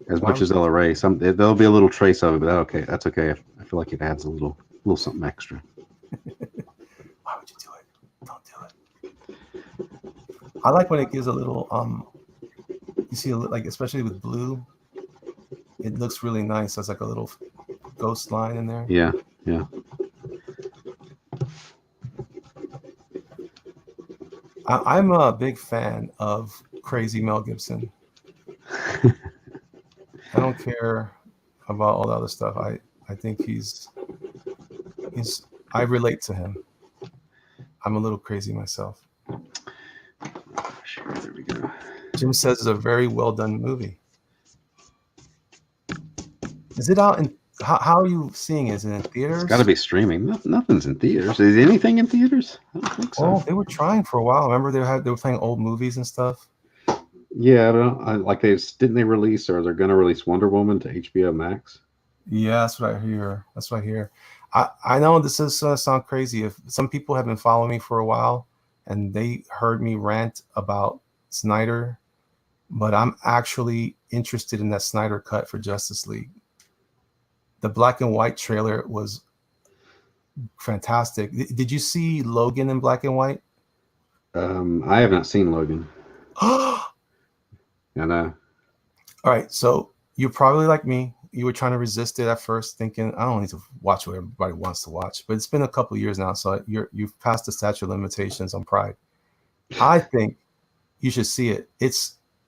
As much as they'll erase, there'll be a little trace of it, but okay, that's okay. I feel like it adds a little something extra. Why would you do it? Don't do it. I like when it gives a little you see like especially with blue, it looks really nice. There's like a little ghost line in there. Yeah. I'm a big fan of crazy Mel Gibson. I don't care about all the other stuff. I think he's I relate to him. I'm a little crazy myself. Sure, there we go. Jim says it's a very well done movie. Is it out how are you seeing it? Is it in It's theaters? got to be streaming. Nothing's in theaters. Is anything in theaters? I don't think so. Well, they were trying for a while. Remember they were playing old movies and stuff. Yeah, I don't know. Like didn't they release or they're going to release Wonder Woman to HBO Max? Yeah, that's what I hear. That's what I hear. I know this is gonna sound crazy. If some people have been following me for a while and they heard me rant about Snyder, but I'm actually interested in that Snyder cut for Justice League. The black and white trailer was fantastic. Did you see Logan in black and white? I have not seen Logan. All And right, so you're probably like me. You were trying to resist it at first, thinking I don't need to watch what everybody wants to watch. But it's been a couple of years now, so you've passed the statute of limitations on Pride. I think you should see it.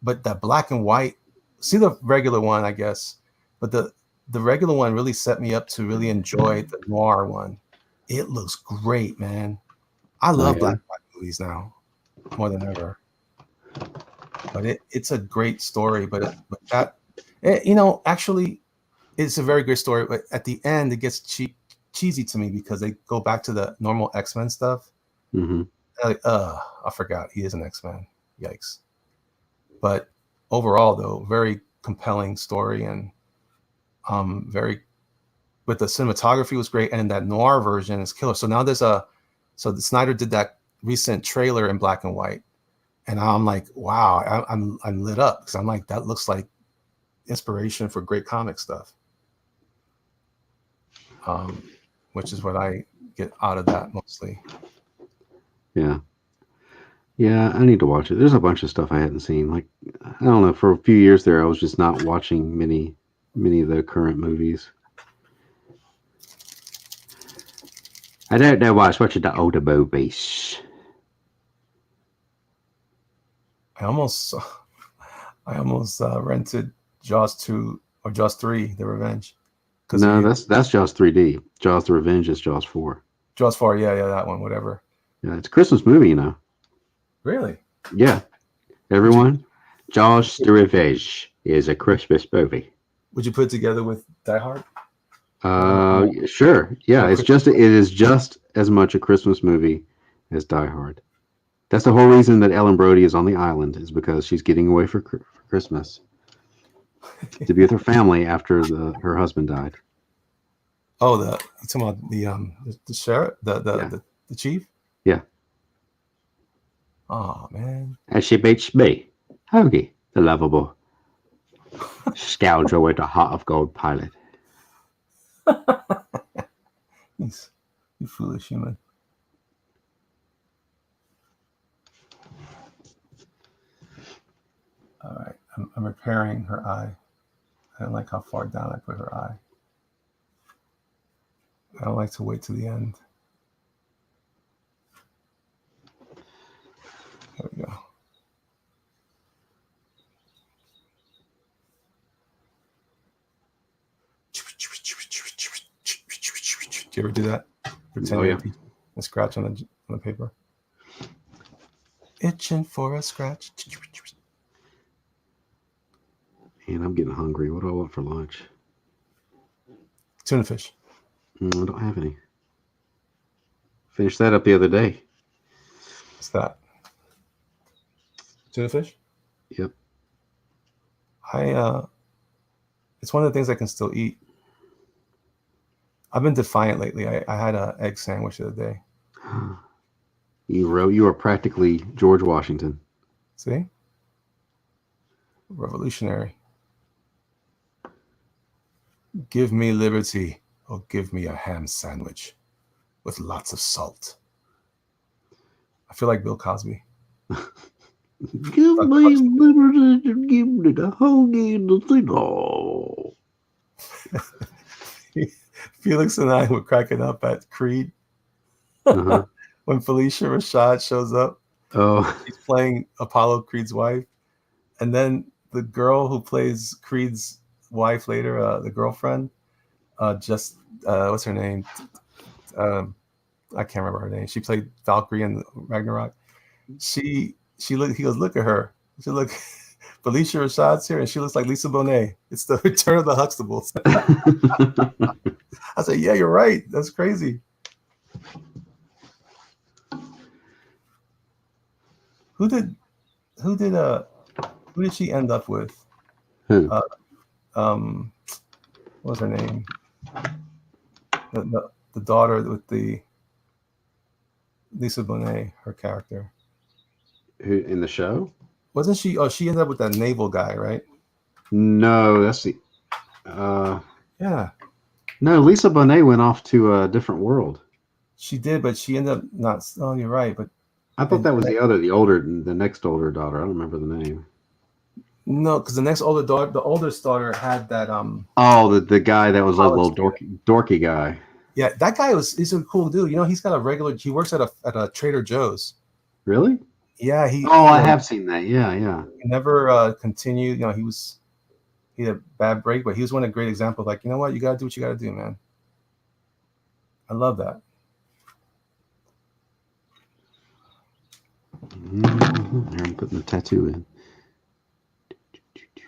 But that black and white. See the regular one, I guess, but the regular one really set me up to really enjoy the noir one. It looks great, man. I love black and white movies now more than ever. But it's a great story. But actually, it's a very great story. But at the end, it gets cheesy to me because they go back to the normal X-Men stuff. mm-hmm. Like, I forgot he is an X-Men. Yikes! But overall, though, very compelling story and but the cinematography was great, and that noir version is killer. So now so the Snyder did that recent trailer in black and white, and I'm like, wow, I'm lit up because I'm like, that looks like inspiration for great comic stuff, which is what I get out of that mostly. Yeah. Yeah, I need to watch it. There's a bunch of stuff I hadn't seen. Like, I don't know, for a few years there, I was just not watching many of the current movies. I don't know why I was watching the older movies. I almost rented Jaws 2 or Jaws 3, The Revenge. No, that's Jaws 3D. Jaws the Revenge is Jaws 4. Jaws 4, yeah, that one, whatever. Yeah, it's a Christmas movie, Really? Yeah. Everyone, Jaws the Revenge is a Christmas movie. Would you put it together with Die Hard? Sure. Yeah, it is just as much a Christmas movie as Die Hard. That's the whole reason that Ellen Brody is on the island, is because she's getting away for Christmas to be with her family after her husband died. Oh, you're talking about the sheriff, the chief? Yeah. Oh man. And she beats me, Hoagie, the lovable scoundrel with a heart of gold pilot. You foolish human. All right, I'm repairing her eye. I don't like how far down I put her eye. I don't like to wait to the end. There we go. Do you ever do that? Pretend and scratch on the paper. Itching for a scratch. And I'm getting hungry. What do I want for lunch? Tuna fish. I don't have any. Finished that up the other day. What's that? Tuna fish? Yep. It's one of the things I can still eat. I've been defiant lately. I had an egg sandwich the other day. You are practically George Washington. See? Revolutionary. Give me liberty or give me a ham sandwich with lots of salt. I feel like Bill Cosby. Give me liberty and give me the hoagie and the thing. Oh. Felix and I were cracking up at Creed. When Felicia Rashad shows up. Oh. She's playing Apollo Creed's wife. And then the girl who plays Creed's wife later, the girlfriend, what's her name? I can't remember her name. She played Valkyrie in Ragnarok. He goes, look at her. She look, Felicia Rashad's here, and she looks like Lisa Bonet. It's the Return of the Huxtables. I said, yeah, you're right. That's crazy. Who did she end up with? Who? What was her name? The daughter with the Lisa Bonet, her character. Who in the show? Wasn't she? Oh, she ended up with that naval guy, right? No, that's the. Yeah, No, Lisa Bonet went off to a different world. she did, but she ended up not. Oh, you're right. But I thought that was the next older daughter. I don't remember the name. no, because the next older daughter, the oldest daughter, had that Oh, the guy that was a little dorky guy. Yeah, that guy he's a cool dude. You know, he's got a regular. He works at a Trader Joe's. Really? Yeah, I have seen that. Yeah. He never continued. You know, he had a bad break, but he was one of the great examples. Like, you know what, you gotta do what you gotta do, man. I love that. Here, I'm putting the tattoo in.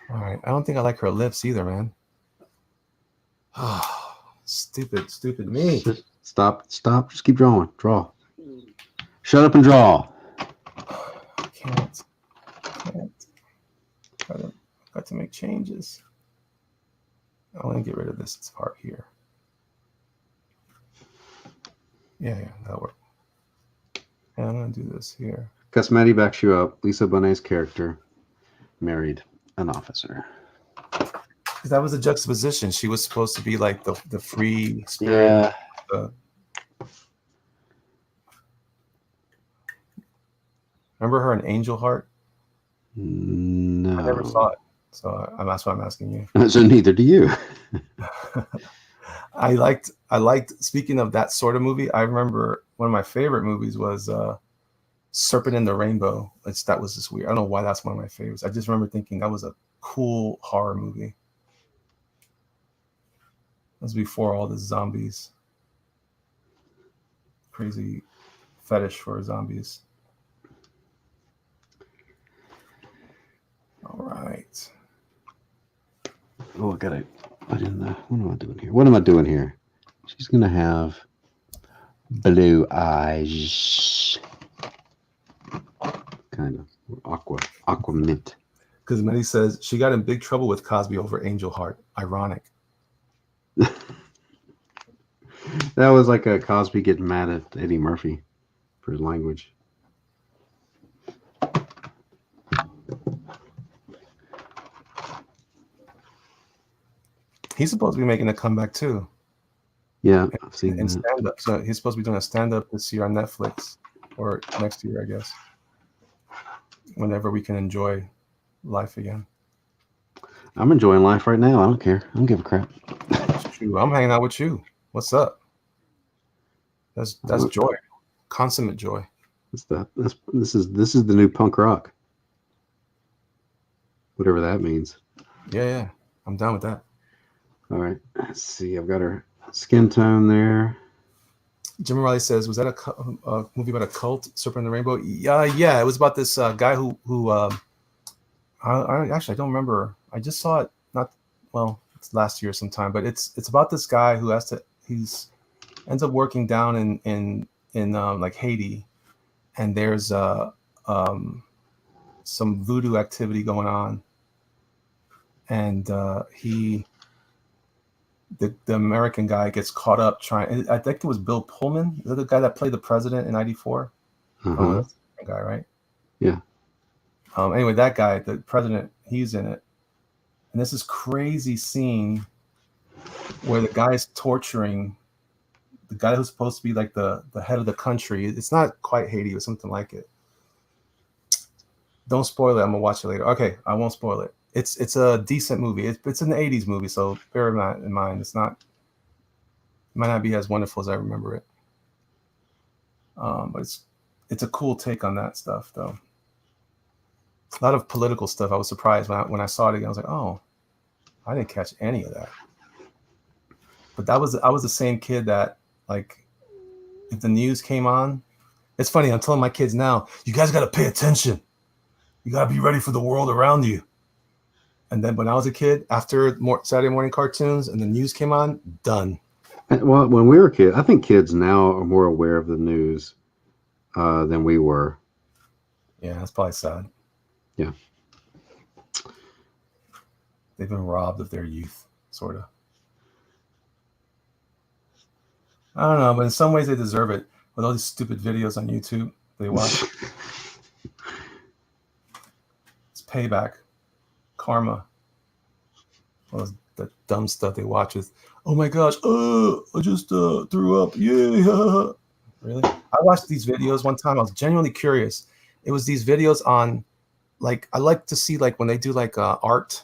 All right, I don't think I like her lips either, man. Oh, stupid me. Stop. Just keep drawing. Draw. Shut up and draw. I can't. Got to make changes. I want to get rid of this part here. Yeah, that'll work. And I'm gonna do this here. Cosmetti backs you up. Lisa Bonet's character married an officer. That was a juxtaposition. She was supposed to be like the free spirit. Yeah. Remember her in Angel Heart? No. I never saw it, so that's why I'm asking you. So neither do you. I liked. Speaking of that sort of movie, I remember one of my favorite movies was Serpent in the Rainbow. That was just weird. I don't know why that's one of my favorites. I just remember thinking that was a cool horror movie. That was before all the zombies. Crazy fetish for zombies. All right. Oh, I gotta put in the. What am I doing here? She's gonna have blue eyes, kind of aqua mint. Because Manny says she got in big trouble with Cosby over Angel Heart. Ironic. That was like a Cosby getting mad at Eddie Murphy for his language. He's supposed to be making a comeback too. Yeah, I've seen that. Stand up. So he's supposed to be doing a stand up this year on Netflix, or next year, I guess. Whenever we can enjoy life again. I'm enjoying life right now. I don't care. I don't give a crap. Shoot, I'm hanging out with you. What's up? That's joy, consummate joy. This is the new punk rock. Whatever that means. Yeah, I'm down with that. All right, let's see. I've got her skin tone there. Jim Riley says, "Was that a movie about a cult, Serpent in the Rainbow?" Yeah. It was about this guy who I actually don't remember. I just saw it it's last year sometime, but it's about this guy who ends up working down in like Haiti, and there's some voodoo activity going on, and the American guy gets caught up trying. I think it was Bill Pullman, is that the guy that played the president in '94? Oh, that's the guy, right? Yeah. Anyway, that guy, the president, he's in it, and this is crazy scene where the guy is torturing the guy who's supposed to be like the head of the country. It's not quite Haiti, or something like it. Don't spoil it. I'm gonna watch it later. Okay, I won't spoil it. It's a decent movie. It's an '80s movie, so bear that in mind. It might not be as wonderful as I remember it. But it's a cool take on that stuff, though. A lot of political stuff. I was surprised when I saw it again. I was like, oh, I didn't catch any of that. But I was the same kid that, like, if the news came on, it's funny. I'm telling my kids now, you guys got to pay attention. You got to be ready for the world around you. And then when I was a kid, after Saturday morning cartoons and the news came on, done. Well, when we were kids, I think kids now are more aware of the news than we were. Yeah, that's probably sad. Yeah. They've been robbed of their youth, sort of. I don't know, but in some ways they deserve it with all these stupid videos on YouTube they watch. It's payback, karma. All the dumb stuff they watch with, oh my gosh, I just threw up. Yeah. Really? I watched these videos one time. I was genuinely curious. It was these videos on, like, I like to see, like, when they do, like, art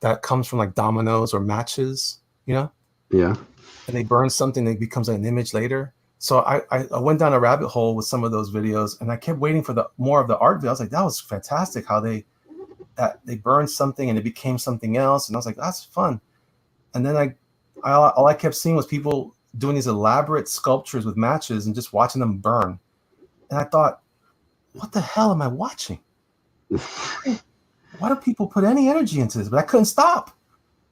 that comes from, like, dominoes or matches, you know? Yeah. And they burn something, it becomes an image later. So I went down a rabbit hole with some of those videos, and I kept waiting for more of the art video. I was like, that was fantastic how they burned something and it became something else. And I was like, that's fun. And then all I kept seeing was people doing these elaborate sculptures with matches and just watching them burn. And I thought, what the hell am I watching? Why do people put any energy into this? But I couldn't stop.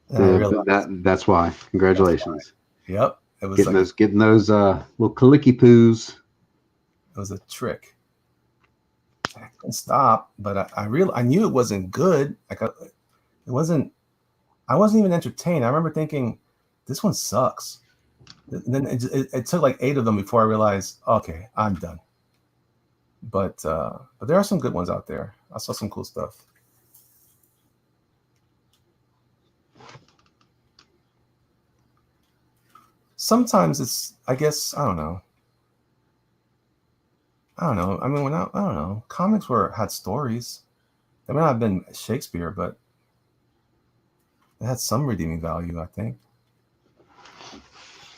That's why. Congratulations. Yep. It was getting those little clicky poos. It was a trick. I couldn't stop, but I knew it wasn't good. I wasn't even entertained. I remember thinking, this one sucks. And then it took like 8 of them before I realized, okay, I'm done. But there are some good ones out there. I saw some cool stuff. Sometimes it's, I guess, I don't know. I mean, I don't know. Comics had stories. They may not have been Shakespeare, but they had some redeeming value, I think.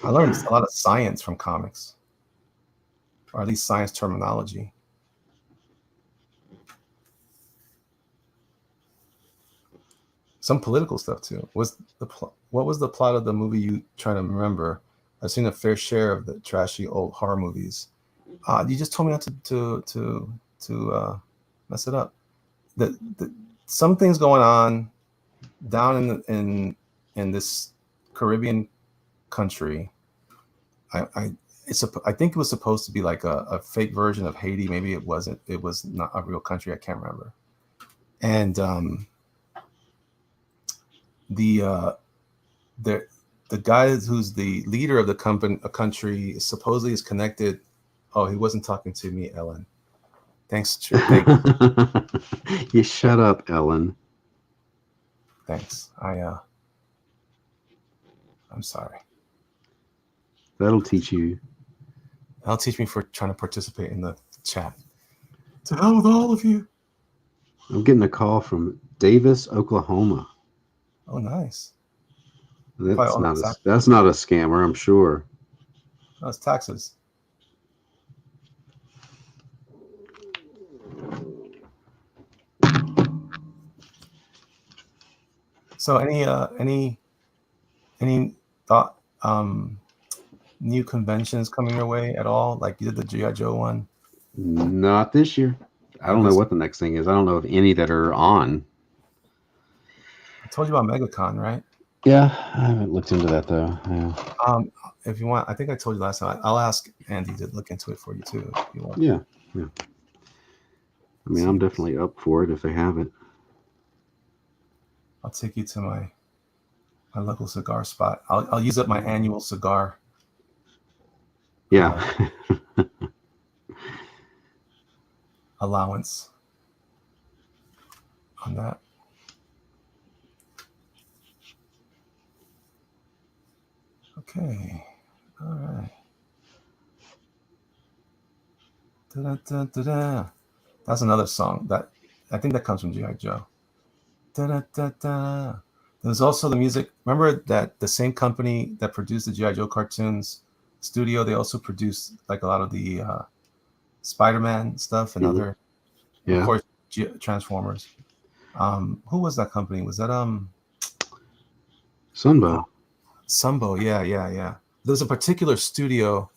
I learned a lot of science from comics, or at least science terminology. Some political stuff too. What was the plot of the movie you try to remember? I've seen a fair share of the trashy old horror movies. You just told me not to mess it up. Some things going on down in this Caribbean country. I think it was supposed to be like a fake version of Haiti. Maybe it wasn't. It was not a real country. I can't remember. And the guy who's the leader of the country supposedly is connected. Oh, he wasn't talking to me, Ellen. Thanks. You shut up, Ellen. Thanks. I'm sorry. That'll teach you. That'll teach me for trying to participate in the chat. To hell with all of you. I'm getting a call from Davis, Oklahoma. Oh, nice. That's not a scammer, I'm sure. No, it's taxes. So any thought new conventions coming your way at all? Like you did the G.I. Joe one? Not this year. I don't know what the next thing is. I don't know of any that are on. I told you about MegaCon, right? Yeah, I haven't looked into that though. Yeah. If you want, I think I told you last time. I'll ask Andy to look into it for you too, if you want. Yeah. I mean, I'm definitely up for it if they have it. I'll take you to my local cigar spot. I'll use up my annual cigar. Yeah. Allowance on that. Okay. All right. Da-da-da-da-da. That's another song that I think that comes from G.I. Joe. Da-da-da-da. There's also the music. Remember that the same company that produced the G.I. Joe cartoons studio, they also produced like a lot of the Spider-Man stuff and other, of course, Transformers. Who was that company? Was that Sunbow? Sunbow, yeah. There's a particular studio.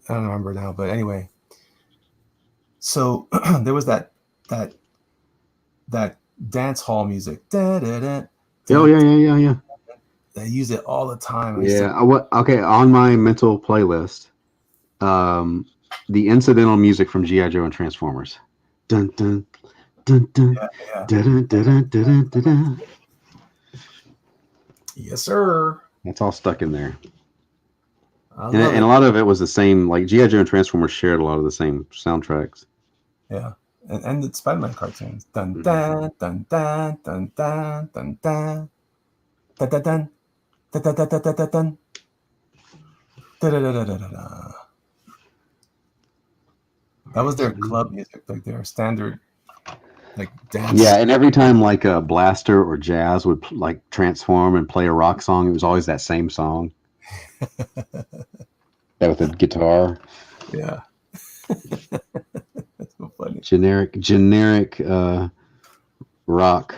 I don't remember now, but anyway. So there was that dance hall music. Da, da, da, Oh da. yeah. They use it all the time. Yeah. Okay, on my mental playlist, the incidental music from GI Joe and Transformers. Dun dun dun dun Yeah. dun dun dun dun dun dun. Yes, sir. That's all stuck in there. I And, love and it. a lot of it was the same. Like GI Joe and Transformers shared a lot of the same soundtracks. Yeah. And the Spider-Man cartoons. Dun Mhm. dun dun dun dun dun dun dun dun dun dun dun dun dun dun dun dun dun. Da, da, da, da, da, da, da. That was their club music, like their standard, like dance. Yeah, and every time like a Blaster or Jazz would like transform and play a rock song, it was always that same song. That with the guitar. Yeah. That's so funny. Generic rock.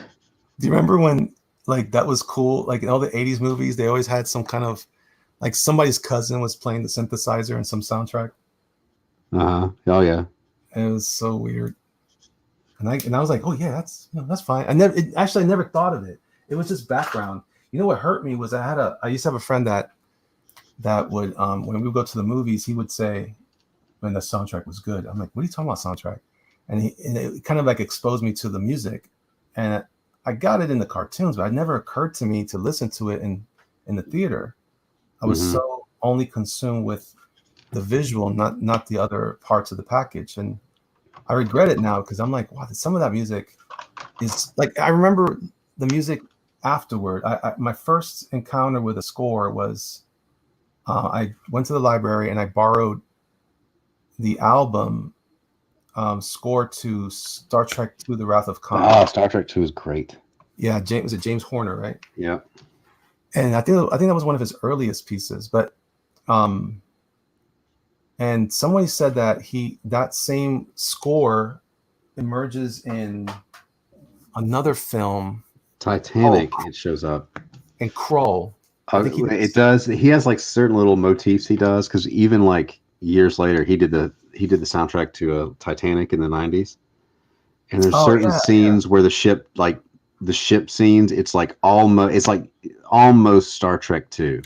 Do you remember when like that was cool? Like in all the 80s movies, they always had some kind of like somebody's cousin was playing the synthesizer in some soundtrack. Oh yeah. And it was so weird. And I was like, oh yeah, that's fine. I never thought of it. It was just background. You know what hurt me was I used to have a friend that would when we would go to the movies, he would say when the soundtrack was good. I'm like, what are you talking about soundtrack? And it kind of like exposed me to the music. And I got it in the cartoons, but it never occurred to me to listen to it in the theater. I was so only consumed with the visual, not the other parts of the package. And I regret it now because I'm like, wow, some of that music is like, I remember the music afterward. My first encounter with a score was I went to the library and I borrowed the album score to Star Trek II: The Wrath of Khan. Oh, Star Trek 2 is great. Yeah, was it James Horner, right? Yeah. And I think that was one of his earliest pieces. But and somebody said that that same score emerges in another film, Titanic, it shows up. and Krull. I think It does. He has like certain little motifs he does because even like years later, he did the soundtrack to Titanic in the '90s, and there's certain scenes where the ship scenes, it's like almost Star Trek 2,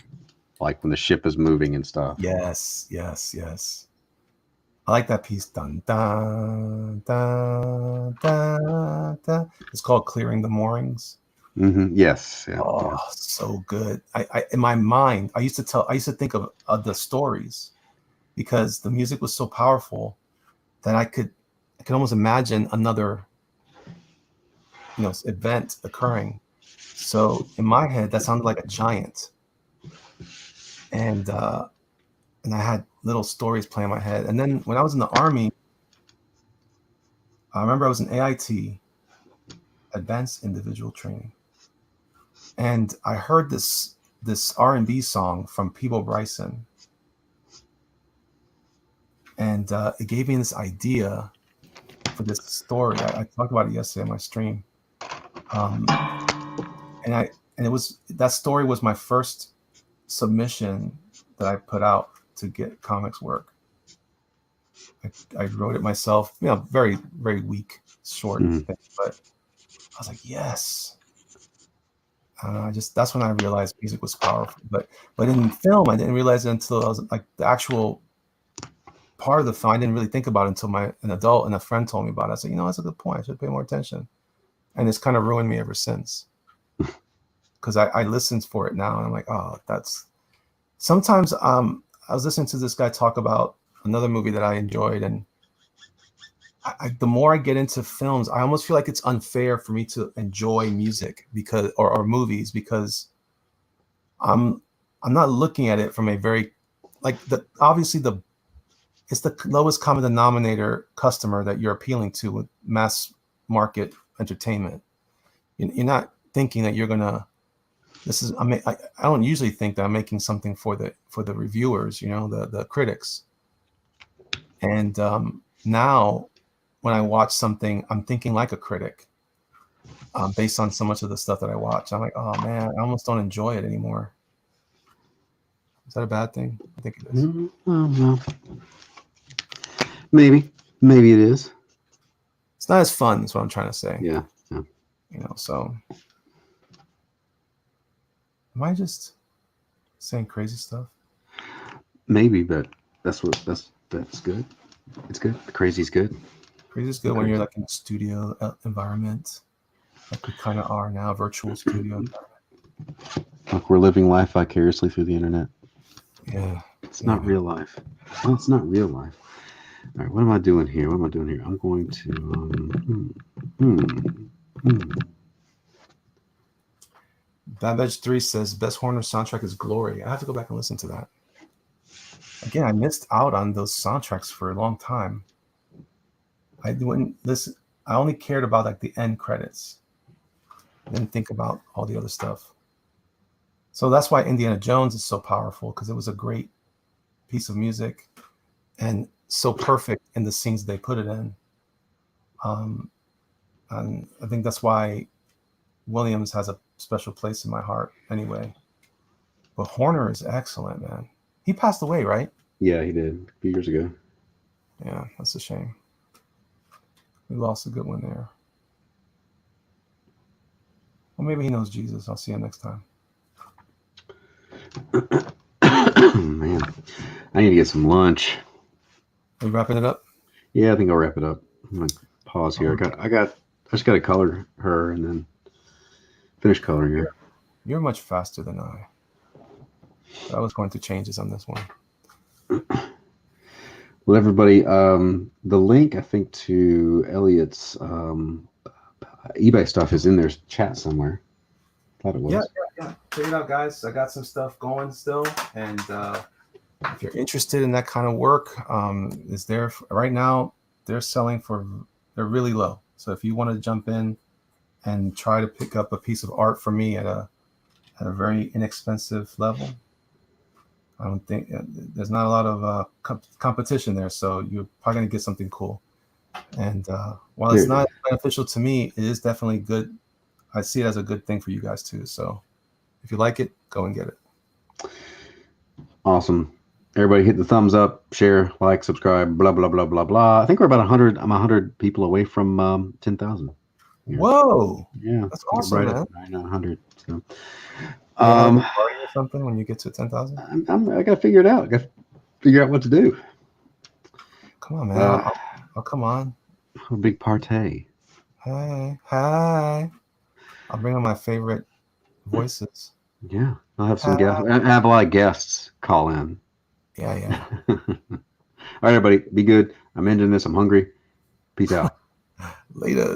like when the ship is moving and stuff. Yes. I like that piece. Dun dun dun dun dun. It's called "Clearing the Moorings." Yes. Yeah, Oh, yeah. so good. I in my mind, I used to think of the stories because the music was so powerful that I could almost imagine another event occurring. So in my head, that sounded like a giant, and I had little stories playing in my head. And then when I was in the Army, I remember I was in AIT, Advanced Individual Training, and I heard this R&B song from Peebo Bryson, and it gave me this idea for this story. I talked about it yesterday on my stream, and it was, that story was my first submission that I put out to get comics work. I wrote it myself, very, very weak, short thing, but I was like, yes. I don't know, that's when I realized music was powerful. But in film, I didn't realize it until I was like the actual part of the film. I didn't really think about it until an adult and a friend told me about it. I said, that's a good point. I should pay more attention. And it's kind of ruined me ever since. Because I listen for it now and I'm like, oh, that's sometimes I was listening to this guy talk about another movie that I enjoyed, and the more I get into films, I almost feel like it's unfair for me to enjoy music because or movies, because I'm not looking at it from a very obviously it's the lowest common denominator customer that you're appealing to with mass market entertainment. You're not thinking that you're gonna. I don't usually think that I'm making something for the reviewers, the critics. And now, when I watch something, I'm thinking like a critic, based on so much of the stuff that I watch. I'm like, oh man, I almost don't enjoy it anymore. Is that a bad thing? I think it is. No. Maybe it is. It's not as fun. Is what I'm trying to say. Yeah. So am I just saying crazy stuff? Maybe, but that's good. It's good. The crazy's good. Crazy is good when you're like in a studio environment, like we kind of are now, virtual studio. Like we're living life vicariously through the internet. Yeah. It's not real life. Well, it's not real life. All right, what am I doing here? I'm going to. Bad Batch 3 says best Horner soundtrack is Glory. I have to go back and listen to that. Again, I missed out on those soundtracks for a long time. I didn't listen. I only cared about like the end credits. I didn't think about all the other stuff. So that's why Indiana Jones is so powerful, because it was a great piece of music and so perfect in the scenes they put it in. And I think that's why Williams has a special place in my heart anyway. But Horner is excellent, man. He passed away, right? Yeah, he did a few years ago. Yeah, that's a shame. We lost a good one there. Well, maybe he knows Jesus. I'll see him next time. Man, I need to get some lunch. Are you wrapping it up? Yeah, I think I'll wrap it up. I'm gonna pause here. I just gotta color her and then finish coloring her. You're much faster than I. I was going to changes on this one. Well, everybody, the link I think to Elliot's eBay stuff is in their chat somewhere. Thought it was. Yeah. Check it out, guys. I got some stuff going still, and if you're interested in that kind of work, is there right now? They're selling they're really low. So if you want to jump in and try to pick up a piece of art from me at a very inexpensive level, I don't think there's not a lot of competition there. So you're probably going to get something cool. And while it's not beneficial to me, it is definitely good. I see it as a good thing for you guys too. So if you like it, go and get it. Awesome. Everybody hit the thumbs up, share, like, subscribe, blah, blah, blah, blah, blah. I think we're about 100. I'm 100 people away from 10,000. Whoa. Yeah. That's awesome, man. Right now, 100. So, or something when you get to 10,000? I got to figure it out. I got to figure out what to do. Come on, man. I'll come on. A big party. Hey. I'll bring on my favorite voices. Yeah. I'll have some guests. I have a lot of guests call in. Yeah. All right, everybody. Be good. I'm ending this. I'm hungry. Peace out. Later.